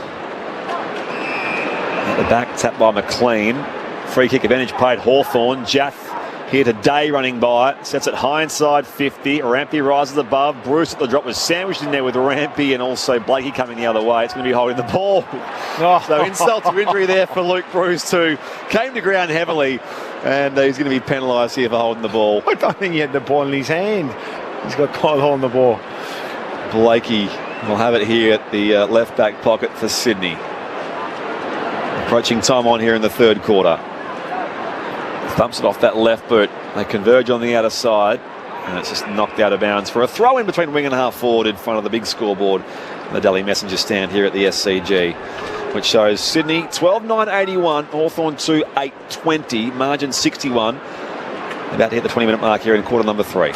At the back, tapped by McLean. Free kick advantage played Hawthorn. Jaff here today running by, sets it high inside 50. Rampy rises above. Bruce at the drop was sandwiched in there with Rampy and also Blakey coming the other way. It's going to be holding the ball. So insult to injury there for Luke Bruce too. Came to ground heavily and he's going to be penalised here for holding the ball. I don't think he had the ball in his hand. He's got quite holding the ball. Blakey will have it here at the left back pocket for Sydney. Approaching time on here in the third quarter. Thumps it off that left boot. They converge on the outer side. And it's just knocked out of bounds for a throw in between wing and half forward in front of the big scoreboard. The Delhi Messenger stand here at the SCG. which shows Sydney 12.981, Hawthorn 2.820, margin 61. About to hit the 20-minute mark here in quarter number 3.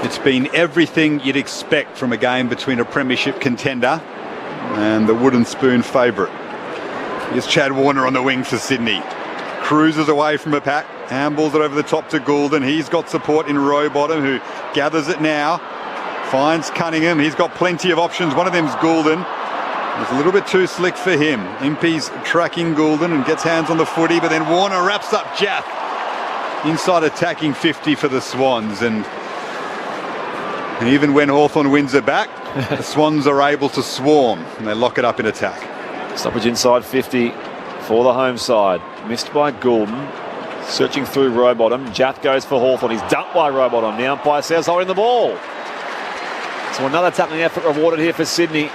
It's been everything you'd expect from a game between a premiership contender and the wooden spoon favourite. Here's Chad Warner on the wing for Sydney. Cruises away from a pack, handballs it over the top to Goulden. He's got support in Rowbottom, who gathers it now. Finds Cunningham. He's got plenty of options. One of them's Goulden. It's a little bit too slick for him. Impey's tracking Goulden and gets hands on the footy, but then Warner wraps up Jaff. Inside attacking 50 for the Swans, and even when Hawthorn wins it back, the Swans are able to swarm and they lock it up in attack. Stoppage inside 50 for the home side. Missed by Goulden. Searching through Rowbottom. Jaff goes for Hawthorn. He's dumped by Rowbottom. The umpire says holding the ball. So another tackling effort rewarded here for Sydney.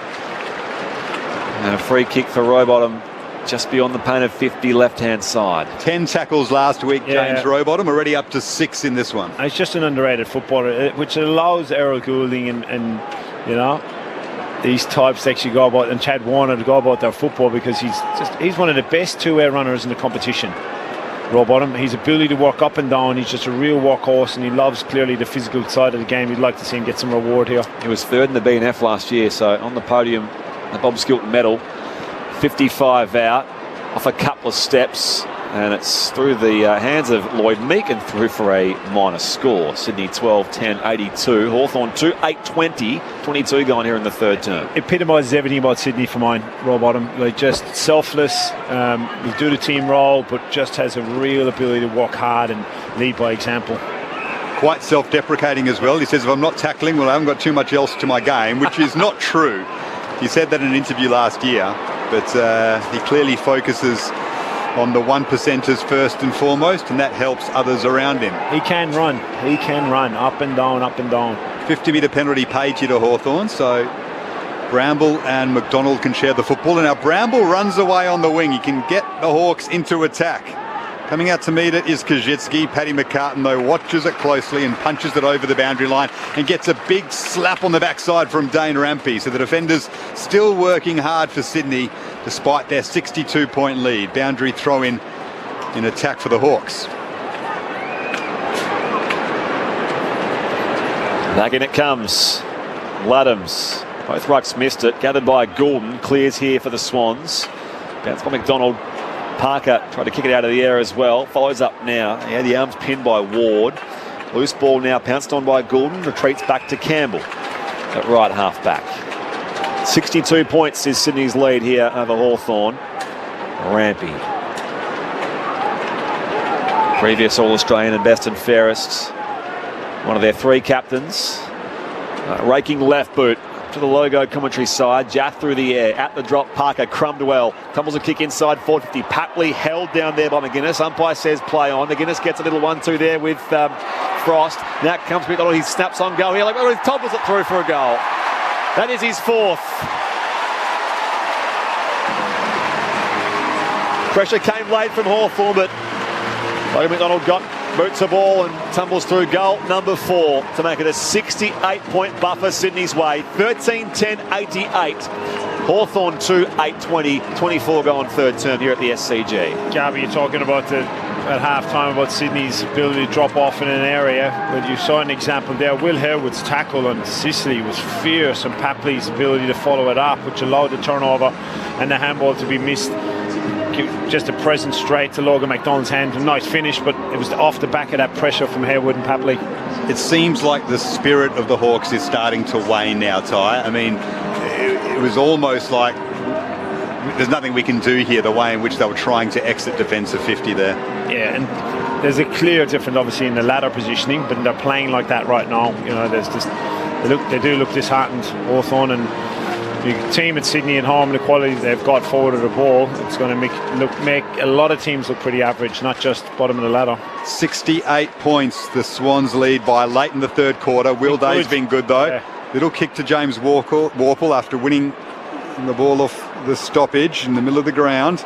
And a free kick for Rowbottom just beyond the paint of 50 left-hand side. 10 tackles last week, James Rowbottom, already up to 6 in this one. It's just an underrated footballer, which allows Errol Goulding and you know, these types to actually go about, and Chad Warner to go about their football, because he's one of the best two-way runners in the competition. Rowbottom, his ability to work up and down, he's just a real workhorse, and he loves clearly the physical side of the game. You'd like to see him get some reward here. He was third in the BNF last year, so on the podium, the Bob Skilton medal. 55 out, off a couple of steps, and it's through the hands of Lloyd Meek and through for a minor score. Sydney 12-10-82, Hawthorn 2-8-20, 22 going here in the third term. Epitomises everything about Sydney for mine, Rowbottom. Like, just selfless, will do the team role, but just has a real ability to work hard and lead by example. Quite self-deprecating as well. He says, if I'm not tackling, well, I haven't got too much else to my game, which is not true. He said that in an interview last year. But he clearly focuses on the 1%ers first and foremost, and that helps others around him. He can run, up and down, up and down. 50-metre penalty paid here to Hawthorn, so Bramble and McDonald can share the football. And now Bramble runs away on the wing. He can get the Hawks into attack. Coming out to meet it is Kajitsky. Paddy McCartan, though, watches it closely and punches it over the boundary line and gets a big slap on the backside from Dane Rampey. So the defenders still working hard for Sydney despite their 62-point lead. Boundary throw-in attack for the Hawks. Back in it comes. Luddams. Both rucks missed it. Gathered by Goulden. Clears here for the Swans. Bounce by McDonald. Parker tried to kick it out of the air as well. Follows up now. He had the arms pinned by Ward. Loose ball now pounced on by Goulden. Retreats back to Campbell at right half back. 62 points is Sydney's lead here over Hawthorn. Rampy. Previous All-Australian and best and fairest. One of their three captains. Raking left boot to the logo commentary side. Jaff through the air. At the drop, Parker crumbed well. Tumbles a kick inside 450. Papley held down there by McGuinness. Umpire says play on. McGuinness gets a little 1-2 there with Frost. Now comes McDonald. He snaps on goal here. Like, he topples it through for a goal. That is his fourth. Pressure came late from Hawthorn, but Logan McDonald boots the ball and tumbles through goal number 4 to make it a 68-point buffer Sydney's way. 13-10-88. Hawthorn 2-8-20. 24 going third term here at the SCG. Gabby, you're talking about at half-time about Sydney's ability to drop off in an area. But you saw an example there. Will Harewood's tackle on Sicily was fierce, and Papley's ability to follow it up, which allowed the turnover and the handball to be missed. Just a present straight to Logan McDonald's hand. A nice finish, but it was off the back of that pressure from Harewood and Papley. It seems like the spirit of the Hawks is starting to wane now, Ty. I mean, it was almost like there's nothing we can do here, the way in which they were trying to exit defensive 50 there. Yeah, and there's a clear difference, obviously, in the ladder positioning, but they're playing like that right now. You know, there's just they do look disheartened, Hawthorn, and the team at Sydney at home, the quality they've got forward of the ball, it's going to make a lot of teams look pretty average, not just bottom of the ladder. 68 points the Swans lead by late in the third quarter. Will Day's been good though. Yeah. Little kick to James Warple after winning the ball off the stoppage in the middle of the ground.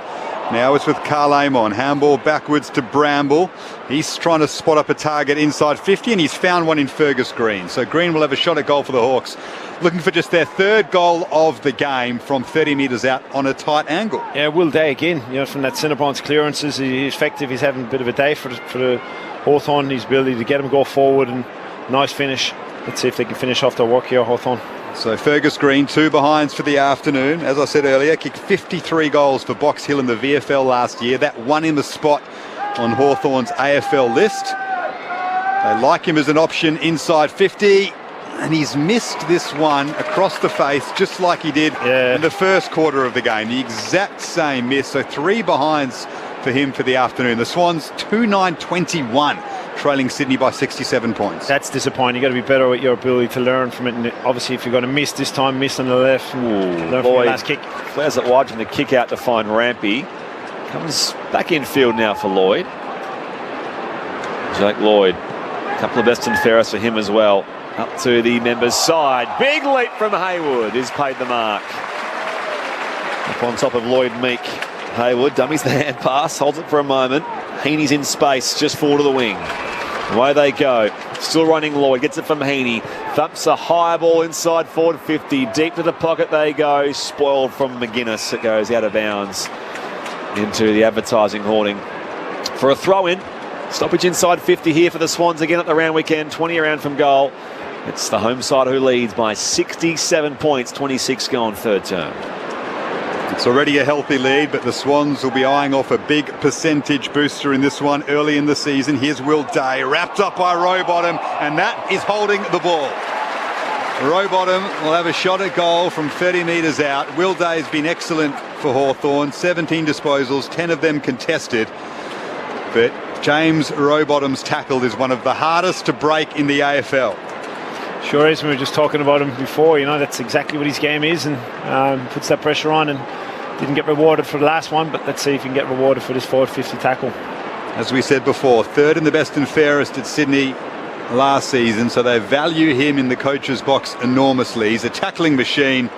Now it's with Carl Amon. Handball backwards to Bramble. He's trying to spot up a target inside 50, and he's found one in Fergus Green. So Green will have a shot at goal for the Hawks, looking for just their third goal of the game from 30 metres out on a tight angle. Yeah, Will Day again, from that centre bounce clearances. He's effective. He's having a bit of a day for the Hawthorn. His ability to get him go forward, and nice finish. Let's see if they can finish off their work here, Hawthorn. So Fergus Green, 2 behinds for the afternoon. As I said earlier, kicked 53 goals for Box Hill in the VFL last year. That won him a spot on Hawthorn's AFL list. They like him as an option inside 50, and he's missed this one across the face just like he did in the first quarter of the game. The exact same miss. So 3 behinds for him for the afternoon. The Swans 2-9-21. Trailing Sydney by 67 points. That's disappointing. You've got to be better with your ability to learn from it. And obviously, if you're going to miss this time, miss on the left. Learn from your last kick. Flares it wide from the kick out to find Rampy. Comes back in field now for Lloyd. Jake Lloyd. A couple of best and fairest for him as well. Up to the members' side. Big leap from Haywood. He's paid the mark. Up on top of Lloyd Meek. Haywood dummies the hand pass. Holds it for a moment. Heaney's in space, just forward of the wing. Away they go. Still running Lloyd. Gets it from Heaney. Thumps a high ball inside forward 50. Deep to the pocket they go. Spoiled from McGuinness. It goes out of bounds into the advertising hoarding. For a throw-in. Stoppage inside 50 here for the Swans again at the round weekend. 20 around from goal. It's the home side who leads by 67 points. 26 gone third term. It's already a healthy lead, but the Swans will be eyeing off a big percentage booster in this one early in the season. Here's Will Day, wrapped up by Rowbottom, and that is holding the ball. Rowbottom will have a shot at goal from 30 metres out. Will Day has been excellent for Hawthorn, 17 disposals, 10 of them contested. But James Rowbottom's tackle is one of the hardest to break in the AFL. Sure is. We were just talking about him before. That's exactly what his game is, and puts that pressure on, and didn't get rewarded for the last one, but let's see if he can get rewarded for this forward 50 tackle. As we said before, third in the best and fairest at Sydney last season, so they value him in the coach's box enormously. He's a tackling machine,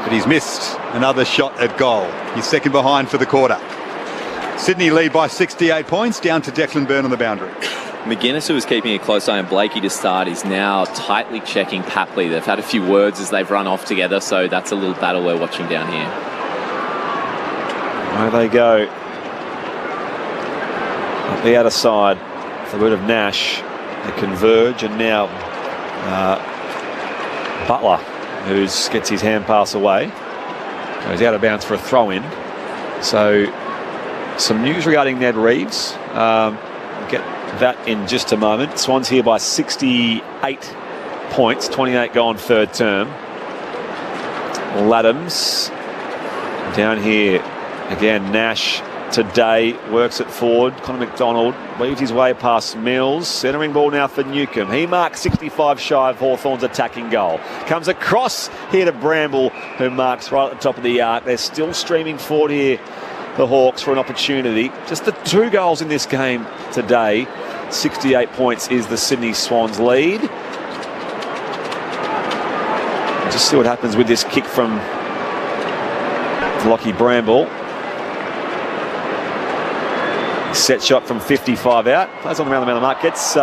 but he's missed another shot at goal. He's second behind for the quarter. Sydney lead by 68 points, down to Declan Byrne on the boundary. McGuinness, who was keeping a close eye on Blakey to start, is now tightly checking Papley. They've had a few words as they've run off together, so that's a little battle we're watching down here. There they go. Up the outer side, the word of Nash. They converge, and now Butler, who gets his hand pass away, goes out of bounds for a throw-in. So some news regarding Ned Reeves. Get that in just a moment. Swans here by 68 points, 28 gone third term. Laddams down here again. Nash today works it forward. Connor McDonald weaves his way past Mills. Centering ball now for Newcomb. He marks 65 shy of Hawthorn's attacking goal. Comes across here to Bramble, who marks right at the top of the arc. They're still streaming forward here, the Hawks, for an opportunity. Just the 2 goals in this game today. 68 points is the Sydney Swans lead. Just see what happens with this kick from Lockie Bramble. Set shot from 55 out. Plays on around the mark. Gets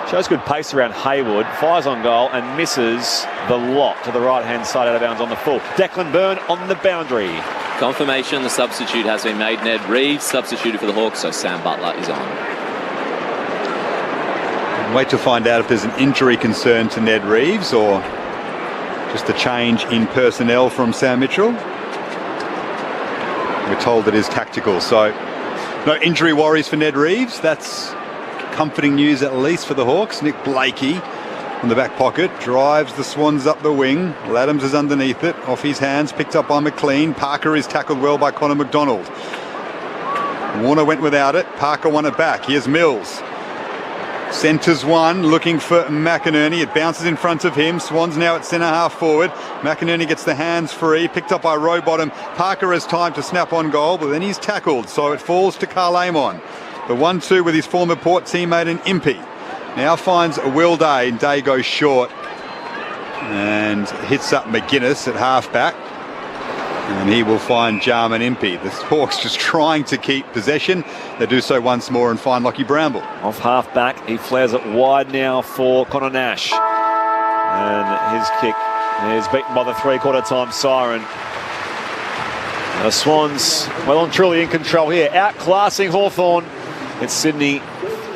shows good pace around Haywood. Fires on goal and misses the lot to the right-hand side out of bounds on the full. Declan Byrne on the boundary. Confirmation the substitute has been made. Ned Reeves substituted for the Hawks, so Sam Butler is on. Wait to find out if there's an injury concern to Ned Reeves or just a change in personnel from Sam Mitchell. We're told it is tactical, so no injury worries for Ned Reeves. That's comforting news, at least for the Hawks. Nick Blakey in the back pocket drives the Swans up the wing. Laddams is underneath it, off his hands, picked up by McLean. Parker is tackled well by Connor McDonald. Warner went without it. Parker won it back. Here's Mills. Centres one, looking for McInerney. It bounces in front of him. Swans now at centre half forward. McInerney gets the hands free, picked up by Rowbottom. Parker has time to snap on goal, but then he's tackled, so it falls to Carl Amon. The 1-2 with his former Port teammate in Impey. Now finds Will Day, and Day goes short and hits up McGuinness at half back. And he will find Jarman Impey. The Hawks just trying to keep possession. They do so once more and find Lockie Bramble. Off half back, he flares it wide now for Connor Nash. And his kick is beaten by the three-quarter time siren. The Swans, well and truly in control here, outclassing Hawthorn. It's Sydney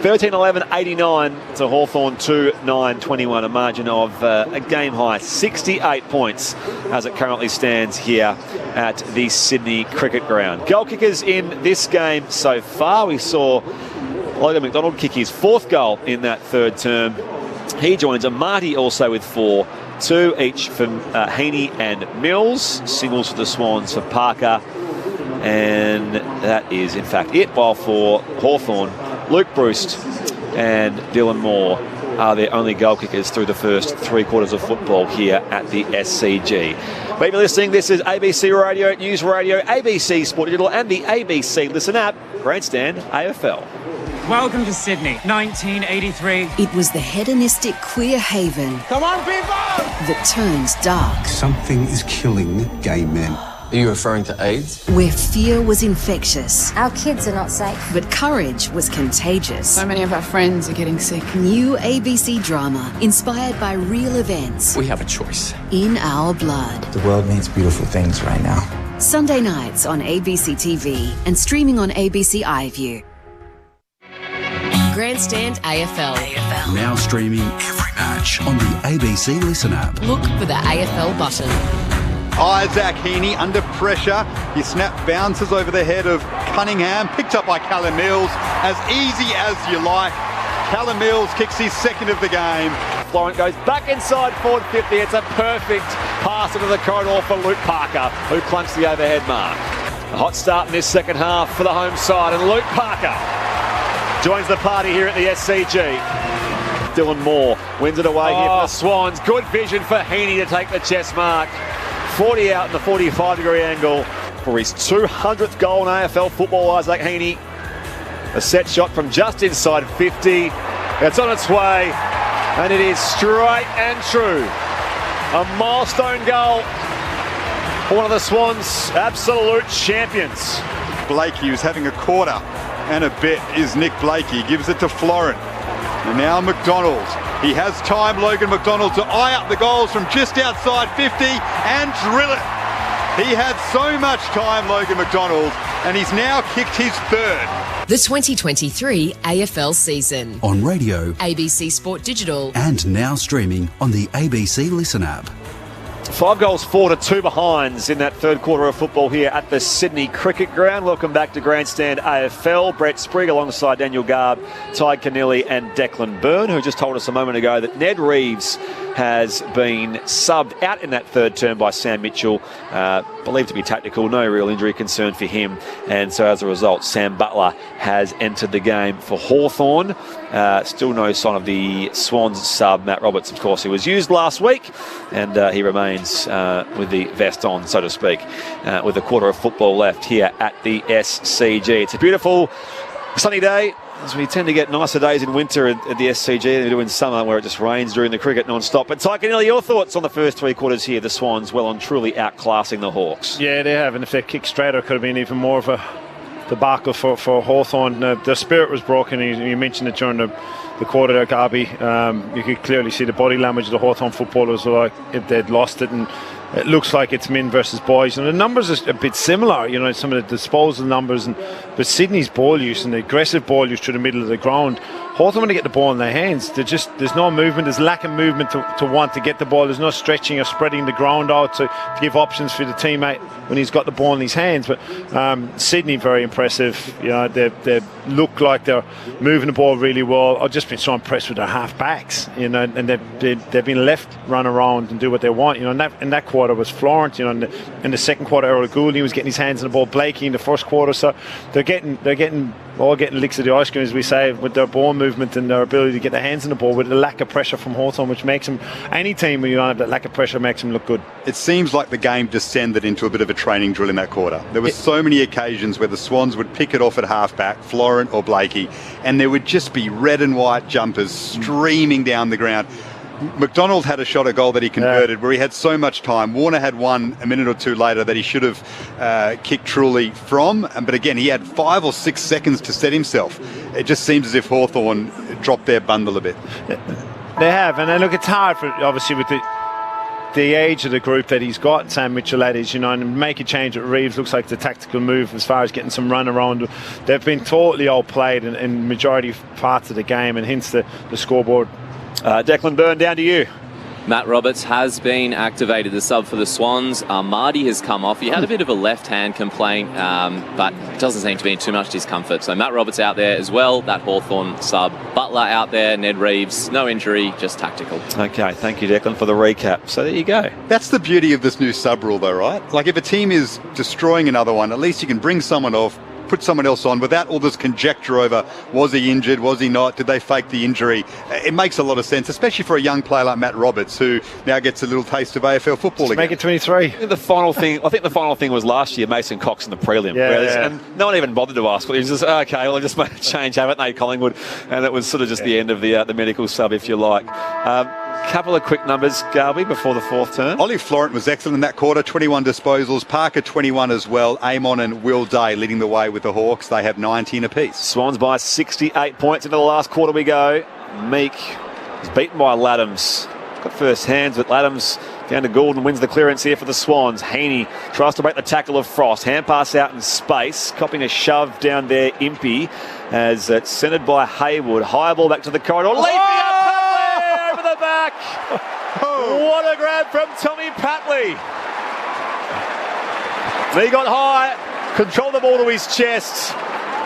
13-11-89 to Hawthorn 2-9-21, a margin of a game high 68 points as it currently stands here at the Sydney Cricket Ground. Goal kickers in this game so far. We saw Logan McDonald kick his fourth goal in that third term. He joins Amati also with 4. 2 each from Heaney and Mills. Singles for the Swans for Parker. And that is, in fact, it. While for Hawthorn, Luke Bruce and Dylan Moore are their only goal kickers through the first 3 quarters of football here at the SCG. Maybe listening, this is ABC Radio, News Radio, ABC Sport Digital, and the ABC Listen app. Grandstand AFL. Welcome to Sydney, 1983. It was the hedonistic queer haven. Come on, people! That turns dark. Something is killing gay men. Are you referring to AIDS? Where fear was infectious. Our kids are not safe. But courage was contagious. So many of our friends are getting sick. New ABC drama, inspired by real events. We have a choice. In our blood. The world needs beautiful things right now. Sunday nights on ABC TV and streaming on ABC iView. Grandstand AFL. Now streaming every match on the ABC Listen app. Look for the AFL button. Isaac Heaney under pressure. His snap bounces over the head of Cunningham, picked up by Callum Mills. As easy as you like. Callum Mills kicks his second of the game. Florent goes back inside forward 50. It's a perfect pass into the corridor for Luke Parker, who clunks the overhead mark. A hot start in this second half for the home side, and Luke Parker joins the party here at the SCG. Dylan Moore wins it away here for the Swans. Good vision for Heaney to take the chest mark. 40 out in the 45-degree angle for his 200th goal in AFL football, Isaac Heaney. A set shot from just inside 50. It's on its way, and it is straight and true. A milestone goal for one of the Swans' absolute champions. Blakey, who's having a quarter and a bit, is Nick Blakey. Gives it to Florent. And now McDonald. He has time, Logan McDonald, to eye up the goals from just outside 50 and drill it. He had so much time, Logan McDonald, and he's now kicked his third. The 2023 AFL season. On radio, ABC Sport Digital, and now streaming on the ABC Listen app. 5 goals for to 2 behinds in that third quarter of football here at the Sydney Cricket Ground. Welcome back to Grandstand AFL. Brett Sprigg alongside Daniel Garb, Ty Keneally and Declan Byrne, who just told us a moment ago that Ned Reeves has been subbed out in that third term by Sam Mitchell, believed to be tactical, no real injury concern for him, and so as a result Sam Butler has entered the game for Hawthorn. Still no sign of the Swans sub, Matt Roberts, of course, who was used last week, and he remains with the vest on, so to speak, with a quarter of football left here at the SCG. It's a beautiful sunny day, as we tend to get nicer days in winter at the SCG than we do in summer, where it just rains during the cricket non-stop. But Ty Keneally, your thoughts on the first 3 quarters here? The Swans well and truly outclassing the Hawks. Yeah, they have, and if they kicked straighter, it could have been even more of a debacle for Hawthorn. The spirit was broken. You mentioned it during the quarter there, Garby. You could clearly see the body language of the Hawthorn footballers, like if they'd lost it, and it looks like it's men versus boys. And the numbers are a bit similar, some of the disposal numbers, but Sydney's ball use and the aggressive ball use through the middle of the ground. Hawthorn, when they get the ball in their hands, there's no movement, there's lack of movement to want to get the ball, there's no stretching or spreading the ground out to give options for the teammate when he's got the ball in his hands. But Sydney, very impressive. They look like they're moving the ball really well. I've just been so impressed with their half backs, and they've been left run around and do what they want. In that quarter was Florent, in the second quarter Errol Goulding was getting his hands on the ball, Blakey in the first quarter. So they're getting licks of the ice cream, as we say, with their ball movement and their ability to get their hands on the ball, with the lack of pressure from Hawthorn, which makes them, any team where you have that lack of pressure makes them look good. It seems like the game descended into a bit of a training drill in that quarter. There were so many occasions where the Swans would pick it off at half-back, Florent or Blakey, and there would just be red and white jumpers streaming down the ground. McDonald had a shot at goal that he converted where he had so much time. Warner had one a minute or two later that he should have kicked truly from. But again, he had 5 or 6 seconds to set himself. It just seems as if Hawthorn dropped their bundle a bit. They have, and look, it's hard for obviously with the age of the group that he's got, Sam Mitchell, that is, and make a change at Reeves looks like the tactical move as far as getting some run around. They've been totally outplayed in majority parts of the game, and hence the scoreboard. Declan Byrne, down to you. Matt Roberts has been activated, the sub for the Swans. Marty has come off. He had a bit of a left-hand complaint, but doesn't seem to be in too much discomfort. So Matt Roberts out there as well, that Hawthorn sub. Butler out there, Ned Reeves, no injury, just tactical. Okay, thank you, Declan, for the recap. So there you go. That's the beauty of this new sub rule, though, right? Like, if a team is destroying another one, at least you can bring someone off, put someone else on without all this conjecture over was he injured, was he not, did they fake the injury. It makes a lot of sense, especially for a young player like Matt Roberts, who now gets a little taste of AFL football again. Make it 23. I think the final thing was last year, Mason Cox in the prelim. And no one even bothered to ask. It was just, okay, well, just made a change, haven't they, Collingwood? And it was sort of just the end of the medical sub, if you like. Couple of quick numbers, Garby, before the fourth turn. Ollie Florent was excellent in that quarter, 21 disposals. Parker, 21 as well. Amon and Will Day leading the way with the Hawks. They have 19 apiece. Swans by 68 points into the last quarter we go. Meek is beaten by Laddams. Got first hands, but Laddams down to Goulden, wins the clearance here for the Swans. Heaney tries to break the tackle of Frost. Hand pass out in space, copying a shove down there, Impey, as it's centred by Haywood. High ball back to the corridor. Leaping up Patley over the back. What a grab from Tommy Patley. He got high, controlled the ball to his chest,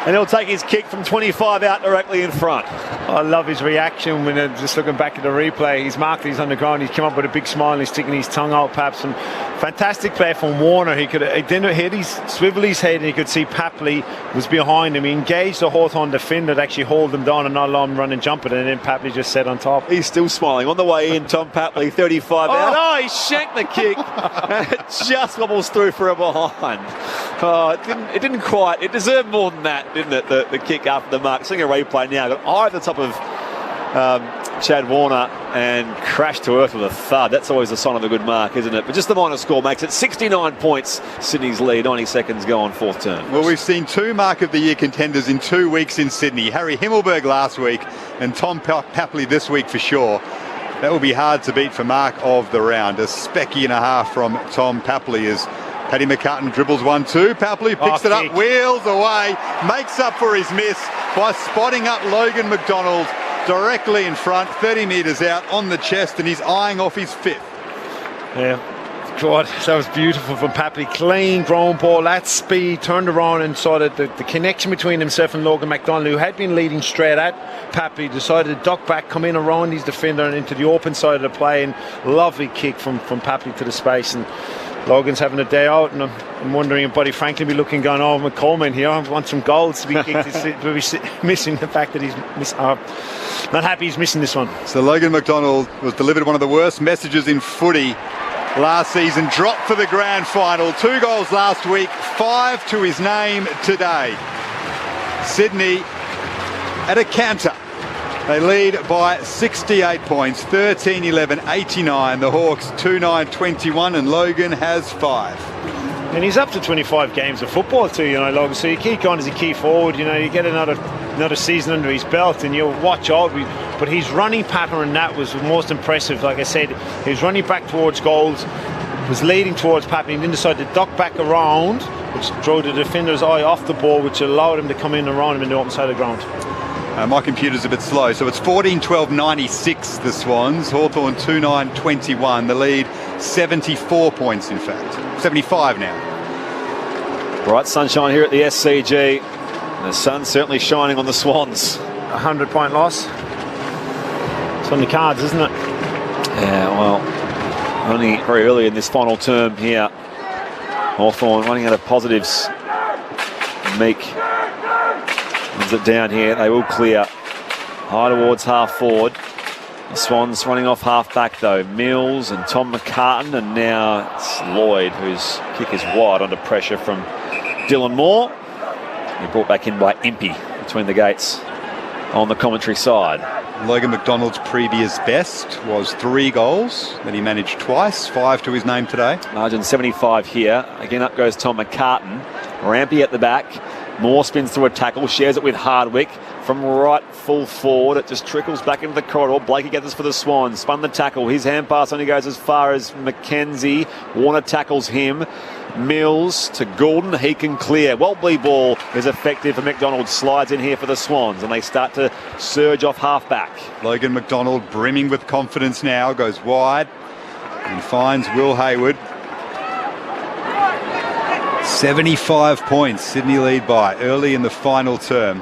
and he'll take his kick from 25 out directly in front. I love his reaction when just looking back at the replay. He's marked, he's on the ground, he's come up with a big smile and he's sticking his tongue out, perhaps. And fantastic play from Warner. He didn't hit swivel his head, and he could see Papley was behind him. He engaged the Hawthorn defender to actually hold him down and not allow him run and jump it, and then Papley just sat on top. He's still smiling. On the way in, Tom Papley, 35 out. Oh, he shanked the kick. And it just wobbles through for a behind. Oh, it didn't quite. It deserved more than that, didn't it? The kick after the mark. Seeing a replay now, got eye at the top of Chad Warner and crashed to earth with a thud. That's always a sign of a good mark, isn't it? But just the minor score makes it 69 points. Sydney's lead, 90 seconds go on fourth turn. Well, we've seen 2 Mark of the Year contenders in 2 weeks in Sydney. Harry Himmelberg last week and Tom Papley this week for sure. That will be hard to beat for Mark of the round. A specky and a half from Tom Papley as Paddy McCartan dribbles 1-2. Papley picks it up, wheels away, makes up for his miss by spotting up Logan McDonald directly in front, 30 metres out on the chest, and he's eyeing off his 5th. Yeah, God, that was beautiful from Papley. Clean ground ball, that speed, turned around and saw that the connection between himself and Logan McDonald, who had been leading straight at Papley, decided to duck back, come in around his defender and into the open side of the play, and lovely kick from Papley to the space. And Logan's having a day out, and I'm wondering if Buddy Franklin be looking, going, oh, McColeman here, I want some goals to be kicked. Missing the fact that he's not happy he's missing this one. So Logan McDonald was delivered one of the worst messages in footy last season, dropped for the grand final. 2 goals last week, 5 to his name today. Sydney at a canter. They lead by 68 points, 13-11, 89. The Hawks 2-9-21, and Logan has 5. And he's up to 25 games of football too, Logan. So you keep going as a key forward, you get another season under his belt, and you'll watch out. But his running pattern, that was most impressive. Like I said, he was running back towards goals, was leading towards Papley, and then decided to duck back around, which drove the defender's eye off the ball, which allowed him to come in around him in the open side of the ground. My computer's a bit slow, so it's 14-12-96, the Swans. Hawthorn 2-9-21. The lead 74 points, in fact. 75 now. Bright sunshine here at the SCG. The sun's certainly shining on the Swans. 100-point loss. It's on the cards, isn't it? Yeah, well, only very early in this final term here. Hawthorn running out of positives. Meek runs it down here. They will clear. High towards half forward. The Swans running off half back though. Mills and Tom McCartan, and now it's Lloyd, whose kick is wide under pressure from Dylan Moore. He brought back in by Impey between the gates. on the commentary side. Logan McDonald's previous best was 3 goals that he managed twice, 5 to his name today. Margin 75 here. Again, up goes Tom McCartan. Rampy at the back. Moore spins through a tackle, shares it with Hardwick. From right full forward, it just trickles back into the corridor. Blakey gathers for the Swans. Spun the tackle. His hand pass only goes as far as Mackenzie. Warner tackles him. Mills to Gordon. He can clear. Wobbly ball is effective for McDonald. Slides in here for the Swans, and they start to surge off half-back. Logan McDonald brimming with confidence now. Goes wide and finds Will Hayward. 75 points Sydney lead by early in the final term.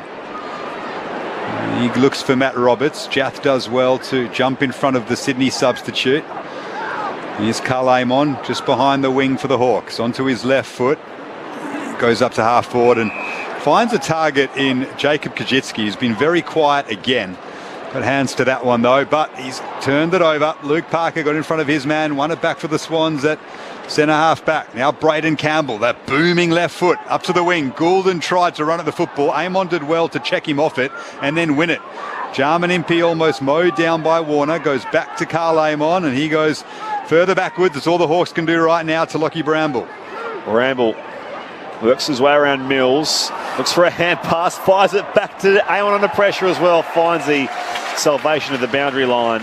He looks for Matt Roberts. Jath does well to jump in front of the Sydney substitute. Here's Carl Amon just behind the wing for the Hawks. Onto his left foot. Goes up to half forward and finds a target in Jacob Kajitsky, who's been very quiet again. Got hands to that one though, but he's turned it over. Luke Parker got in front of his man, won it back for the Swans at centre half back. Now Braden Campbell, that booming left foot up to the wing. Goulden tried to run at the football. Amon did well to check him off it and then win it. Jarman Impey almost mowed down by Warner, goes back to Carl Amon, and he goes further backwards. That's all the Hawks can do right now to Lockie Bramble. Bramble works his way around Mills, looks for a hand pass, fires it back to Amon under pressure as well, finds the salvation of the boundary line.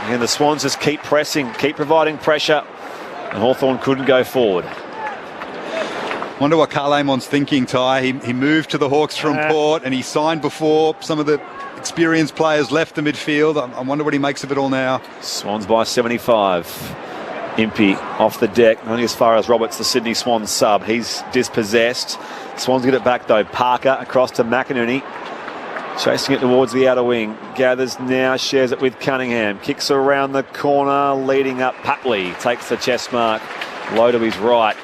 And the Swans just keep pressing, keep providing pressure, and Hawthorn couldn't go forward. Wonder what Carl Amon's thinking, Ty. He moved to the Hawks from Port and he signed before some of the experienced players left the midfield. I wonder what he makes of it all now. Swans by 75. Impey off the deck, only as far as Roberts, the Sydney Swans sub. He's dispossessed. Swans get it back though. Parker across to McInerney. Chasing it towards the outer wing. Gathers now, shares it with Cunningham. Kicks around the corner, leading up. Papley takes the chest mark. Low to his right.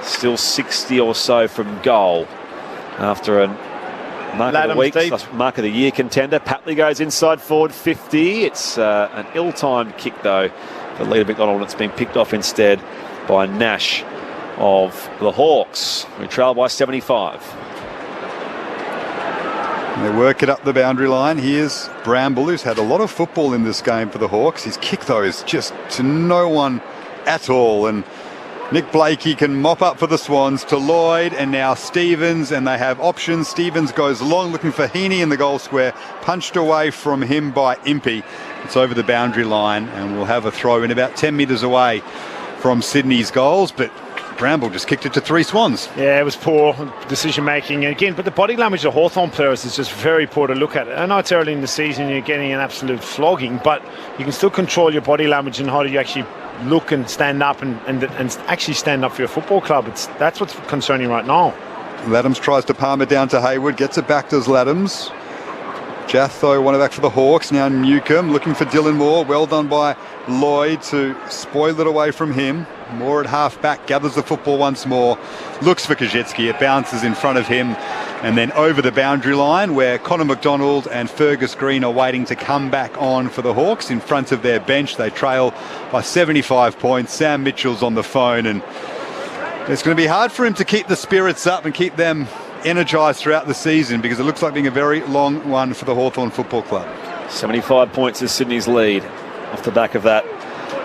Still 60 or so from goal. After a mark of the week, mark of the year contender. Papley goes inside forward 50. It's an ill-timed kick though for Leader McDonald. It's been picked off instead by Nash of the Hawks. We trail by 75. They work it up the boundary line. Here's Bramble, who's had a lot of football in this game for the Hawks. His kick, though, is just to no one at all. And Nick Blakey can mop up for the Swans to Lloyd and now Stevens, and they have options. Stevens goes long, looking for Heaney in the goal square. Punched away from him by Impey. It's over the boundary line, and we'll have a throw in about 10 metres away from Sydney's goals. But Bramble just kicked it to 3 Swans. Yeah, it was poor decision making again, but the body language of Hawthorn players is just very poor to look at. I know it's early in the season, you're getting an absolute flogging, but you can still control your body language and how do you actually look and stand up and actually stand up for your football club. That's what's concerning right now. Laddams tries to palm it down to Hayward, gets it back to Laddams. Jath, though, won it back for the Hawks. Now Newcomb looking for Dylan Moore. Well done by Lloyd to spoil it away from him. Moore at half back, gathers the football once more, looks for Kajitsky. It bounces in front of him and then over the boundary line where Connor McDonald and Fergus Green are waiting to come back on for the Hawks in front of their bench. They trail by 75 points. Sam Mitchell's on the phone, and it's going to be hard for him to keep the spirits up and keep them energised throughout the season because it looks like being a very long one for the Hawthorn Football Club. 75 points is Sydney's lead off the back of that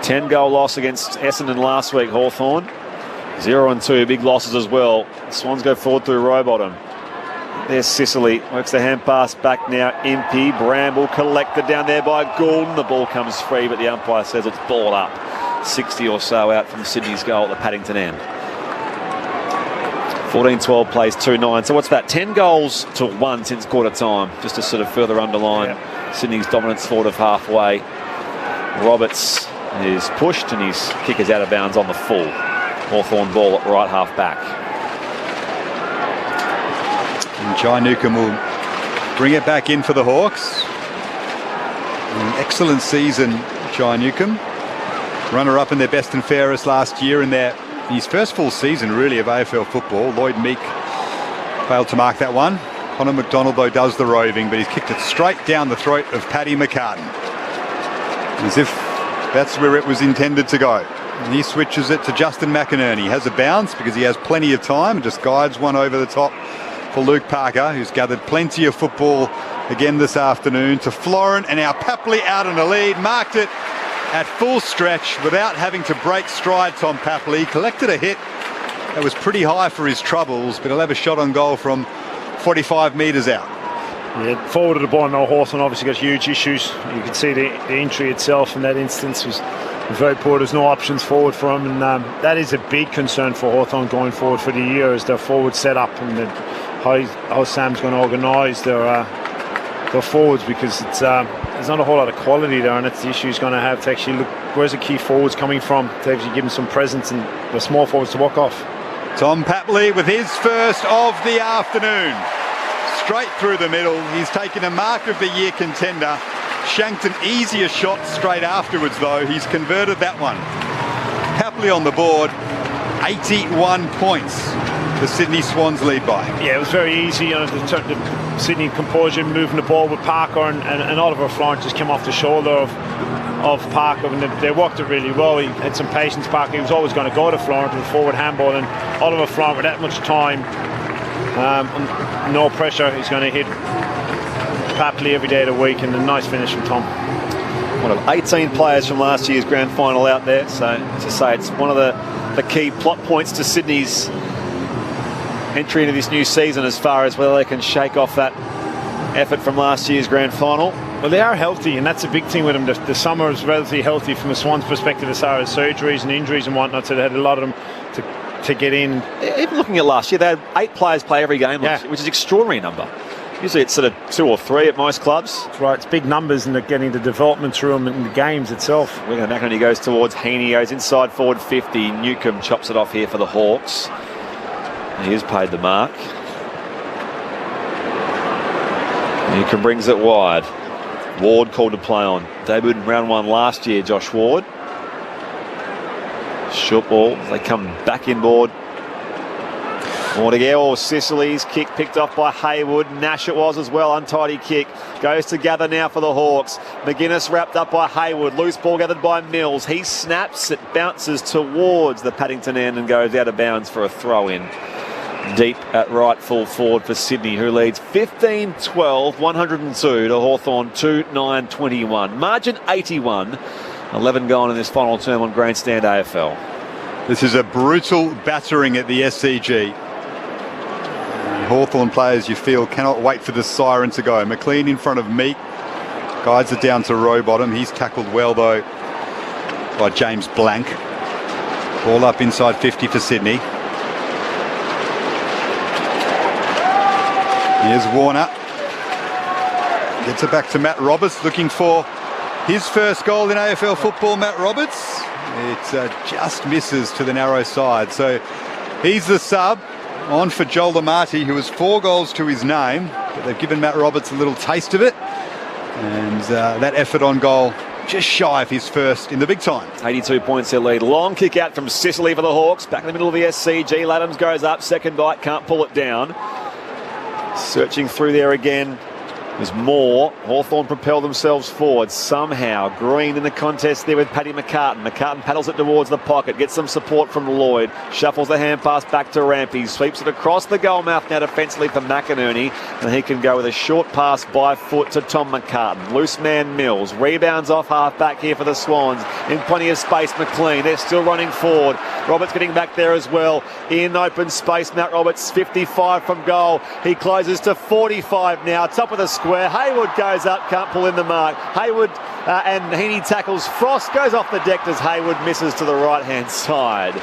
10-goal loss against Essendon last week, Hawthorn. 0-2, big losses as well. Swans go forward through Rowbottom. There's Sicily, works the hand pass back now. Impey, Bramble collected down there by Goulden. The ball comes free, but the umpire says it's ball up. 60 or so out from Sydney's goal at the Paddington end. 14-12 plays 2-9. So what's that? 10 goals to 1 since quarter time, just to sort of further underline Sydney's dominance forward of halfway. Roberts is pushed and his kick is out of bounds on the full. Hawthorn ball at right half back. And Jai Newcomb will bring it back in for the Hawks. An excellent season, Jai Newcomb. Runner-up in their best and fairest last year in his first full season, really, of AFL football. Lloyd Meek failed to mark that one. Connor McDonald, though, does the roving, but he's kicked it straight down the throat of Paddy McCartan. As if that's where it was intended to go. And he switches it to Justin McInerney. He has a bounce because he has plenty of time and just guides one over the top for Luke Parker, who's gathered plenty of football again this afternoon to Florent, and now Papley out in the lead, marked it at full stretch without having to break stride. Tom Papley collected a hit that was pretty high for his troubles, but he'll have a shot on goal from 45 metres out. Yeah, forward of the ball, no Hawthorn obviously got huge issues. You can see the injury itself in that instance was very poor. There's no options forward for him, and that is a big concern for Hawthorn going forward for the year, is their forward setup and how Sam's going to organise their forwards, because it's there's not a whole lot of quality there, and that's the issue he's going to have to actually look where's the key forwards coming from to actually give him some presence and the small forwards to walk off. Tom Papley with his first of the afternoon. Straight through the middle. He's taken a mark of the year contender. Shanked an easier shot straight afterwards, though. He's converted that one. Papley on the board. 81 points. The Sydney Swans lead by. Yeah, it was very easy. The Sydney composure moving the ball with Parker, and Oliver Florent just came off the shoulder of Parker, and they worked it really well. He had some patience. Parker, he was always going to go to Florent with forward handball, and Oliver Florent with that much time, no pressure, he's going to hit Papley every day of the week, and a nice finish from Tom. One of 18 players from last year's grand final out there, so to say it's one of the key plot points to Sydney's entry into this new season, as far as whether they can shake off that effort from last year's grand final. Well, they are healthy, and that's a big thing with them. The summer is relatively healthy from the Swans' perspective as far as surgeries and injuries and whatnot, so they had a lot of them to get in. Even looking at last year, they had 8 players play every game, which is an extraordinary number. Usually it's sort of 2 or 3 at most clubs. That's right, it's big numbers, and they're getting the development through them in the games itself. Winger McInerney goes towards Heaney, goes inside forward 50. Newcombe chops it off here for the Hawks. He has paid the mark. Newcombe brings it wide. Ward called to play on. Debuted in round 1 last year, Josh Ward. Short ball, they come back inboard. Mordigale, Sicily's kick picked off by Haywood. Nash it was as well, untidy kick. Goes to gather now for the Hawks. McGuinness wrapped up by Haywood. Loose ball gathered by Mills. He snaps, it bounces towards the Paddington end and goes out of bounds for a throw-in. Deep at right full forward for Sydney, who leads 15-12, 102 to Hawthorn 2-9-21. Margin 81, 11 gone in this final term on Grandstand AFL. This is a brutal battering at the SCG. Hawthorn players, you feel, cannot wait for the siren to go. McLean in front of Meek, guides it down to row bottom. He's tackled well, though, by James Blank. Ball up inside 50 for Sydney. Here's Warner. Gets it back to Matt Roberts, looking for his first goal in AFL football, Matt Roberts. It just misses to the narrow side. So he's the sub on for Joel Lamarty, who has 4 goals to his name. But they've given Matt Roberts a little taste of it. And that effort on goal just shy of his first in the big time. 82 points their lead. Long kick out from Sicily for the Hawks. Back in the middle of the SCG. Laddams goes up. Second bite. Can't pull it down. Searching through there again. There's more. Hawthorn propel themselves forward somehow. Green in the contest there with Paddy McCartan. McCartan paddles it towards the pocket. Gets some support from Lloyd. Shuffles the hand pass back to Rampy. Sweeps it across the goal mouth now defensively for McInerney. And he can go with a short pass by foot to Tom McCartan. Loose man Mills. Rebounds off half back here for the Swans. In plenty of space, McLean. They're still running forward. Roberts getting back there as well. In open space, Matt Roberts, 55 from goal. He closes to 45 now. Top of the square. Haywood goes up, can't pull in the mark. Haywood and Heaney tackles. Frost goes off the deck as Haywood misses to the right-hand side.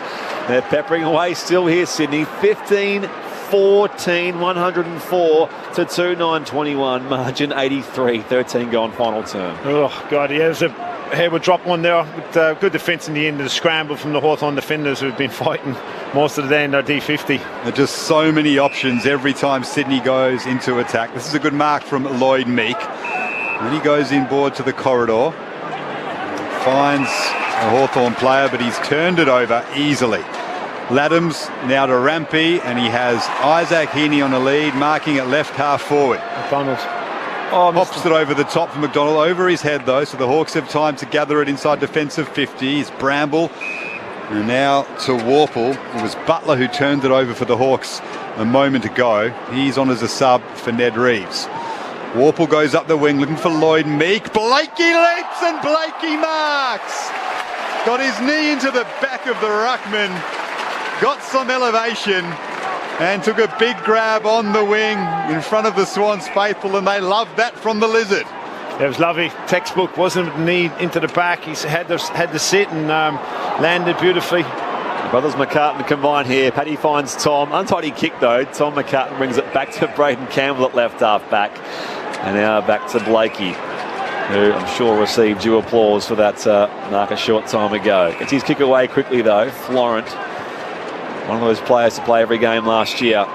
They're peppering away still here, Sydney. 15-14, 104 to 2-9-21. Margin 83, 13 gone final term. Oh, God, yeah, there's a Haywood dropped one there with good defence in the end of the scramble from the Hawthorn defenders who've been fighting most of the day in their D50. There are just so many options every time Sydney goes into attack. This is a good mark from Lloyd Meek. Then he goes inboard to the corridor. Finds a Hawthorn player, but he's turned it over easily. Laddams now to Rampy, and he has Isaac Heaney on the lead, marking it left half forward. McDonald. Pops it over the top for McDonald, over his head though, so the Hawks have time to gather it inside defensive 50. It's Bramble, and now to Warple. It was Butler who turned it over for the Hawks a moment ago. He's on as a sub for Ned Reeves. Warple goes up the wing looking for Lloyd Meek. Blakey leaps and Blakey marks. Got his knee into the back of the ruckman. Got some elevation and took a big grab on the wing in front of the Swans faithful, and they loved that from the Lizard. It was lovely. Textbook, wasn't knee into the back. He had to sit and landed beautifully. Brothers McCartan combine here. Paddy finds Tom. Untidy kick though. Tom McCartan brings it back to Braden Campbell at left half back. And now back to Blakey, who I'm sure received due applause for that mark a short time ago. Gets his kick away quickly though. Florent, one of those players to play every game last year,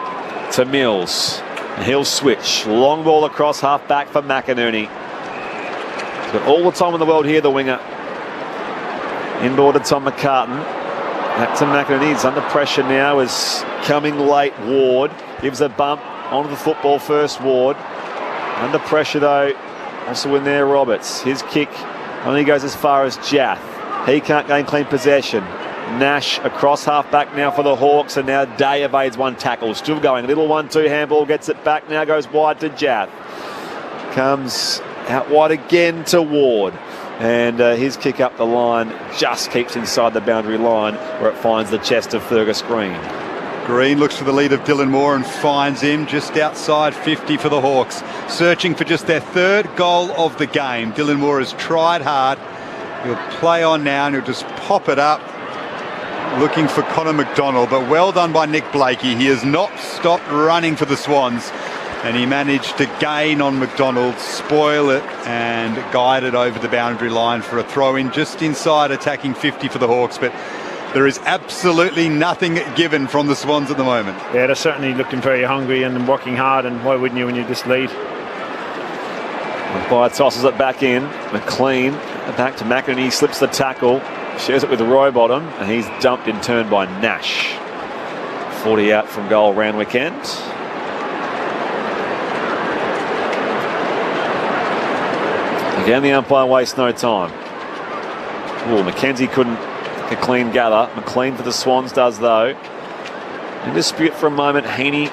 to Mills. And he'll switch. Long ball across half back for McInerney. He's got all the time in the world here, the winger. Inboard to Tom McCartan. Back to McInerney. He's under pressure now. Is coming late. Ward gives a bump onto the football first. Ward under pressure though. Also in there, Roberts. His kick only goes as far as Jath. He can't gain clean possession. Nash across half back now for the Hawks, and now Day evades one tackle. Still going. Little 1-2 handball, gets it back. Now goes wide to Jath. Comes out wide again to Ward. And his kick up the line just keeps inside the boundary line where it finds the chest of Fergus Green. Green looks for the lead of Dylan Moore and finds him just outside 50 for the Hawks. Searching for just their third goal of the game. Dylan Moore has tried hard. He'll play on now and he'll just pop it up. Looking for Connor McDonald, but well done by Nick Blakey. He has not stopped running for the Swans. And he managed to gain on McDonald, spoil it and guide it over the boundary line for a throw-in just inside attacking 50 for the Hawks. But there is absolutely nothing given from the Swans at the moment. Yeah, they're certainly looking very hungry and working hard, and why wouldn't you when you just lead? Umpire tosses it back in. McLean back to McInerney, slips the tackle, shares it with Rowbottom, and he's dumped in turn by Nash. 40 out from goal round weekend. Again, the umpire wastes no time. Oh, Mackenzie couldn't take a clean gather. McLean for the Swans does, though. In dispute for a moment, Heaney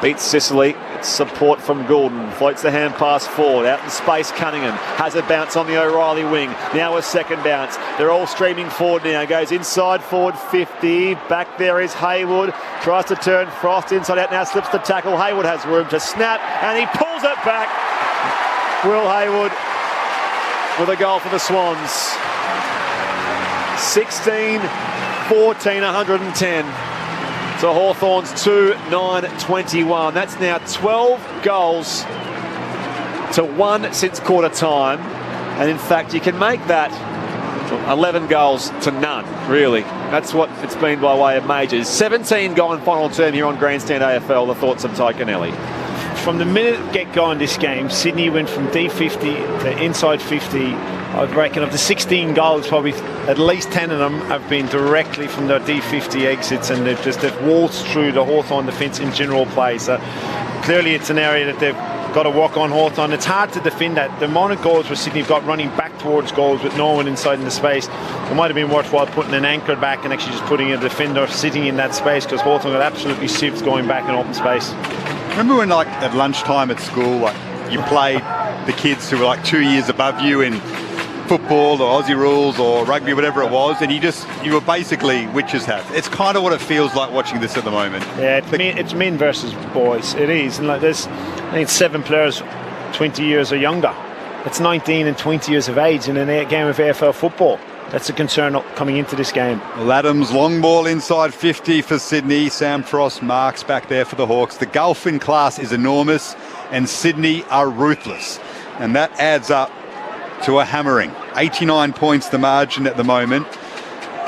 beats Sicily. It's support from Goulden. Floats the hand pass forward. Out in space, Cunningham has a bounce on the O'Reilly wing. Now a second bounce. They're all streaming forward now. Goes inside forward 50. Back there is Haywood. Tries to turn Frost inside out. Now slips the tackle. Haywood has room to snap and he pulls it back. Will Haywood with a goal for the Swans. 16-14, 110 to Hawthorn's 2-9-21. That's now 12 goals to 1 since quarter time. And in fact, you can make that 11 goals to none, really. That's what it's been by way of majors. 17 goal in final term here on Grandstand AFL. The thoughts of Ty Kennelly. From the minute get-go in this game, Sydney went from D50 to inside 50. I reckon of the 16 goals, probably at least 10 of them have been directly from their D50 exits, and they've waltzed through the Hawthorn defence in general play. So clearly it's an area that they've got to work on, Hawthorn. It's hard to defend that. The amount of goals where Sydney have got running back towards goals with no one inside in the space, it might have been worthwhile putting an anchor back and actually just putting a defender sitting in that space, because Hawthorn got absolutely sieved going back in open space. Remember when, like, at lunchtime at school, like, you played the kids who were like 2 years above you in football or Aussie rules or rugby, whatever it was, and you were basically witches' hats. It's kind of what it feels like watching this at the moment. Yeah, it's men versus boys. It is. And like there's, I think it's 7 players 20 years or younger. It's 19 and 20 years of age in a game of AFL football. That's a concern coming into this game. Well, Adams, long ball inside 50 for Sydney. Sam Frost marks back there for the Hawks. The gulf in class is enormous, and Sydney are ruthless. And that adds up to a hammering. 89 points the margin at the moment.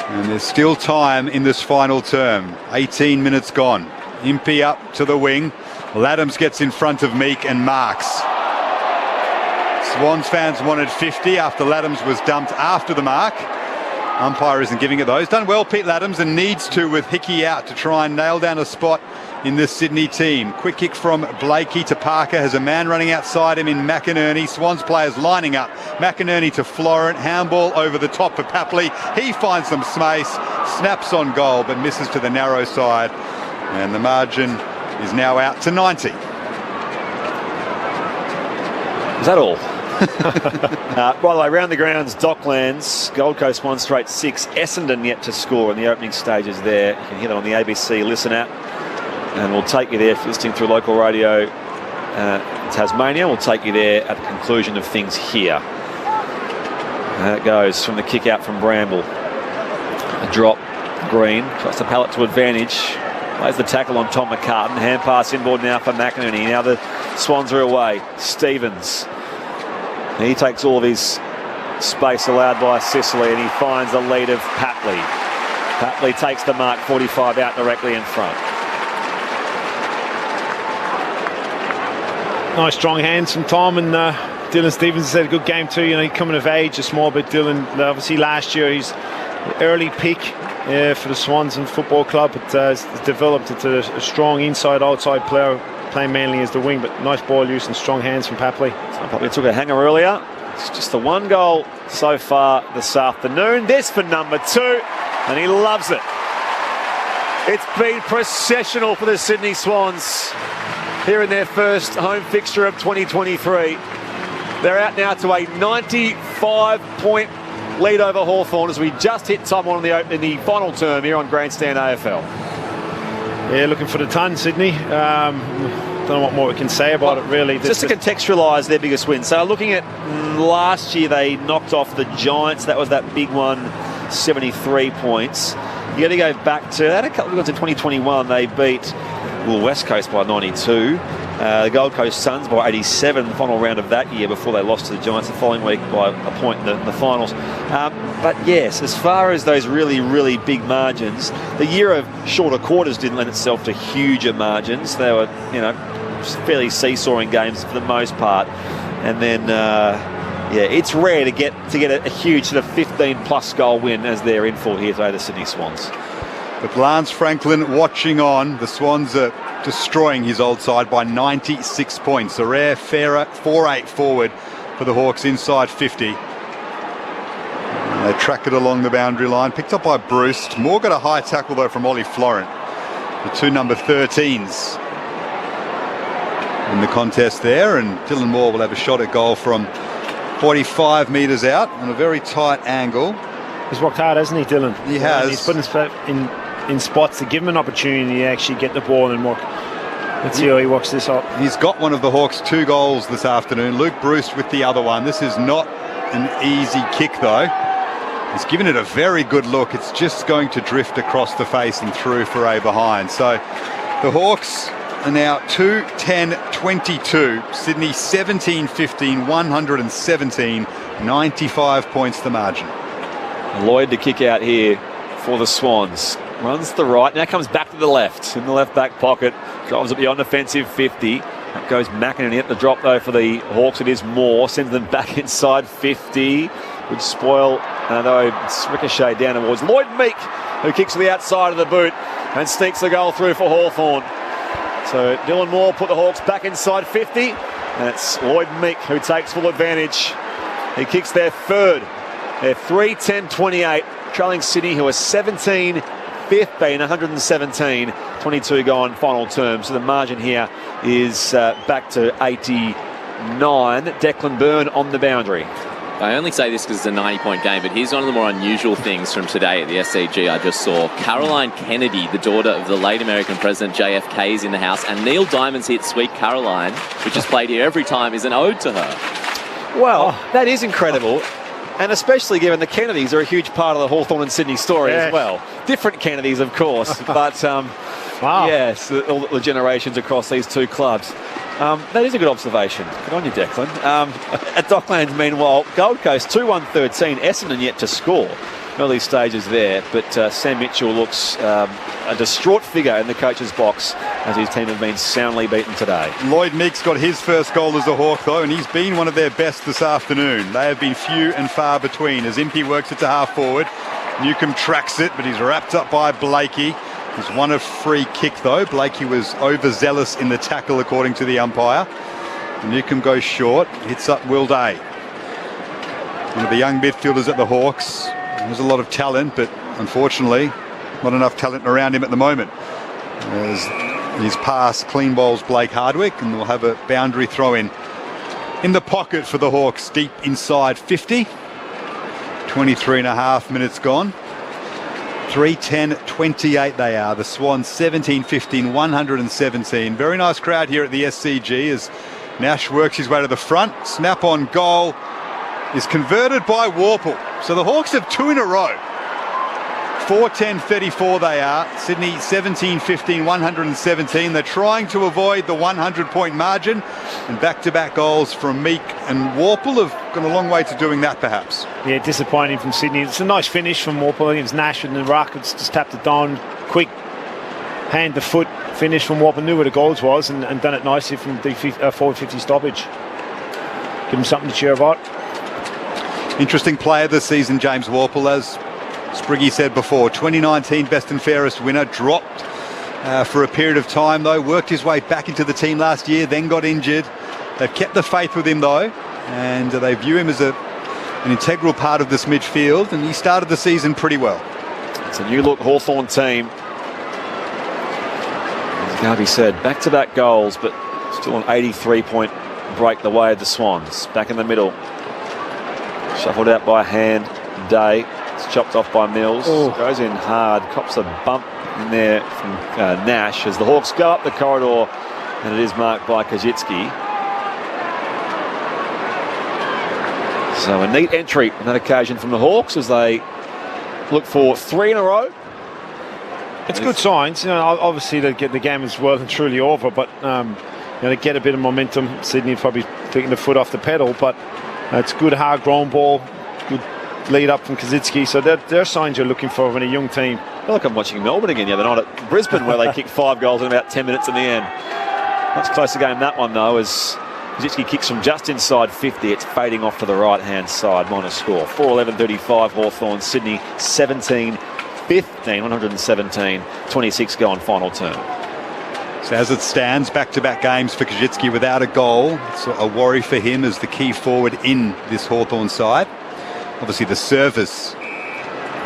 And there's still time in this final term. 18 minutes gone. Impey up to the wing. Well, Adams gets in front of Meek and marks. Swans fans wanted 50 after Laddams was dumped after the mark. Umpire isn't giving it though. He's done well, Pete Laddams, and needs to with Hickey out to try and nail down a spot in this Sydney team. Quick kick from Blakey to Parker. Has a man running outside him in McInerney. Swans players lining up. McInerney to Florent. Handball over the top for Papley. He finds some space. Snaps on goal but misses to the narrow side. And the margin is now out to 90. Is that all? By the way, around the grounds, Docklands, Gold Coast 1 straight 6. Essendon yet to score in the opening stages there. You can hear that on the ABC Listen app. And we'll take you there if you're listening through local radio Tasmania. We'll take you there at the conclusion of things here. And it goes from the kick out from Bramble. A drop. Green tries to pallet to advantage. Plays the tackle on Tom McCartan. Hand pass inboard now for McInerney. Now the Swans are away. Stevens. He takes all of his space allowed by Sicily and he finds the lead of Papley. Papley takes the mark, 45 out directly in front. Nice strong hands from Tom, and Dylan Stevens has had a good game too. You know, he's coming of age a small bit. Dylan, obviously last year he's early pick for the Swans and Football Club, but has developed into a strong inside-outside player, playing mainly as the wing, but nice ball use and strong hands from Papley. So Papley took a hanger earlier. It's just the one goal so far this afternoon. This for number 2, and he loves it. It's been processional for the Sydney Swans here in their first home fixture of 2023. They're out now to a 95-point lead over Hawthorn as we just hit time on in the final term here on Grandstand AFL. Yeah, looking for the ton, Sydney. Don't know what more we can say about it, really. Just to contextualise their biggest win. So looking at last year, they knocked off the Giants. That was that big one, 73 points. You got to go back to, they had a couple of ones in 2021. They beat West Coast by 92. The Gold Coast Suns by 87 in the final round of that year before they lost to the Giants the following week by a point in the finals. But yes, as far as those really, really big margins, the year of shorter quarters didn't lend itself to huger margins. They were, fairly seesawing games for the most part. And then, it's rare to get a huge sort of 15-plus goal win as they're in for here today, the Sydney Swans. But Lance Franklin watching on. The Swans are destroying his old side by 96 points. A rare, fairer 4-8 forward for the Hawks inside 50. And they track it along the boundary line. Picked up by Bruce. Moore got a high tackle, though, from Ollie Florent. The 2 number 13s in the contest there. And Dylan Moore will have a shot at goal from 45 metres out on a very tight angle. He's worked hard, hasn't he, Dylan? He has. He's put in spots to give him an opportunity to actually get the ball and work. Let's see how he works this up. He's got one of the Hawks' 2 goals this afternoon. Luke Bruce with the other one. This is not an easy kick, though. He's given it a very good look. It's just going to drift across the face and through for a behind. So the Hawks are now 2-10-22. Sydney 17-15, 117, 95 points the margin. Lloyd to kick out here for the Swans. Runs to the right, now comes back to the left, in the left back pocket, drives it beyond offensive 50. That goes McInerney at the drop, though, for the Hawks. It is Moore, sends them back inside 50, which spoil, though it's ricocheted down towards Lloyd Meek, who kicks to the outside of the boot and sneaks the goal through for Hawthorn. So Dylan Moore put the Hawks back inside 50, and it's Lloyd Meek who takes full advantage. He kicks their third. They're 3-10-28, trailing Sydney, who are 17-15, 117, 22 gone final term. So the margin here is back to 89. Declan Byrne on the boundary. I only say this because it's a 90-point game, but here's one of the more unusual things from today at the SCG I just saw. Caroline Kennedy, the daughter of the late American President JFK, is in the house, and Neil Diamond's hit Sweet Caroline, which is played here every time, is an ode to her. Well, that is incredible. And especially given the Kennedys are a huge part of the Hawthorn and Sydney story as well. Different Kennedys, of course, but yes, all the generations across these 2 clubs. That is a good observation. Good on you, Declan. At Docklands, meanwhile, Gold Coast 2-1-13, Essendon yet to score. Early stages there, but Sam Mitchell looks a distraught figure in the coach's box as his team have been soundly beaten today. Lloyd Meek's got his first goal as a Hawk, though, and he's been one of their best this afternoon. They have been few and far between as Impey works it to half forward. Newcomb tracks it, but he's wrapped up by Blakey. He's won a free kick, though. Blakey was overzealous in the tackle, according to the umpire. Newcomb goes short, hits up Will Day. One of the young midfielders at the Hawks. There's a lot of talent, but unfortunately, not enough talent around him at the moment. As his pass clean bowls Blake Hardwick, and we'll have a boundary throw in in the pocket for the Hawks, deep inside 50. 23 and a half minutes gone. 3:10.28 they are. The Swans 17-15, 117. Very nice crowd here at the SCG as Nash works his way to the front. Snap on goal is converted by Warple. So the Hawks have 2 in a row. 4:10.34 they are. Sydney 17-15, 117. They're trying to avoid the 100-point margin, and back-to-back goals from Meek and Warple have gone a long way to doing that, perhaps. Yeah, disappointing from Sydney. It's a nice finish from Warple. I think it was Nash in the ruck. It's just tapped it down. Quick hand to foot finish from Warple. Knew where the goals was and done it nicely from the 4:50 stoppage. Give him something to cheer about. Interesting player this season, James Warple, as Spriggy said before. 2019 best and fairest winner, dropped for a period of time though, worked his way back into the team last year, then got injured. They've kept the faith with him though, and they view him as an integral part of this midfield, and he started the season pretty well. It's a new look Hawthorn team. As Garvey said, back-to-back goals, but still an 83-point break the way of the Swans. Back in the middle. Shuffled out by hand, Day. It's chopped off by Mills. Goes in hard, cops a bump in there from Nash as the Hawks go up the corridor, and it is marked by Kajitsky. So a neat entry on that occasion from the Hawks as they look for 3 in a row. It's good signs. You know, obviously the game is well and truly over, but you know, to get a bit of momentum, Sydney probably taking the foot off the pedal, but it's good hard ground ball, good lead up from Kazitsky, so they're signs you're looking for when a young team. I feel like I'm watching Melbourne again the other night at Brisbane where they kicked 5 goals in about 10 minutes in the end. Much closer game that one though, as Kazitsky kicks from just inside 50. It's fading off to the right hand side. Minor score 4:11.35 Hawthorn. Sydney 17-15, 117, 26 go on final term. So as it stands, back-to-back games for Kajitsky without a goal. It's a worry for him as the key forward in this Hawthorn side. Obviously the service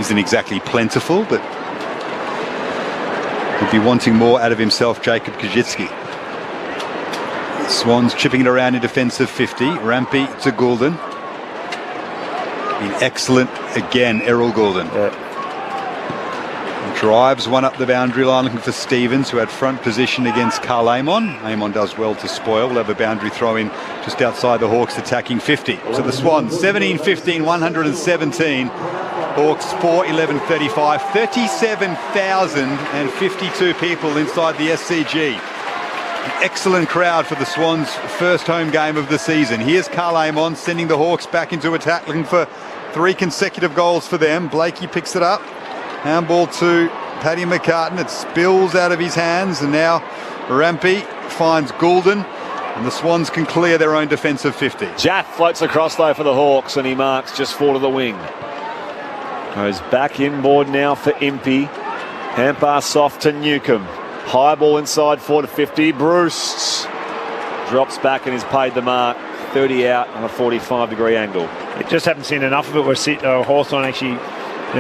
isn't exactly plentiful, but he'll be wanting more out of himself, Jacob Kajitsky. Swans chipping it around in defensive 50. Rampy to Goulden. Been excellent again, Errol Goulden. Drives one up the boundary line looking for Stevens, who had front position against Carl Amon. Amon does well to spoil. We'll have a boundary throw in just outside the Hawks attacking 50. So the Swans 17-15, 117. Hawks 4:11.35. 37,052 people inside the SCG. An excellent crowd for the Swans' first home game of the season. Here's Carl Amon sending the Hawks back into attack, looking for 3 consecutive goals for them. Blakey picks it up. Handball to Paddy McCartan. It spills out of his hands, and now Rampy finds Goulden, and the Swans can clear their own defensive 50. Jaff floats across though for the Hawks, and he marks just 4 to the wing. Goes back inboard now for Impey. Hand pass soft to Newcomb. High ball inside 4 to 50. Bruce drops back and is paid the mark. 30 out on a 45-degree angle. It just haven't seen enough of it where Hawthorn actually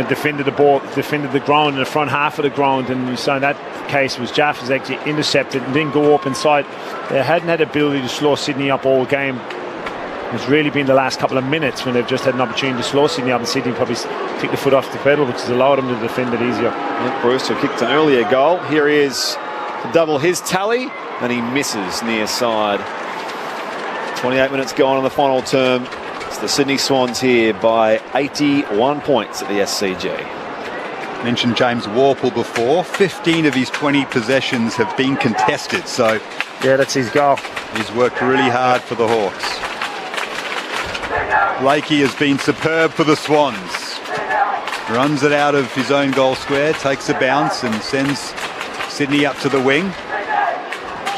defended the ball, defended the ground in the front half of the ground, and you saw in that case was Jaff was actually intercepted and didn't go up inside. They hadn't had the ability to slow Sydney up all game. It's really been the last couple of minutes when they've just had an opportunity to slow Sydney up, and Sydney probably took the foot off the pedal, which has allowed them to defend it easier. Brewster kicked an earlier goal. Here he is to double his tally, and he misses near side. 28 minutes gone on the final term. It's the Sydney Swans here by 81 points at the SCG. Mentioned James Warple before. 15 of his 20 possessions have been contested, so yeah, that's his goal. He's worked really hard for the Hawks. Blakey has been superb for the Swans. Runs it out of his own goal square, takes a bounce and sends Sydney up to the wing.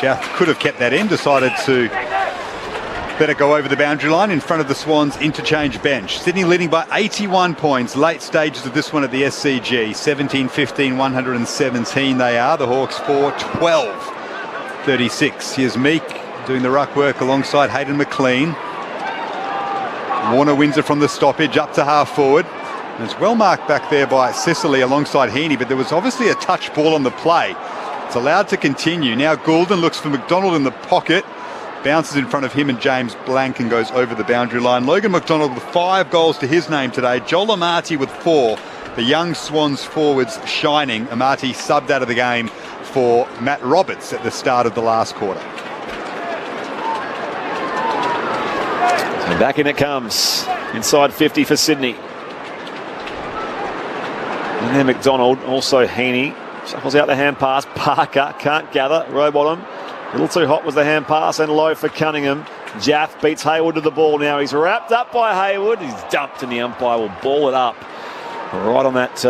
Jaff could have kept that in, decided to let it go over the boundary line in front of the Swans interchange bench. Sydney leading by 81 points. Late stages of this one at the SCG. 17-15, 117 they are. The Hawks 4-12-36. Here's Meek doing the ruck work alongside Hayden McLean. Warner wins it from the stoppage up to half forward. And it's well marked back there by Sicily alongside Heaney, but there was obviously a touch ball on the play. It's allowed to continue. Now Goulden looks for McDonald in the pocket. bounces in front of him and James Blank and goes over the boundary line. Logan McDonald with 5 goals to his name today. Joel Amati with 4. The young Swans forwards shining. Amati subbed out of the game for Matt Roberts at the start of the last quarter. So back in it comes. Inside 50 for Sydney. And then McDonald, also Heaney. Shuffles out the hand pass. Parker can't gather. Rowbottom. A little too hot was the hand pass and low for Cunningham. Jaff beats Hayward to the ball now. He's wrapped up by Hayward. He's dumped and the umpire will ball it up right on that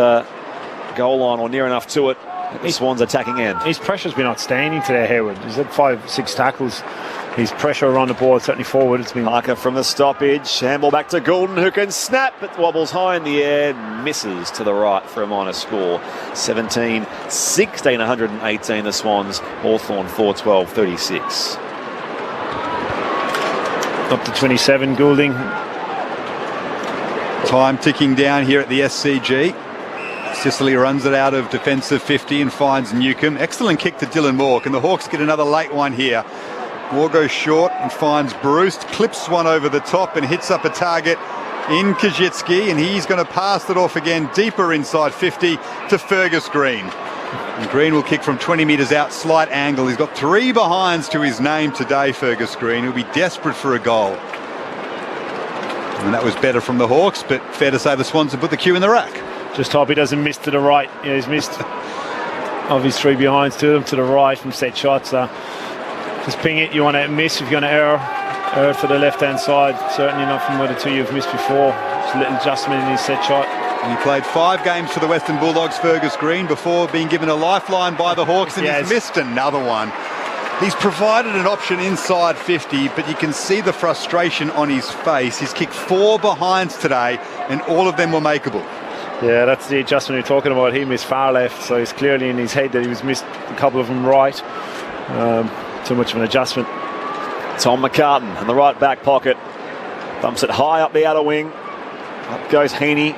goal line or near enough to it. The Swans attacking end. His pressure's been outstanding today, Hayward. He's had 5-6 tackles. His pressure around the board, certainly forward. It's been Parker from the stoppage. Handball back to Goulden, who can snap. It wobbles high in the air, misses to the right for a minor score. 17-16, 118 the Swans. Hawthorn 4-12-36. Up to 27, Goulding. Time ticking down here at the SCG. Sicily runs it out of defensive 50 and finds Newcomb. Excellent kick to Dylan Moore. Can the Hawks get another late one here? Moore goes short and finds Bruce, clips one over the top and hits up a target in Kajitsky, and he's going to pass it off again deeper inside 50 to Fergus Green. And Green will kick from 20 metres out, slight angle. He's got 3 behinds to his name today, Fergus Green. He'll be desperate for a goal. And that was better from the Hawks, but fair to say the Swans have put the cue in the rack. Just hope he doesn't miss to the right. Yeah, he's missed of his 3 behinds to them to the right from set shots. Just ping it. You want to miss if you're going to err for the left-hand side. Certainly not from where the 2 you've missed before. Just a little adjustment in his set shot. And he played 5 games for the Western Bulldogs, Fergus Green, before being given a lifeline by the Hawks, and he's missed another one. He's provided an option inside 50, but you can see the frustration on his face. He's kicked 4 behinds today, and all of them were makeable. Yeah, that's the adjustment you're talking about. He missed far left, so it's clearly in his head that he was missed a couple of them right. Too much of an adjustment. Tom McCartan in the right back pocket. Thumps it high up the outer wing. Up goes Heaney.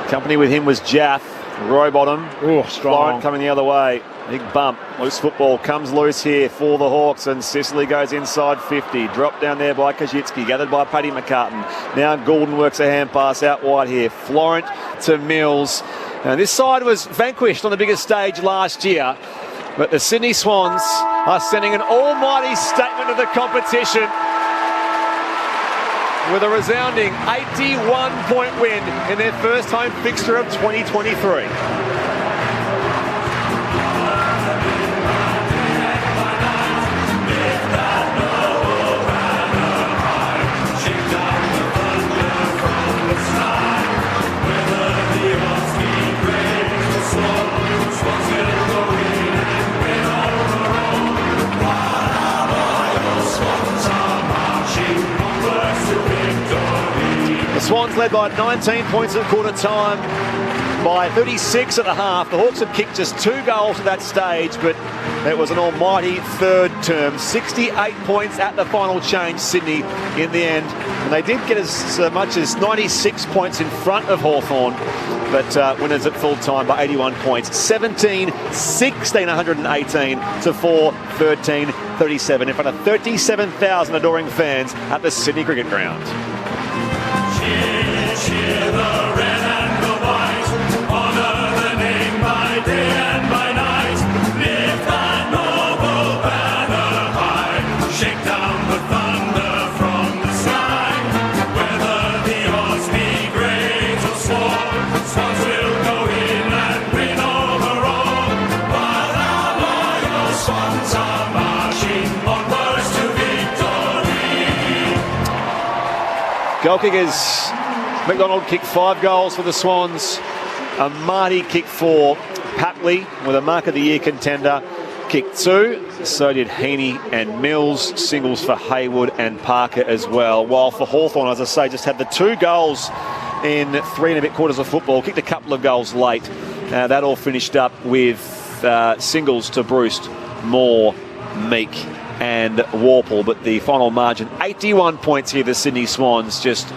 Company with him was Jaff. Rowbottom. Oh, strong. Florent coming the other way. Big bump. Loose football comes loose here for the Hawks, and Sicily goes inside 50. Dropped down there by Kajitsky. Gathered by Paddy McCartan. Now Goulden works a hand pass out wide here. Florent to Mills. Now this side was vanquished on the biggest stage last year, but the Sydney Swans are sending an almighty statement of the competition with a resounding 81-point win in their first home fixture of 2023. The Swans led by 19 points at quarter time, by 36 at the half. The Hawks had kicked just 2 goals at that stage, but it was an almighty third term. 68 points at the final change, Sydney, in the end. And they did get as much as 96 points in front of Hawthorn, but winners at full time by 81 points. 17-16, 118 to 4-13, 37 in front of 37,000 adoring fans at the Sydney Cricket Ground. Cheer the red and the white, honour the name by day and by night. Lift that noble banner high, shake down the thunder from the sky. Whether the odds be great or small, Swans will go in and win overall. While our loyal Swans are marching onwards to victory. Goal kickers. McDonald kicked 5 goals for the Swans. Amati kicked 4. Papley, with a Mark of the Year contender, kicked 2. So did Heaney and Mills. Singles for Hayward and Parker as well. While for Hawthorn, as I say, just had the 2 goals in 3 and a bit quarters of football. Kicked a couple of goals late. That all finished up with singles to Bruce, Moore, Meek and Warple. But the final margin, 81 points here, the Sydney Swans just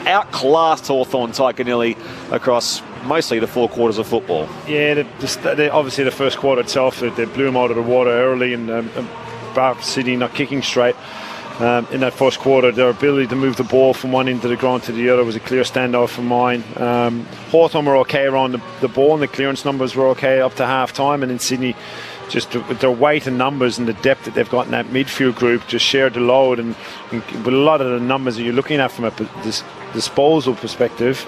outclassed Hawthorn Taikanili across mostly the 4 quarters of football. Yeah, obviously the first quarter itself, they blew them out of the water early, and Sydney not kicking straight. in that first quarter. Their ability to move the ball from one end of the ground to the other was a clear standout for mine. Hawthorn were okay around the ball, and the clearance numbers were okay up to half time, and in Sydney, just with their weight and numbers and the depth that they've got in that midfield group, just shared the load. And with a lot of the numbers that you're looking at from a disposal perspective,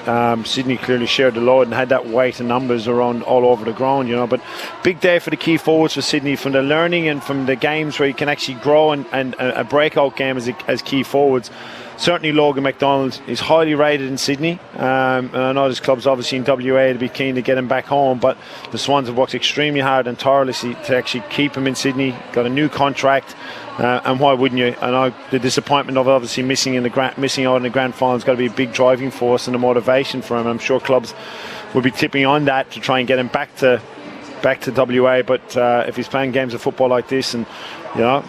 Sydney clearly shared the load and had that weight and numbers around all over the ground, But big day for the key forwards for Sydney, from the learning and from the games where you can actually grow and a breakout game as key forwards. Certainly Logan McDonald is highly rated in Sydney, and I know this club's obviously in WA to be keen to get him back home, but the Swans have worked extremely hard and tirelessly to actually keep him in Sydney. Got a new contract, and why wouldn't you? I know the disappointment of obviously missing out in the grand final has got to be a big driving force and a motivation for him. I'm sure clubs will be tipping on that to try and get him back to WA, but if he's playing games of football like this, and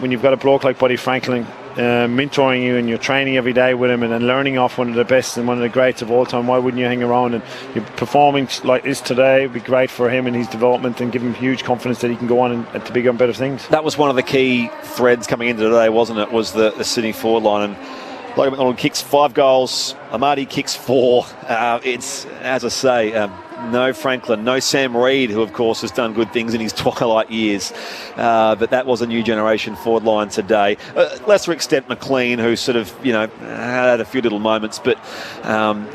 when you've got a bloke like Buddy Franklin mentoring you and you're training every day with him and then learning off one of the best and one of the greats of all time, why wouldn't you hang around? And you're performing like this today would be great for him and his development, and give him huge confidence that he can go on and to bigger and better things. That was one of the key threads coming into today, wasn't it? Was the Sydney forward line. And Logan McDonald kicks 5 goals, Amadi kicks 4. It's, as I say, no Franklin, no Sam Reid, who of course has done good things in his twilight years, but that was a new generation forward line today. Lesser extent McLean, who sort of had a few little moments, but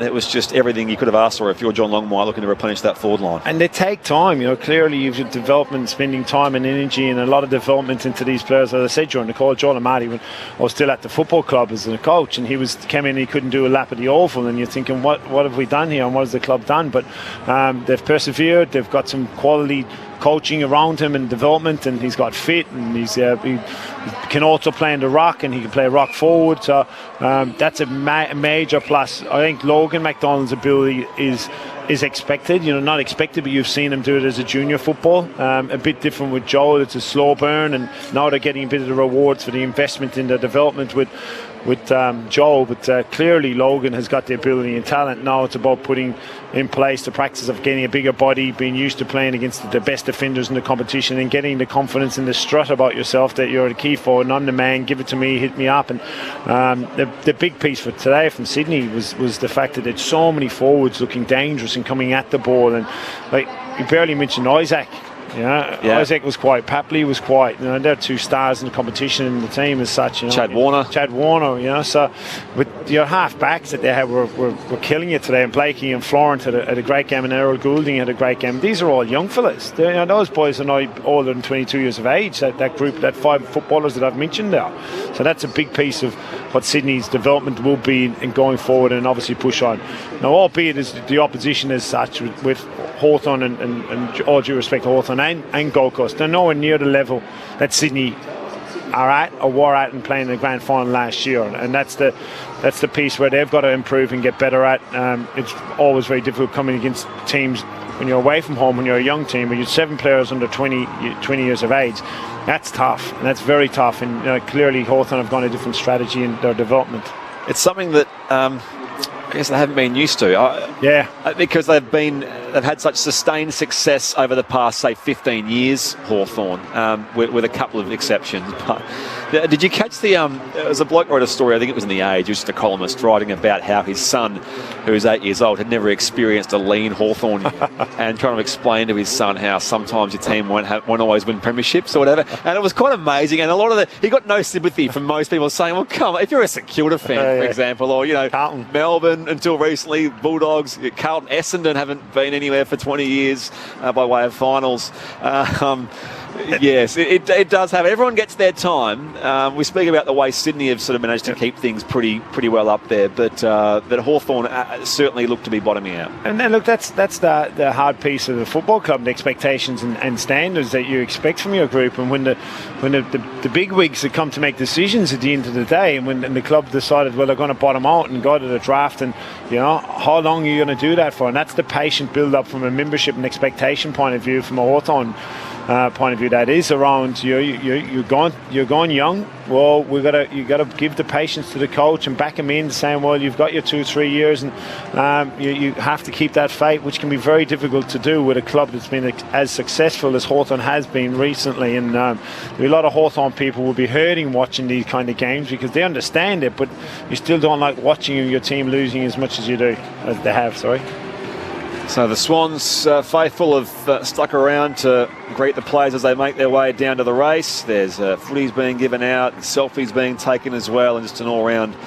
it was just everything you could have asked for if you're John Longmire looking to replenish that forward line. And they take time, clearly you've got development, spending time and energy and a lot of development into these players. As I said during the call, Joel Amadi, when I was still at the football club as a coach, and he came in and he couldn't do a lap of the Oval, and you're thinking, what have we done here and what has the club done? But they've persevered, they've got some quality coaching around him and development, and he's got fit, and he can also play in the rock, and he can play rock forward, so that's a major plus. I think Logan McDonald's ability is expected, not expected, but you've seen him do it as a junior football. A bit different with Joel, it's a slow burn, and now they're getting a bit of the rewards for the investment in the development with Joel, but clearly Logan has got the ability and talent. Now it's about putting in place the practice of getting a bigger body, being used to playing against the best defenders in the competition, and getting the confidence and the strut about yourself that you're the key forward and I'm the man, give it to me, hit me up. And the big piece for today from Sydney was the fact that there's so many forwards looking dangerous and coming at the ball, and like you barely mentioned Isaac. Isaac was quiet. Papley was quiet. They're 2 stars in the competition in the team as such. Chad Warner. So with your half backs that they had were killing you today, and Blakey and Florent had a great game, and Errol Goulding had a great game. These are all young fellas. Those boys are not older than 22 years of age. That group, that 5 footballers that I've mentioned there. So that's a big piece of what Sydney's development will be in going forward, and obviously push on. Now, albeit as the opposition as such with Hawthorn and all due respect to Hawthorn and Gold Coast, they're nowhere near the level that Sydney are at or were at and playing the grand final last year, and that's the piece where they've got to improve and get better at. It's always very difficult coming against teams when you're away from home, when you're a young team, when you're 7 players under 20 years of age. That's tough, and that's very tough, and clearly Hawthorn have gone a different strategy in their development. It's something that I guess they haven't been used to. Because they've had such sustained success over the past, say, 15 years, Hawthorn, with a couple of exceptions. But did you catch there was a bloke wrote a story, I think it was in The Age, he was just a columnist, writing about how his son, who was 8 years old, had never experienced a lean Hawthorn and trying to explain to his son how sometimes your team won't always win premierships or whatever. And it was quite amazing, and a lot of he got no sympathy from most people saying, well, come on, if you're a St Kilda fan, for example, or, Carlton, Melbourne, until recently, Bulldogs, Carlton, Essendon haven't been anywhere for 20 years by way of finals. Yes, it does have. Everyone gets their time. We speak about the way Sydney have sort of managed to keep things pretty well up there, but Hawthorn certainly look to be bottoming out. And then look, that's the hard piece of the football club, the expectations and standards that you expect from your group. And when the big wigs that come to make decisions at the end of the day, and when the club decided, well, they're going to bottom out and go to the draft, and how long are you going to do that for? And that's the patient build up from a membership and expectation point of view from a Hawthorn point of view that is around you're going young. Well, you got to give the patience to the coach and back him in, saying, well, you've got your 2-3 years, and you have to keep that faith, which can be very difficult to do with a club that's been as successful as Hawthorn has been recently. And a lot of Hawthorn people will be hurting watching these kind of games because they understand it, but you still don't like watching your team losing as much as you do, as they have. Sorry. So the Swans, faithful, have stuck around to greet the players as they make their way down to the race. There's footies being given out, selfies being taken as well, and just an all-round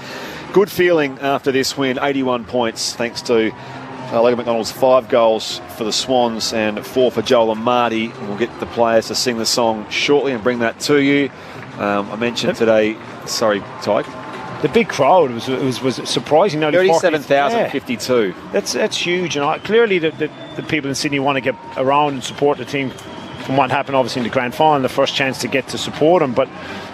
good feeling after this win. 81 points thanks to Logan McDonald's 5 goals for the Swans and 4 for Joel and Marty. We'll get the players to sing the song shortly and bring that to you. I mentioned today, sorry, Tyke. The big crowd was surprising. 37,052. That's huge. And clearly the people in Sydney want to get around and support the team from what happened obviously in the grand final, the first chance to get to support them. But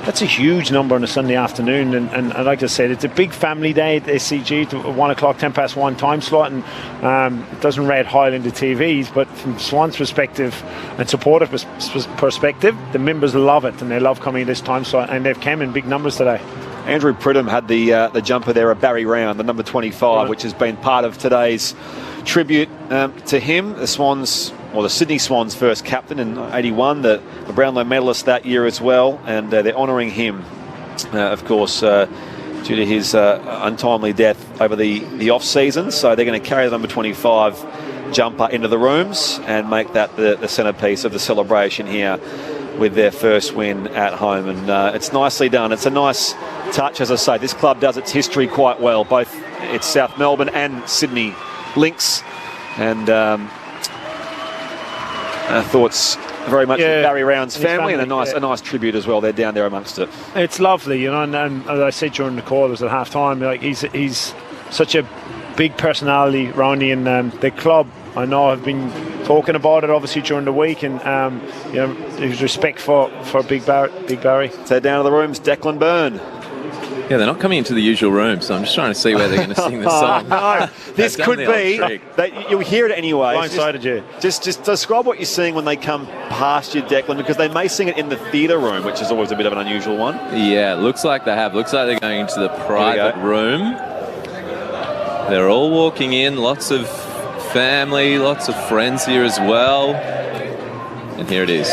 that's a huge number on a Sunday afternoon. And like I said, it's a big family day at SCG, to 1 o'clock, 1:10 time slot. And it doesn't rate high in the TVs, but from Swan's perspective and supportive perspective, the members love it and they love coming this time slot. And they've come in big numbers today. Andrew Pridham had the jumper there of Barry Round, the number 25, which has been part of today's tribute to him. The Swans, or the Sydney Swans' first captain in '81, the Brownlow medalist that year as well, and they're honouring him, of course, due to his untimely death over the off-season. So they're going to carry the number 25 jumper into the rooms and make that the centrepiece of the celebration here with their first win at home. And it's nicely done. It's a nice touch, as I say. This club does its history quite well, both its South Melbourne and Sydney links. And thoughts very much with Barry Round's family, and a nice tribute as well. They're down there amongst it. It's lovely, and as I said during the call, it was at half time, like he's such a big personality, Rowney, and the club, I know, have been talking about it obviously during the week, and there's respect for Big Barry. So down to the rooms, Declan Byrne. Yeah, they're not coming into the usual room, so I'm just trying to see where they're going to sing the song. No, this could be that you'll hear it anyway. Blindsided you. Just describe what you're seeing when they come past you, Declan, because they may sing it in the theatre room, which is always a bit of an unusual one. Yeah, looks like they have. Looks like they're going into the private room. They're all walking in. Lots of family, lots of friends here as well. And here it is.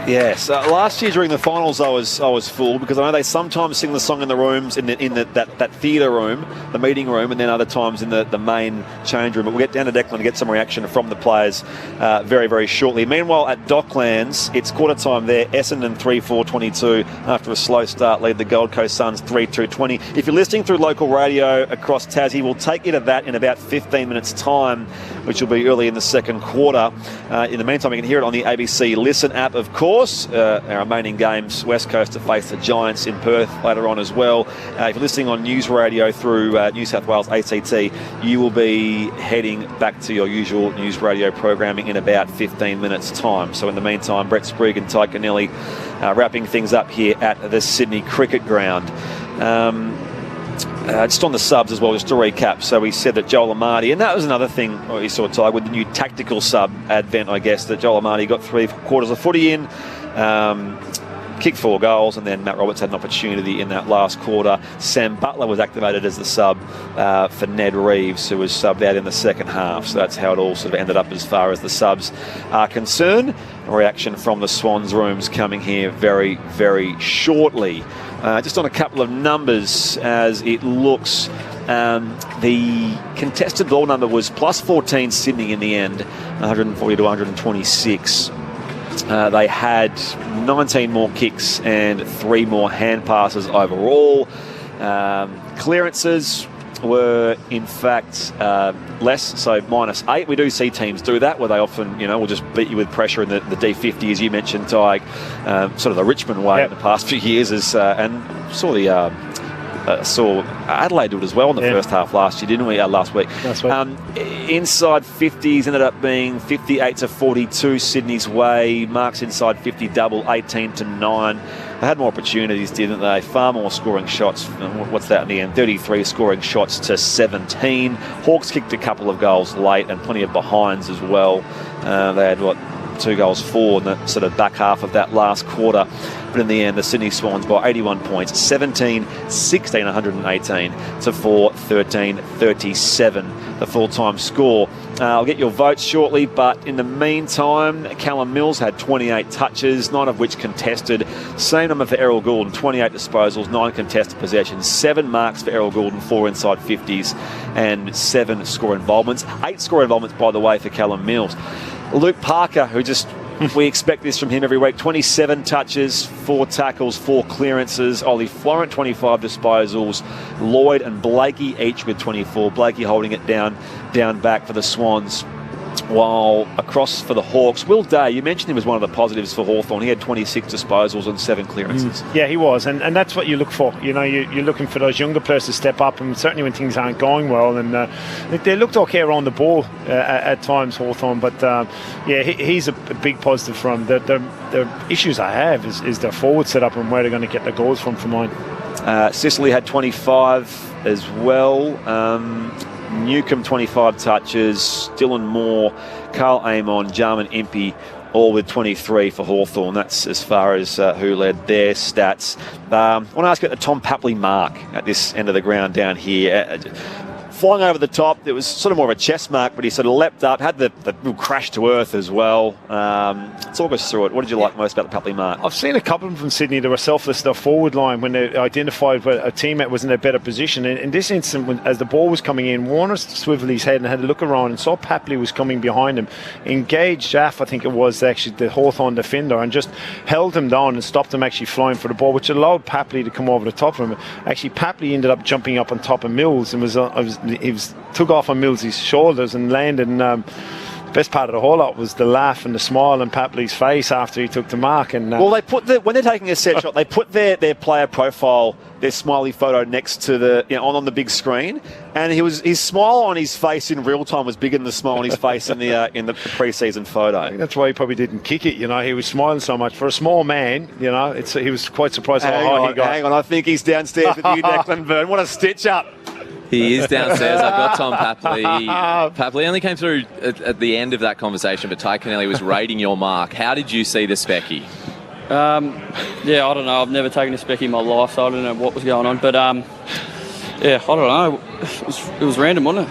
Yes, last year during the finals I was full, because I know they sometimes sing the song in the rooms in that theatre room, the meeting room, and then other times in the main change room. But we'll get down to Declan to get some reaction from the players very, very shortly. Meanwhile, at Docklands, it's quarter time there. Essendon 3-4-22 after a slow start lead the Gold Coast Suns 3-2-20. If you're listening through local radio across Tassie, we'll take you to that in about 15 minutes time, which will be early in the second quarter. In the meantime, you can hear it on the ABC Listen app, of course. Our remaining games, West Coast to face the Giants in Perth later on as well. If you're listening on news radio through New South Wales ACT, you will be heading back to your usual news radio programming in about 15 minutes time. So in the meantime, Brett Sprigg and Ty Cannelli wrapping things up here at the Sydney Cricket Ground. Just on the subs as well, just to recap. So we said that Joel Amati, and that was another thing you saw, Ty, with the new tactical sub advent, I guess, that Joel Amati got 3/4 of footy in, kicked 4 goals, and then Matt Roberts had an opportunity in that last quarter. Sam Butler was activated as the sub for Ned Reeves, who was subbed out in the second half. So that's how it all sort of ended up as far as the subs are concerned. A reaction from the Swans rooms coming here very, very shortly. Just on a couple of numbers as it looks, the contested ball number was plus 14 Sydney in the end, 140 to 126. They had 19 more kicks and 3 more hand passes overall. Clearances were in fact less, so -8. We do see teams do that, where they often, will just beat you with pressure in the D50, as you mentioned, Ty, sort of the Richmond way in the past few years, and saw the saw Adelaide do it as well in the first half last year, didn't we? Last week. Inside 50s ended up being 58 to 42 Sydney's way. Marks inside 50 double 18 to 9. They had more opportunities, didn't they? Far more scoring shots. What's that in the end? 33 scoring shots to 17. Hawks kicked a couple of goals late and plenty of behinds as well. They had 2 goals for in the sort of back half of that last quarter. But in the end, the Sydney Swans by 81 points, 17, 16, 118 to 4, 13, 37, the full-time score. I'll get your votes shortly, but in the meantime, Callum Mills had 28 touches, 9 of which contested. Same number for Errol Goulden, 28 disposals, 9 contested possessions, 7 marks for Errol Goulden, 4 inside 50s, and 7 score involvements. 8 score involvements, by the way, for Callum Mills. Luke Parker, who we expect this from him every week. 27 touches, 4 tackles, 4 clearances. Ollie Florent, 25 disposals. Lloyd and Blakey each with 24. Blakey holding it down back for the Swans. While across for the Hawks, Will Day, you mentioned him as one of the positives for Hawthorn. He had 26 disposals and 7 clearances. Yeah, he was, and that's what you look for. You know, you're looking for those younger players to step up, and certainly when things aren't going well. And they looked okay around the ball at times, Hawthorn, but he's a big positive from the issues I have is their forward setup and where they're going to get the goals from mine. Sicily had 25 as well. Newcomb 25 touches, Dylan Moore, Carl Amon, Jarman Impey, all with 23 for Hawthorn. That's as far as who led their stats. I want to ask about the Tom Papley mark at this end of the ground down here. Flying over the top, it was sort of more of a chest mark, but he sort of leapt up, had the real crash to earth as well. Talk us through it. What did you like most about the Papley mark? I've seen a couple of them from Sydney that were selfless in their forward line when they identified a teammate was in a better position. In this instance, as the ball was coming in, Warner swiveled his head and had a look around and saw Papley was coming behind him. Engaged Jaff, I think it was actually the Hawthorn defender, and just held him down and stopped him actually flying for the ball, which allowed Papley to come over the top of him. Actually, Papley ended up jumping up on top of Mills and took off on Mills's shoulders and landed. And best part of the whole lot was the laugh and the smile on Papley's face after he took the mark. And well, they put when they're taking a set shot, they put their player profile, their smiley photo next to the on the big screen, and his smile on his face in real time was bigger than the smile on his face in the pre-season photo. I think that's why he probably didn't kick it. You know, he was smiling so much for a small man. You know, he was quite surprised how high he got. Hang on, I think he's downstairs with you, Declan Byrne. What a stitch up! He is downstairs. I've got Tom Papley. Papley only came through at the end of that conversation, but Ty Kennelly was rating your mark. How did you see the specky? Yeah, I don't know. I've never taken a specky in my life, so I don't know what was going on. But, yeah, I don't know. It was random, wasn't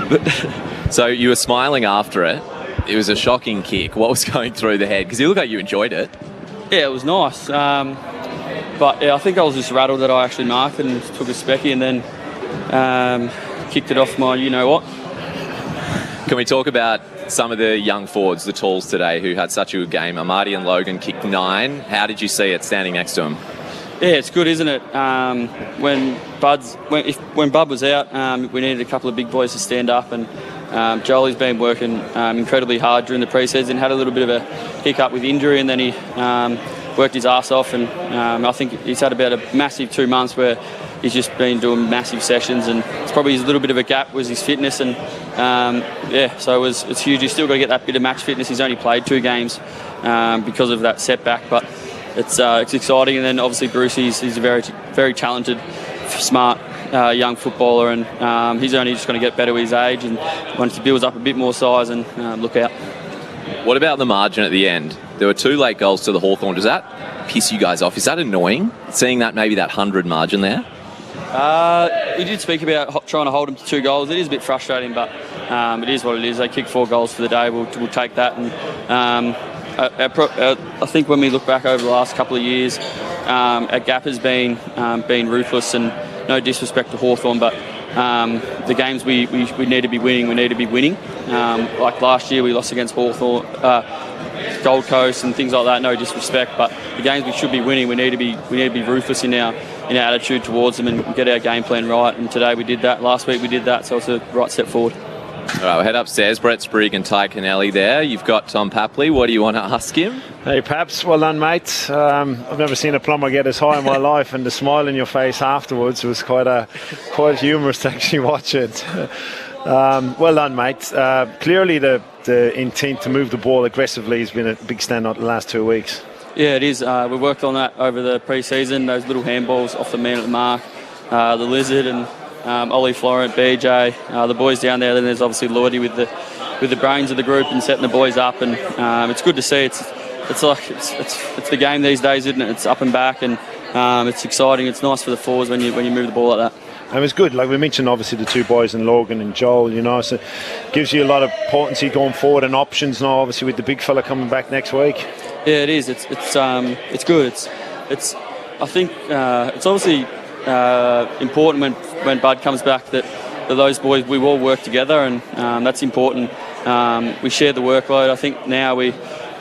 it? So you were smiling after it. It was a shocking kick. What was going through the head? Because you look like you enjoyed it. Yeah, it was nice. But, yeah, I think I was just rattled that I actually marked and took a specky and then kicked it off my you-know-what. Can we talk about some of the young forwards, the talls today, who had such a good game? Amadi and Logan kicked 9. How did you see it standing next to him? Yeah, it's good, isn't it? When Bud was out, we needed a couple of big boys to stand up, and Jolie's been working incredibly hard during the pre-season, had a little bit of a hiccup with injury, and then he worked his ass off, and I think he's had about a massive 2 months where he's just been doing massive sessions, and it's probably a little bit of a gap was his fitness, and so it's huge. He's still got to get that bit of match fitness. He's only played 2 games because of that setback, but it's exciting. And then obviously Bruce, he's a very, very talented, smart young footballer, and he's only just going to get better with his age, and once he builds up a bit more size, and look out. What about the margin at the end? There were 2 late goals to the Hawthorn. Does that piss you guys off? Is that annoying, seeing that maybe that 100 margin there? We did speak about trying to hold them to 2 goals. It is a bit frustrating, but it is what it is. They kicked 4 goals for the day. We'll take that. And I think when we look back over the last couple of years, our gap has been ruthless, and no disrespect to Hawthorn, but the games we need to be winning, we need to be winning. Like last year, we lost against Hawthorn, Gold Coast, and things like that. No disrespect, but the games we should be winning, we need to be ruthless in our attitude towards them and get our game plan right. And today we did that. Last week we did that, so it's a right step forward. All right, we'll head upstairs. Brett Sprigg and Ty Kennelly there. You've got Tom Papley. What do you want to ask him? Hey, Paps. Well done, mate. I've never seen a plumber get as high in my life, and the smile in your face afterwards was quite humorous to actually watch it. Well done, mate. Clearly the intent to move the ball aggressively has been a big standout the last 2 weeks. Yeah, it is. We worked on that over the pre-season, those little handballs off the man at the mark, the Lizard and Ollie Florent, BJ, the boys down there. Then there's obviously Lloydie with the brains of the group and setting the boys up, and it's good to see. It's the game these days, isn't it? It's up and back, and it's exciting. It's nice for the forwards when you move the ball like that. And it was good. Like we mentioned, obviously the two boys in Logan and Joel. So it gives you a lot of potency going forward and options now. Obviously with the big fella coming back next week. Yeah, it is. It's good. I think it's obviously important when Bud comes back that those boys, we all work together, and that's important. We share the workload. I think now we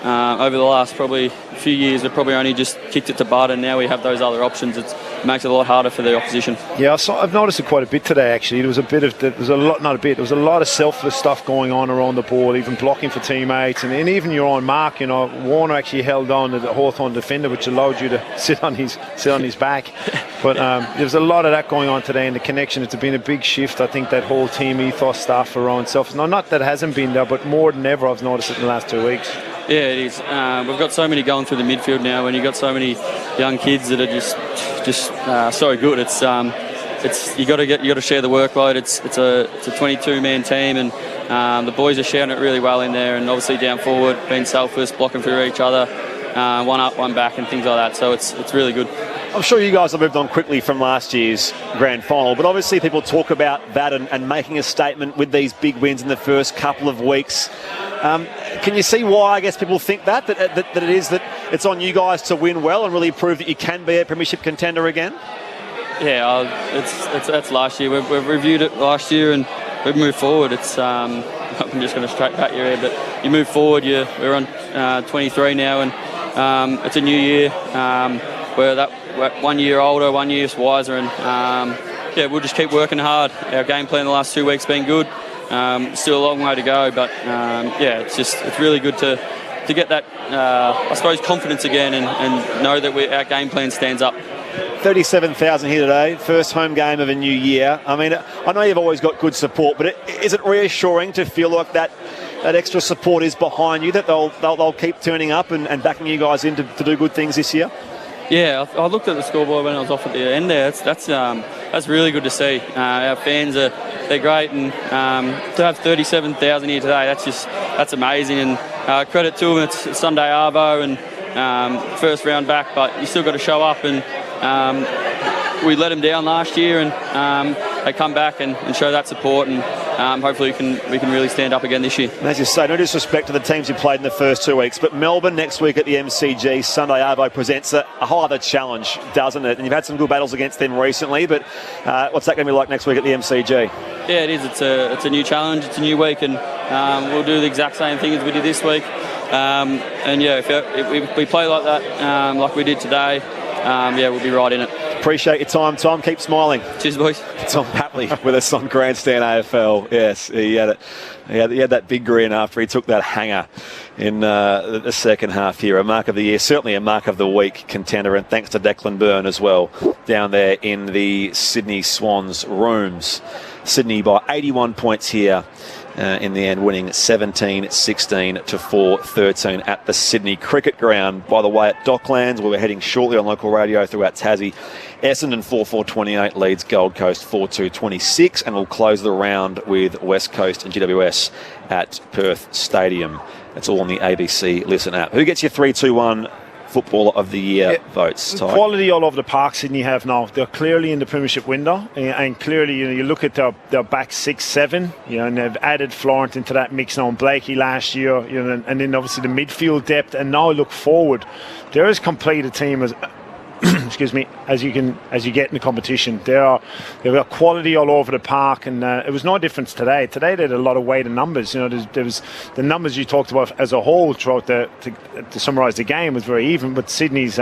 over the last probably few years we've probably only just kicked it to Bud, and now we have those other options. It makes it a lot harder for the opposition. Yeah, I've noticed it quite a bit today actually. There was a lot of selfless stuff going on around the ball, even blocking for teammates, and even your own mark. Warner actually held on to the Hawthorn defender, which allowed you to sit on his back. But there's a lot of that going on today, and the connection. It's been a big shift. I think that whole team ethos stuff around self. No, not that it hasn't been there, but more than ever I've noticed it in the last 2 weeks. Yeah, it is. We've got so many going through the midfield now, and you've got so many young kids that are just so good. You got to share the workload. It's a 22-man team, and the boys are sharing it really well in there. And obviously down forward, being selfless, blocking for each other, one up, one back, and things like that. So it's really good. I'm sure you guys have moved on quickly from last year's grand final, but obviously people talk about that and making a statement with these big wins in the first couple of weeks. Can you see why I guess people think that it's on you guys to win well and really prove that you can be a premiership contender again? Yeah, that's last year. We've reviewed it last year and we've moved forward. I'm just going to straight back your head, but you move forward. We're on 23 now, and it's a new year. We're 1 year older, 1 year wiser, and we'll just keep working hard. Our game plan the last 2 weeks been good. Still a long way to go, but it's really good to get that I suppose confidence again and know that our game plan stands up. 37,000 here today, first home game of a new year. I mean, I know you've always got good support, but is it reassuring to feel like that extra support is behind you, that they'll keep turning up and backing you guys in to do good things this year? Yeah, I looked at the scoreboard when I was off at the end there. That's really good to see. Our fans they're great, and to have 37,000 here today, that's amazing. And credit to them. It's Sunday Arvo and first round back, but you still got to show up. And we let them down last year, and they come back and show that support, and hopefully we can really stand up again this year. And as you say, no disrespect to the teams you played in the first 2 weeks, but Melbourne next week at the MCG, Sunday Arvo presents a whole other challenge, doesn't it? And you've had some good battles against them recently, but what's that going to be like next week at the MCG? Yeah, it is. It's a new challenge. It's a new week, and we'll do the exact same thing as we did this week. If we play like that, like we did today, we'll be right in it. Appreciate your time, Tom. Keep smiling. Cheers, boys. Tom Papley with us on Grandstand AFL. Yes, he had that big grin after he took that hanger in the second half here. A mark of the year, certainly a mark of the week contender, and thanks to Declan Byrne as well down there in the Sydney Swans rooms. Sydney by 81 points here. In the end, winning 17-16 to 4-13 at the Sydney Cricket Ground. By the way, at Docklands, where we're heading shortly on local radio throughout Tassie, Essendon 4-4-28 leads Gold Coast 4-2-26, and we'll close the round with West Coast and GWS at Perth Stadium. That's all on the ABC Listen app. Who gets your 3-2-1 Footballer of the Year votes? Ty? Quality all over the park Sydney have now. They're clearly in the premiership window, and clearly you look at their back 6-7, and they've added Florent into that mix now, Blakey last year, and then obviously the midfield depth, and now look forward. They're as complete a team as excuse me, as you get in the competition. They've got quality all over the park, and it was no difference today. Today they had a lot of weight and numbers. There was the numbers you talked about as a whole throughout to summarise the game was very even, but Sydney's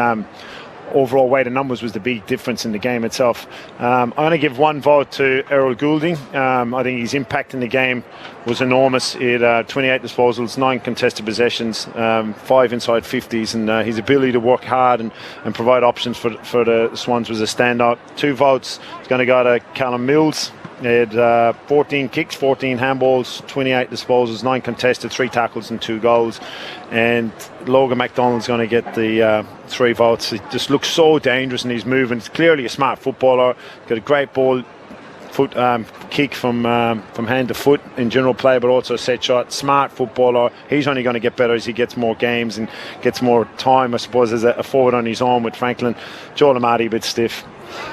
overall weight of numbers was the big difference in the game itself. I'm going to give one vote to Errol Goulding. I think his impact in the game was enormous. He had 28 disposals, 9 contested possessions, 5 inside 50s, and his ability to work hard and provide options for the Swans was a standout. 2 votes is going to go to Callum Mills. He had 14 kicks, 14 handballs, 28 disposals, 9 contested, 3 tackles and 2 goals. And Logan McDonald's going to get the 3 votes. He just looks so dangerous in his movement. He's clearly a smart footballer. Got a great ball foot kick from hand to foot in general play, but also a set shot. Smart footballer. He's only going to get better as he gets more games and gets more time, I suppose, as a forward on his own with Franklin. Joel Amati a bit stiff.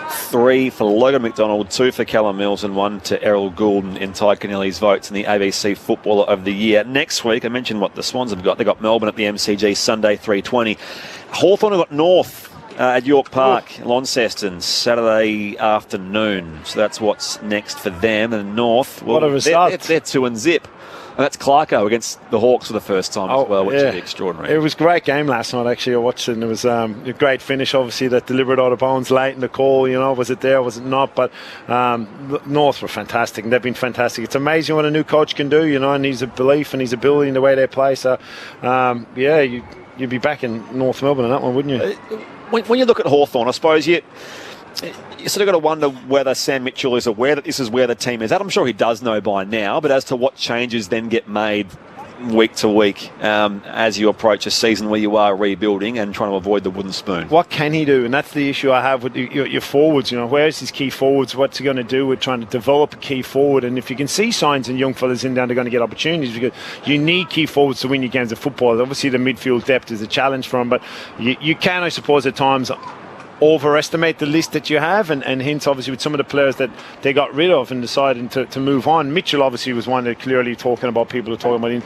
3 for Logan McDonald, 2 for Callum Mills, and 1 to Errol Goulden in Ty Kennelly's votes in the ABC Footballer of the Year. Next week, I mentioned what the Swans have got. They've got Melbourne at the MCG Sunday 3:20. Hawthorn have got North at York Park, Launceston, Saturday afternoon. So that's what's next for them. And North, well, what a result. They're 2-0. And that's Clarko against the Hawks for the first time as well, which is extraordinary. It was a great game last night, actually. I watched it, and it was a great finish, obviously, that delivered out of bounds late in the call. Was it there, was it not? But North were fantastic, and they've been fantastic. It's amazing what a new coach can do, and he's a belief and his ability in the way they play. So, you'd be back in North Melbourne on that one, wouldn't you? When you look at Hawthorn, I suppose you sort of got to wonder whether Sam Mitchell is aware that this is where the team is at. I'm sure he does know by now, but as to what changes then get made week to week as you approach a season where you are rebuilding and trying to avoid the wooden spoon. What can he do? And that's the issue I have with your forwards. Where's his key forwards? What's he going to do with trying to develop a key forward? And if you can see signs in young fellas in there, they're going to get opportunities, because you need key forwards to win your games of football. Obviously, the midfield depth is a challenge for them, but you can, I suppose, at times overestimate the list that you have, and hence obviously with some of the players that they got rid of and deciding to move on. Mitchell obviously was one that clearly talking about, people are talking about him,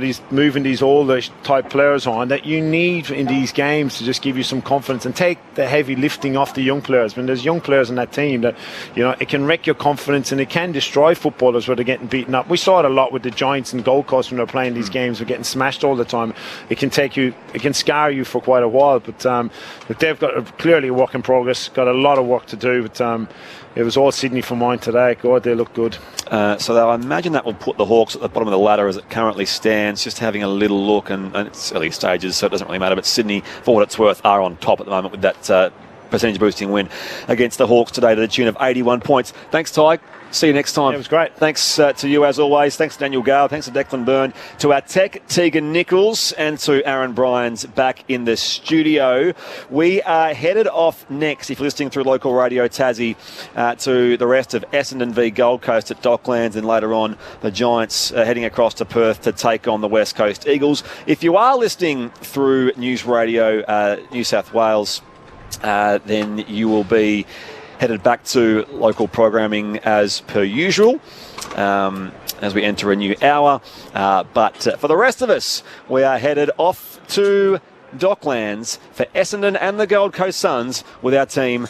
these moving these older type players on that you need in these games to just give you some confidence and take the heavy lifting off the young players. When there's young players in that team that it can wreck your confidence and it can destroy footballers where they're getting beaten up. We saw it a lot with the Giants and Gold Coast when they're playing these games. We're getting smashed all the time. It can scar you for quite a while, but they've got clearly a work in progress, got a lot of work to do, but it was all Sydney for mine today. God, they look good. So I imagine that will put the Hawks at the bottom of the ladder as it currently stands. Just having a little look, and it's early stages, so it doesn't really matter, but Sydney, for what it's worth, are on top at the moment with that percentage boosting win against the Hawks today to the tune of 81 points. Thanks, Ty. See you next time. It was great. Thanks to you as always. Thanks to Daniel Gale. Thanks to Declan Byrne. To our tech, Tegan Nichols, and to Aaron Bryans back in the studio. We are headed off next, if you're listening through local radio Tassie, to the rest of Essendon v Gold Coast at Docklands, and later on the Giants heading across to Perth to take on the West Coast Eagles. If you are listening through News Radio New South Wales, then you will be headed back to local programming as per usual as we enter a new hour. But for the rest of us, we are headed off to Docklands for Essendon and the Gold Coast Suns with our team